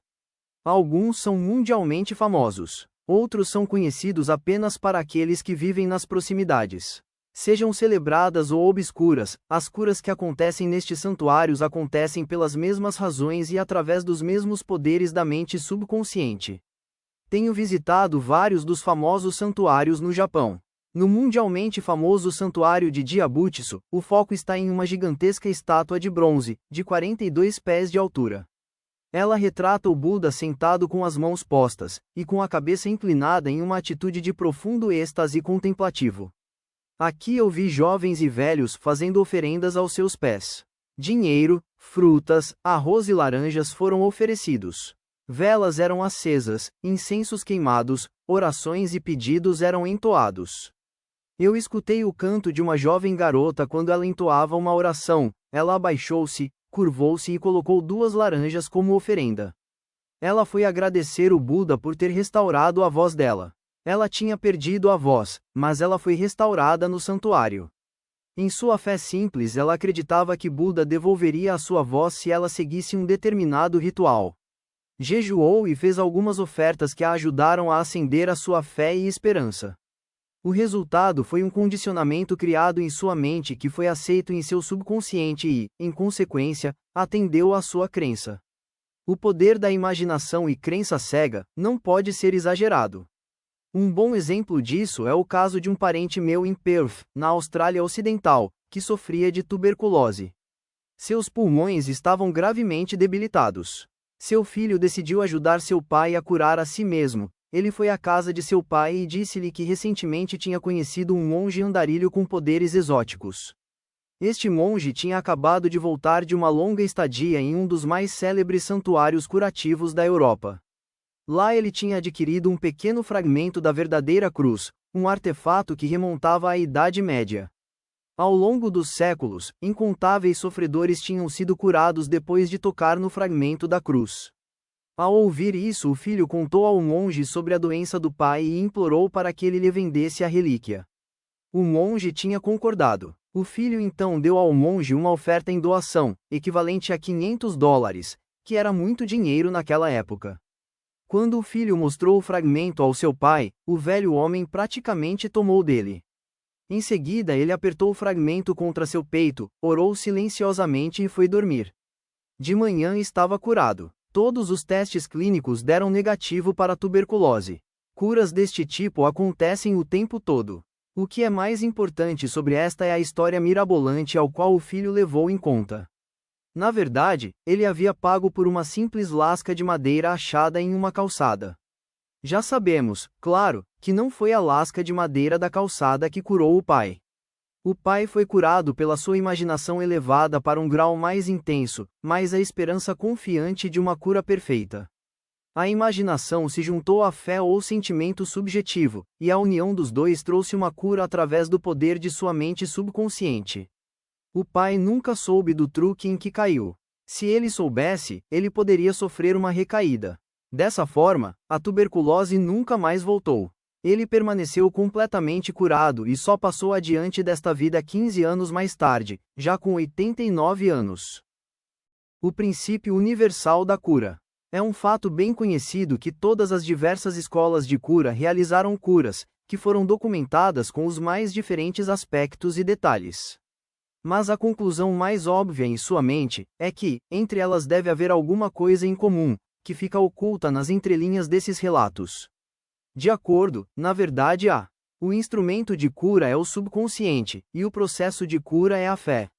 Alguns são mundialmente famosos, outros são conhecidos apenas para aqueles que vivem nas proximidades. Sejam celebradas ou obscuras, as curas que acontecem nestes santuários acontecem pelas mesmas razões e através dos mesmos poderes da mente subconsciente. Tenho visitado vários dos famosos santuários no Japão. No mundialmente famoso santuário de Jiabutsu, o foco está em uma gigantesca estátua de bronze, de 42 pés de altura. Ela retrata o Buda sentado com as mãos postas, e com a cabeça inclinada em uma atitude de profundo êxtase contemplativo. Aqui eu vi jovens e velhos fazendo oferendas aos seus pés. Dinheiro, frutas, arroz e laranjas foram oferecidos. Velas eram acesas, incensos queimados, orações e pedidos eram entoados. Eu escutei o canto de uma jovem garota quando ela entoava uma oração. Ela abaixou-se, curvou-se e colocou 2 laranjas como oferenda. Ela foi agradecer o Buda por ter restaurado a voz dela. Ela tinha perdido a voz, mas ela foi restaurada no santuário. Em sua fé simples, ela acreditava que Buda devolveria a sua voz se ela seguisse um determinado ritual. Jejuou e fez algumas ofertas que a ajudaram a acender a sua fé e esperança. O resultado foi um condicionamento criado em sua mente que foi aceito em seu subconsciente e, em consequência, atendeu à sua crença. O poder da imaginação e crença cega não pode ser exagerado. Um bom exemplo disso é o caso de um parente meu em Perth, na Austrália Ocidental, que sofria de tuberculose. Seus pulmões estavam gravemente debilitados. Seu filho decidiu ajudar seu pai a curar a si mesmo. Ele foi à casa de seu pai e disse-lhe que recentemente tinha conhecido um monge andarilho com poderes exóticos. Este monge tinha acabado de voltar de uma longa estadia em um dos mais célebres santuários curativos da Europa. Lá ele tinha adquirido um pequeno fragmento da verdadeira cruz, um artefato que remontava à Idade Média. Ao longo dos séculos, incontáveis sofredores tinham sido curados depois de tocar no fragmento da cruz. Ao ouvir isso, o filho contou ao monge sobre a doença do pai e implorou para que ele lhe vendesse a relíquia. O monge tinha concordado. O filho então deu ao monge uma oferta em doação, equivalente a $500, que era muito dinheiro naquela época. Quando o filho mostrou o fragmento ao seu pai, o velho homem praticamente tomou dele. Em seguida ele apertou o fragmento contra seu peito, orou silenciosamente e foi dormir. De manhã estava curado. Todos os testes clínicos deram negativo para a tuberculose. Curas deste tipo acontecem o tempo todo. O que é mais importante sobre esta é a história mirabolante ao qual o filho levou em conta. Na verdade, ele havia pago por uma simples lasca de madeira achada em uma calçada. Já sabemos, claro, que não foi a lasca de madeira da calçada que curou o pai. O pai foi curado pela sua imaginação elevada para um grau mais intenso, mas a esperança confiante de uma cura perfeita. A imaginação se juntou à fé ou sentimento subjetivo, e a união dos dois trouxe uma cura através do poder de sua mente subconsciente. O pai nunca soube do truque em que caiu. Se ele soubesse, ele poderia sofrer uma recaída. Dessa forma, a tuberculose nunca mais voltou. Ele permaneceu completamente curado e só passou adiante desta vida 15 anos mais tarde, já com 89 anos. O princípio universal da cura. É um fato bem conhecido que todas as diversas escolas de cura realizaram curas, que foram documentadas com os mais diferentes aspectos e detalhes. Mas a conclusão mais óbvia em sua mente é que, entre elas deve haver alguma coisa em comum, que fica oculta nas entrelinhas desses relatos. De acordo, na verdade o instrumento de cura é o subconsciente, e o processo de cura é a fé.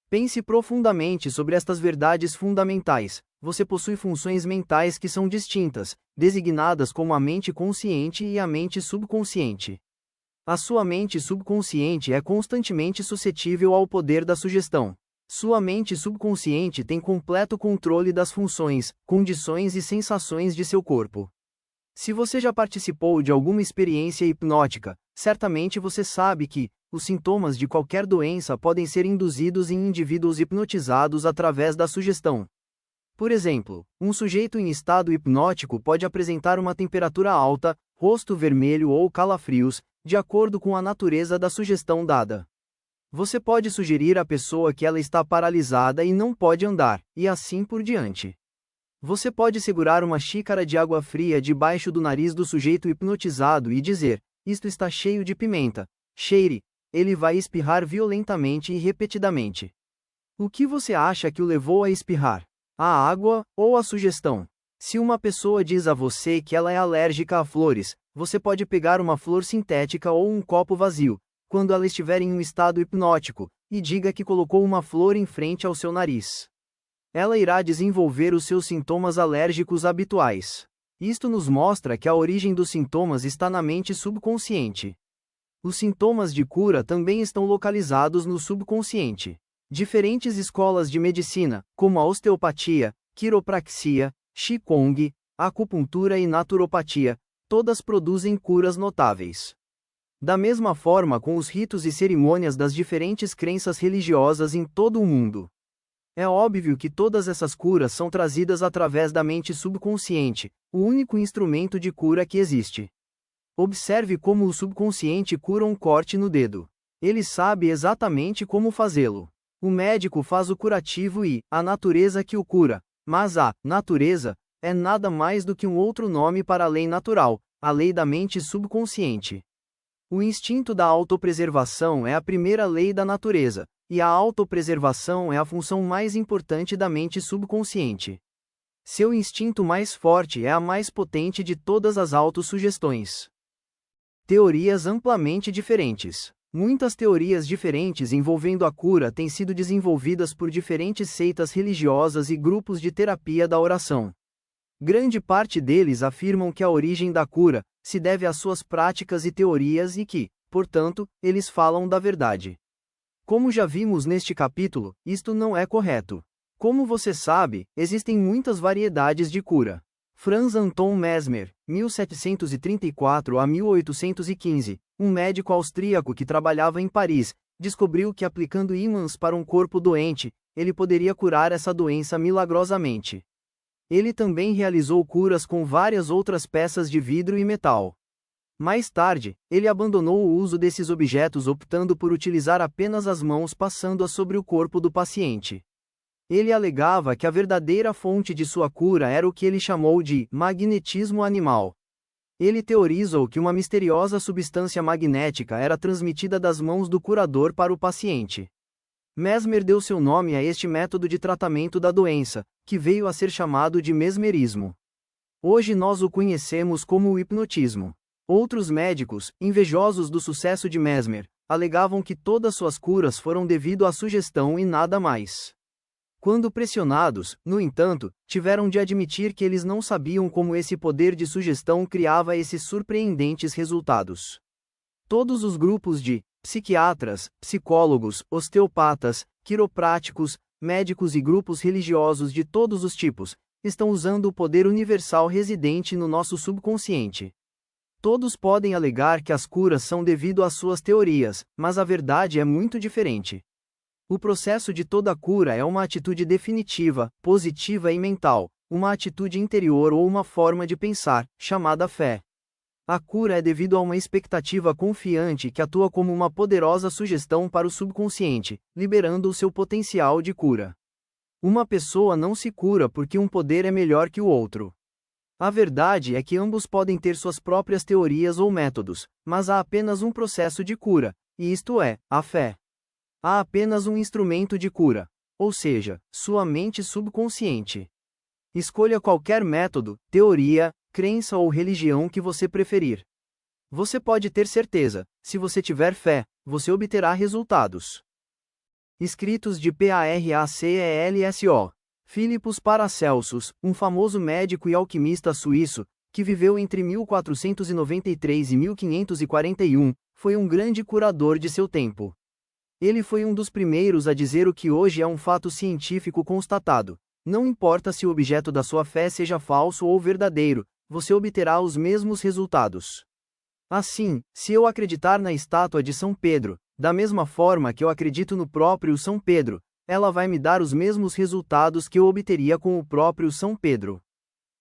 Pense profundamente sobre estas verdades fundamentais. Você possui funções mentais que são distintas, designadas como a mente consciente e a mente subconsciente. A sua mente subconsciente é constantemente suscetível ao poder da sugestão. Sua mente subconsciente tem completo controle das funções, condições e sensações de seu corpo. Se você já participou de alguma experiência hipnótica, certamente você sabe que os sintomas de qualquer doença podem ser induzidos em indivíduos hipnotizados através da sugestão. Por exemplo, um sujeito em estado hipnótico pode apresentar uma temperatura alta, rosto vermelho ou calafrios, de acordo com a natureza da sugestão dada. Você pode sugerir à pessoa que ela está paralisada e não pode andar, e assim por diante. Você pode segurar uma xícara de água fria debaixo do nariz do sujeito hipnotizado e dizer: isto está cheio de pimenta. Cheire. Ele vai espirrar violentamente e repetidamente. O que você acha que o levou a espirrar? A água, ou a sugestão? Se uma pessoa diz a você que ela é alérgica a flores, você pode pegar uma flor sintética ou um copo vazio, quando ela estiver em um estado hipnótico, e diga que colocou uma flor em frente ao seu nariz. Ela irá desenvolver os seus sintomas alérgicos habituais. Isto nos mostra que a origem dos sintomas está na mente subconsciente. Os sintomas de cura também estão localizados no subconsciente. Diferentes escolas de medicina, como a osteopatia, quiropraxia, qigong, acupuntura e naturopatia, todas produzem curas notáveis. Da mesma forma com os ritos e cerimônias das diferentes crenças religiosas em todo o mundo. É óbvio que todas essas curas são trazidas através da mente subconsciente, o único instrumento de cura que existe. Observe como o subconsciente cura um corte no dedo. Ele sabe exatamente como fazê-lo. O médico faz o curativo e a natureza que o cura, mas a natureza é nada mais do que um outro nome para a lei natural, a lei da mente subconsciente. O instinto da autopreservação é a primeira lei da natureza, e a autopreservação é a função mais importante da mente subconsciente. Seu instinto mais forte é a mais potente de todas as autossugestões. Teorias amplamente diferentes. Muitas teorias diferentes envolvendo a cura têm sido desenvolvidas por diferentes seitas religiosas e grupos de terapia da oração. Grande parte deles afirmam que a origem da cura se deve às suas práticas e teorias e que, portanto, eles falam da verdade. Como já vimos neste capítulo, isto não é correto. Como você sabe, existem muitas variedades de cura. Franz Anton Mesmer, 1734 a 1815, um médico austríaco que trabalhava em Paris, descobriu que aplicando ímãs para um corpo doente, ele poderia curar essa doença milagrosamente. Ele também realizou curas com várias outras peças de vidro e metal. Mais tarde, ele abandonou o uso desses objetos optando por utilizar apenas as mãos passando-as sobre o corpo do paciente. Ele alegava que a verdadeira fonte de sua cura era o que ele chamou de magnetismo animal. Ele teorizou que uma misteriosa substância magnética era transmitida das mãos do curador para o paciente. Mesmer deu seu nome a este método de tratamento da doença, que veio a ser chamado de mesmerismo. Hoje nós o conhecemos como o hipnotismo. Outros médicos, invejosos do sucesso de Mesmer, alegavam que todas suas curas foram devido à sugestão e nada mais. Quando pressionados, no entanto, tiveram de admitir que eles não sabiam como esse poder de sugestão criava esses surpreendentes resultados. Todos os grupos de psiquiatras, psicólogos, osteopatas, quiropráticos, médicos e grupos religiosos de todos os tipos, estão usando o poder universal residente no nosso subconsciente. Todos podem alegar que as curas são devido às suas teorias, mas a verdade é muito diferente. O processo de toda cura é uma atitude definitiva, positiva e mental, uma atitude interior ou uma forma de pensar, chamada fé. A cura é devido a uma expectativa confiante que atua como uma poderosa sugestão para o subconsciente, liberando o seu potencial de cura. Uma pessoa não se cura porque um poder é melhor que o outro. A verdade é que ambos podem ter suas próprias teorias ou métodos, mas há apenas um processo de cura, e isto é, a fé. Há apenas um instrumento de cura, ou seja, sua mente subconsciente. Escolha qualquer método, teoria, crença ou religião que você preferir. Você pode ter certeza, se você tiver fé, você obterá resultados. Escritos de Paracelse. Philippus Paracelsus, um famoso médico e alquimista suíço, que viveu entre 1493 e 1541, foi um grande curador de seu tempo. Ele foi um dos primeiros a dizer o que hoje é um fato científico constatado: não importa se o objeto da sua fé seja falso ou verdadeiro, você obterá os mesmos resultados. Assim, se eu acreditar na estátua de São Pedro, da mesma forma que eu acredito no próprio São Pedro, ela vai me dar os mesmos resultados que eu obteria com o próprio São Pedro.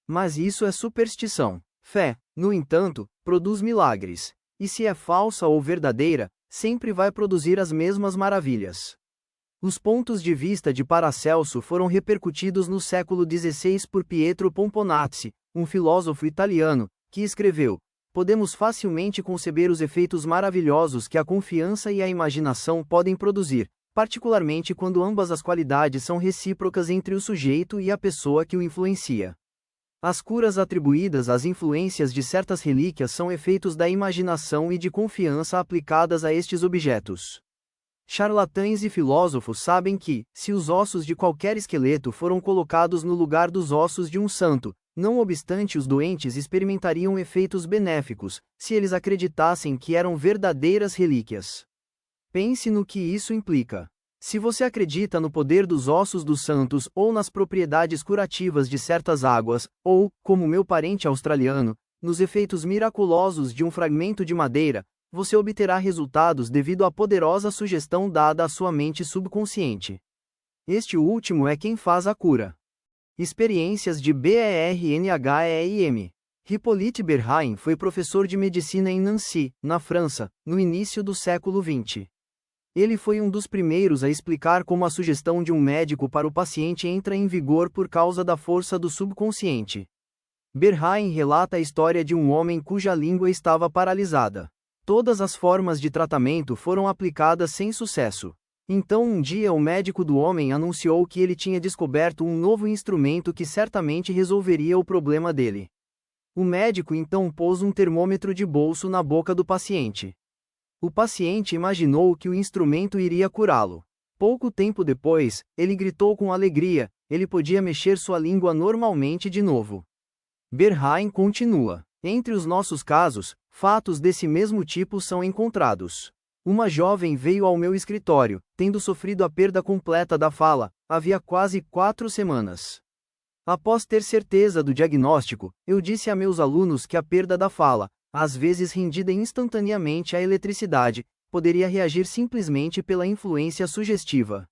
Mas isso é superstição. Fé, no entanto, produz milagres. E se é falsa ou verdadeira, sempre vai produzir as mesmas maravilhas. Os pontos de vista de Paracelso foram repercutidos no século XVI por Pietro Pomponazzi, um filósofo italiano, que escreveu: podemos facilmente conceber os efeitos maravilhosos que a confiança e a imaginação podem produzir, particularmente quando ambas as qualidades são recíprocas entre o sujeito e a pessoa que o influencia. As curas atribuídas às influências de certas relíquias são efeitos da imaginação e de confiança aplicadas a estes objetos. Charlatães e filósofos sabem que, se os ossos de qualquer esqueleto foram colocados no lugar dos ossos de um santo, não obstante os doentes experimentariam efeitos benéficos, se eles acreditassem que eram verdadeiras relíquias. Pense no que isso implica. Se você acredita no poder dos ossos dos santos ou nas propriedades curativas de certas águas, ou, como meu parente australiano, nos efeitos miraculosos de um fragmento de madeira, você obterá resultados devido à poderosa sugestão dada à sua mente subconsciente. Este último é quem faz a cura. Experiências de BERNHEIM. Hippolyte Berheim foi professor de medicina em Nancy, na França, no início do século XX. Ele foi um dos primeiros a explicar como a sugestão de um médico para o paciente entra em vigor por causa da força do subconsciente. Berheim relata a história de um homem cuja língua estava paralisada. Todas as formas de tratamento foram aplicadas sem sucesso. Então um dia o médico do homem anunciou que ele tinha descoberto um novo instrumento que certamente resolveria o problema dele. O médico então pôs um termômetro de bolso na boca do paciente. O paciente imaginou que o instrumento iria curá-lo. Pouco tempo depois, ele gritou com alegria, ele podia mexer sua língua normalmente de novo. Berheim continua. Entre os nossos casos, fatos desse mesmo tipo são encontrados. Uma jovem veio ao meu escritório, tendo sofrido a perda completa da fala, havia quase 4 semanas. Após ter certeza do diagnóstico, eu disse a meus alunos que a perda da fala, às vezes rendida instantaneamente à eletricidade, poderia reagir simplesmente pela influência sugestiva.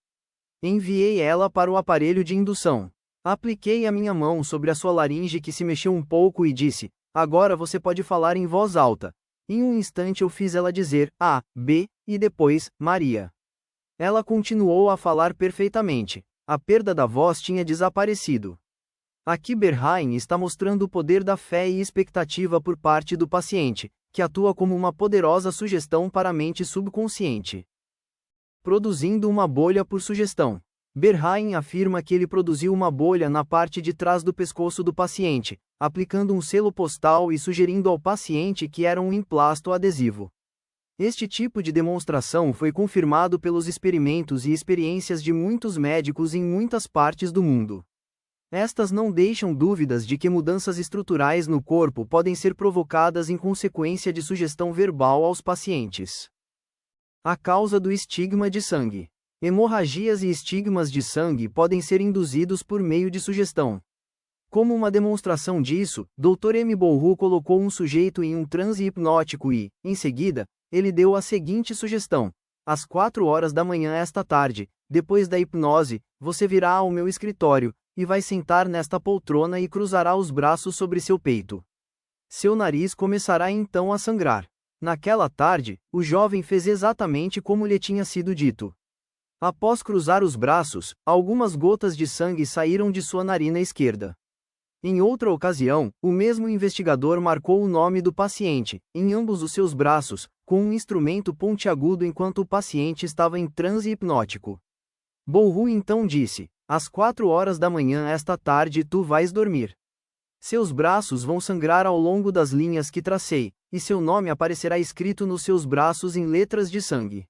Enviei ela para o aparelho de indução. Apliquei a minha mão sobre a sua laringe que se mexeu um pouco e disse: agora você pode falar em voz alta. Em um instante eu fiz ela dizer A, B, e depois, Maria. Ela continuou a falar perfeitamente. A perda da voz tinha desaparecido. Aqui Berheim está mostrando o poder da fé e expectativa por parte do paciente, que atua como uma poderosa sugestão para a mente subconsciente. Produzindo uma bolha por sugestão. Berheim afirma que ele produziu uma bolha na parte de trás do pescoço do paciente, aplicando um selo postal e sugerindo ao paciente que era um emplasto adesivo. Este tipo de demonstração foi confirmado pelos experimentos e experiências de muitos médicos em muitas partes do mundo. Estas não deixam dúvidas de que mudanças estruturais no corpo podem ser provocadas em consequência de sugestão verbal aos pacientes. A causa do estigma de sangue. Hemorragias e estigmas de sangue podem ser induzidos por meio de sugestão. Como uma demonstração disso, Dr. M. Bourru colocou um sujeito em um transe hipnótico e, em seguida, ele deu a seguinte sugestão: às 4 horas da manhã esta tarde, depois da hipnose, você virá ao meu escritório, e vai sentar nesta poltrona e cruzará os braços sobre seu peito. Seu nariz começará então a sangrar. Naquela tarde, o jovem fez exatamente como lhe tinha sido dito. Após cruzar os braços, algumas gotas de sangue saíram de sua narina esquerda. Em outra ocasião, o mesmo investigador marcou o nome do paciente, em ambos os seus braços, com um instrumento pontiagudo enquanto o paciente estava em transe hipnótico. Bourru então disse: às 4 horas da manhã esta tarde tu vais dormir. Seus braços vão sangrar ao longo das linhas que tracei, e seu nome aparecerá escrito nos seus braços em letras de sangue.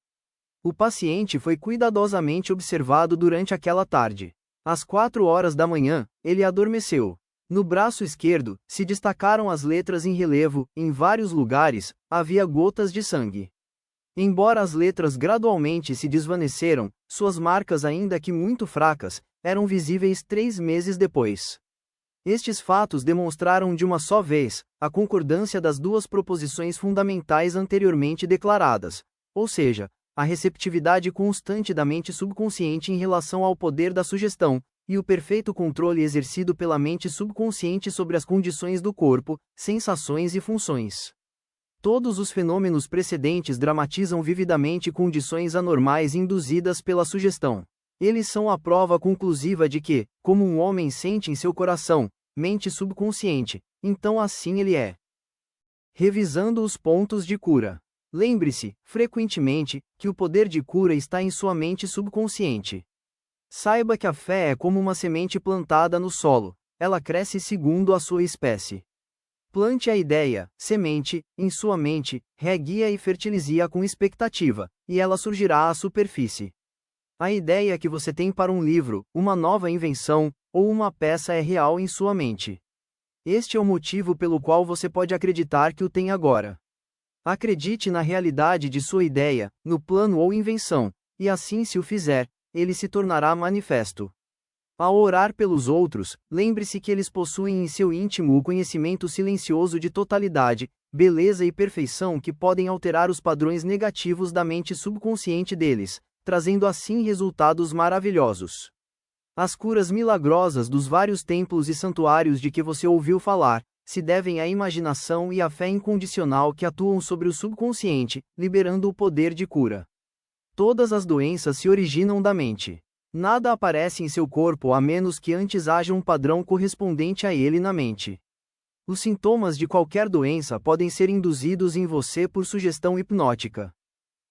O paciente foi cuidadosamente observado durante aquela tarde. Às 4 horas da manhã, ele adormeceu. No braço esquerdo, se destacaram as letras em relevo, em vários lugares, havia gotas de sangue. Embora as letras gradualmente se desvaneceram, suas marcas ainda que muito fracas, eram visíveis 3 meses depois. Estes fatos demonstraram de uma só vez, a concordância das duas proposições fundamentais anteriormente declaradas, ou seja, a receptividade constante da mente subconsciente em relação ao poder da sugestão, e o perfeito controle exercido pela mente subconsciente sobre as condições do corpo, sensações e funções. Todos os fenômenos precedentes dramatizam vividamente condições anormais induzidas pela sugestão. Eles são a prova conclusiva de que, como um homem sente em seu coração, mente subconsciente, então assim ele é. Revisando os pontos de cura. Lembre-se, frequentemente, que o poder de cura está em sua mente subconsciente. Saiba que a fé é como uma semente plantada no solo, ela cresce segundo a sua espécie. Plante a ideia, semente, em sua mente, regue-a e fertilize-a com expectativa, e ela surgirá à superfície. A ideia que você tem para um livro, uma nova invenção, ou uma peça é real em sua mente. Este é o motivo pelo qual você pode acreditar que o tem agora. Acredite na realidade de sua ideia, no plano ou invenção, e assim se o fizer, ele se tornará manifesto. Ao orar pelos outros, lembre-se que eles possuem em seu íntimo o conhecimento silencioso de totalidade, beleza e perfeição que podem alterar os padrões negativos da mente subconsciente deles, trazendo assim resultados maravilhosos. As curas milagrosas dos vários templos e santuários de que você ouviu falar, se devem à imaginação e à fé incondicional que atuam sobre o subconsciente, liberando o poder de cura. Todas as doenças se originam da mente. Nada aparece em seu corpo a menos que antes haja um padrão correspondente a ele na mente. Os sintomas de qualquer doença podem ser induzidos em você por sugestão hipnótica.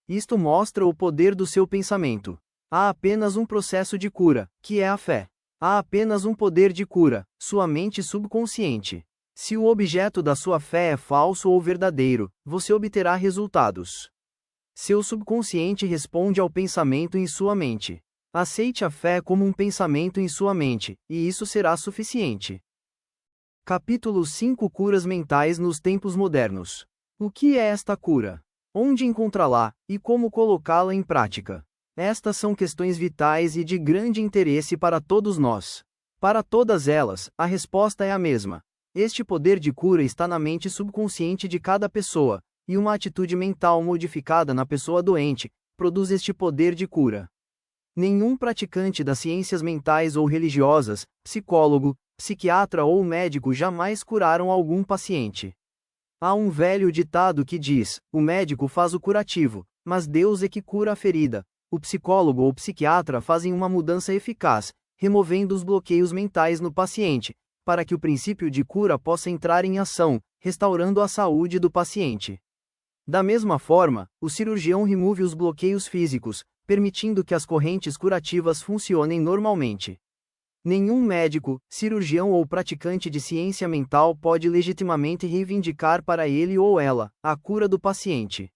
Isto mostra o poder do seu pensamento. Há apenas um processo de cura, que é a fé. Há apenas um poder de cura, sua mente subconsciente. Se o objeto da sua fé é falso ou verdadeiro, você obterá resultados. Seu subconsciente responde ao pensamento em sua mente. Aceite a fé como um pensamento em sua mente, e isso será suficiente. Capítulo 5 Curas mentais nos tempos modernos. O que é esta cura? Onde encontrá-la, e como colocá-la em prática? Estas são questões vitais e de grande interesse para todos nós. Para todas elas, a resposta é a mesma. Este poder de cura está na mente subconsciente de cada pessoa, e uma atitude mental modificada na pessoa doente produz este poder de cura. Nenhum praticante das ciências mentais ou religiosas, psicólogo, psiquiatra ou médico jamais curaram algum paciente. Há um velho ditado que diz: o médico faz o curativo, mas Deus é que cura a ferida. O psicólogo ou psiquiatra fazem uma mudança eficaz, removendo os bloqueios mentais no paciente, para que o princípio de cura possa entrar em ação, restaurando a saúde do paciente. Da mesma forma, o cirurgião remove os bloqueios físicos, permitindo que as correntes curativas funcionem normalmente. Nenhum médico, cirurgião ou praticante de ciência mental pode legitimamente reivindicar para ele ou ela a cura do paciente.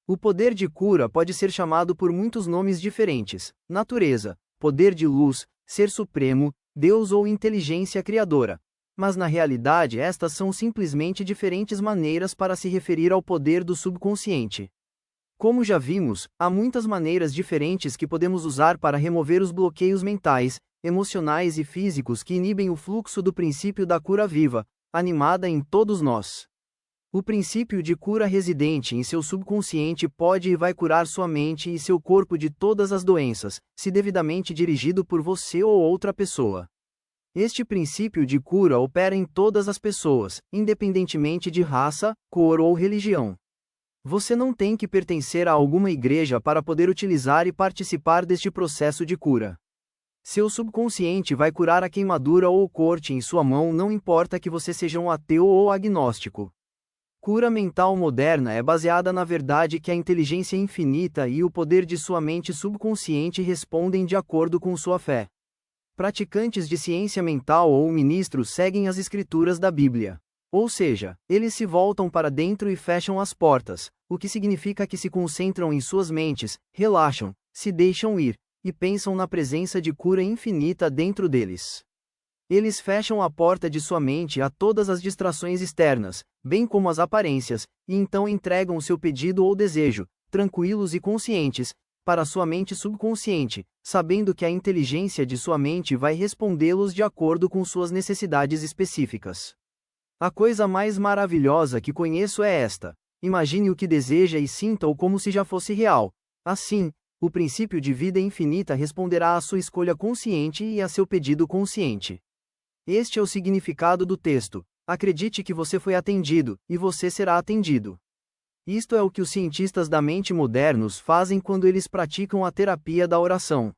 O poder de cura pode ser chamado por muitos nomes diferentes: natureza, poder de luz, ser supremo, Deus ou inteligência criadora. Mas na realidade estas são simplesmente diferentes maneiras para se referir ao poder do subconsciente. Como já vimos, há muitas maneiras diferentes que podemos usar para remover os bloqueios mentais, emocionais e físicos que inibem o fluxo do princípio da cura viva, animada em todos nós. O princípio de cura residente em seu subconsciente pode e vai curar sua mente e seu corpo de todas as doenças, se devidamente dirigido por você ou outra pessoa. Este princípio de cura opera em todas as pessoas, independentemente de raça, cor ou religião. Você não tem que pertencer a alguma igreja para poder utilizar e participar deste processo de cura. Seu subconsciente vai curar a queimadura ou corte em sua mão, não importa que você seja um ateu ou agnóstico. Cura mental moderna é baseada na verdade que a inteligência infinita e o poder de sua mente subconsciente respondem de acordo com sua fé. Praticantes de ciência mental ou ministros seguem as escrituras da Bíblia. Ou seja, eles se voltam para dentro e fecham as portas, o que significa que se concentram em suas mentes, relaxam, se deixam ir, e pensam na presença de cura infinita dentro deles. Eles fecham a porta de sua mente a todas as distrações externas, bem como as aparências, e então entregam seu pedido ou desejo, tranquilos e conscientes, para sua mente subconsciente, sabendo que a inteligência de sua mente vai respondê-los de acordo com suas necessidades específicas. A coisa mais maravilhosa que conheço é esta: imagine o que deseja e sinta-o como se já fosse real. Assim, o princípio de vida infinita responderá à sua escolha consciente e a seu pedido consciente. Este é o significado do texto: acredite que você foi atendido, e você será atendido. Isto é o que os cientistas da mente modernos fazem quando eles praticam a terapia da oração.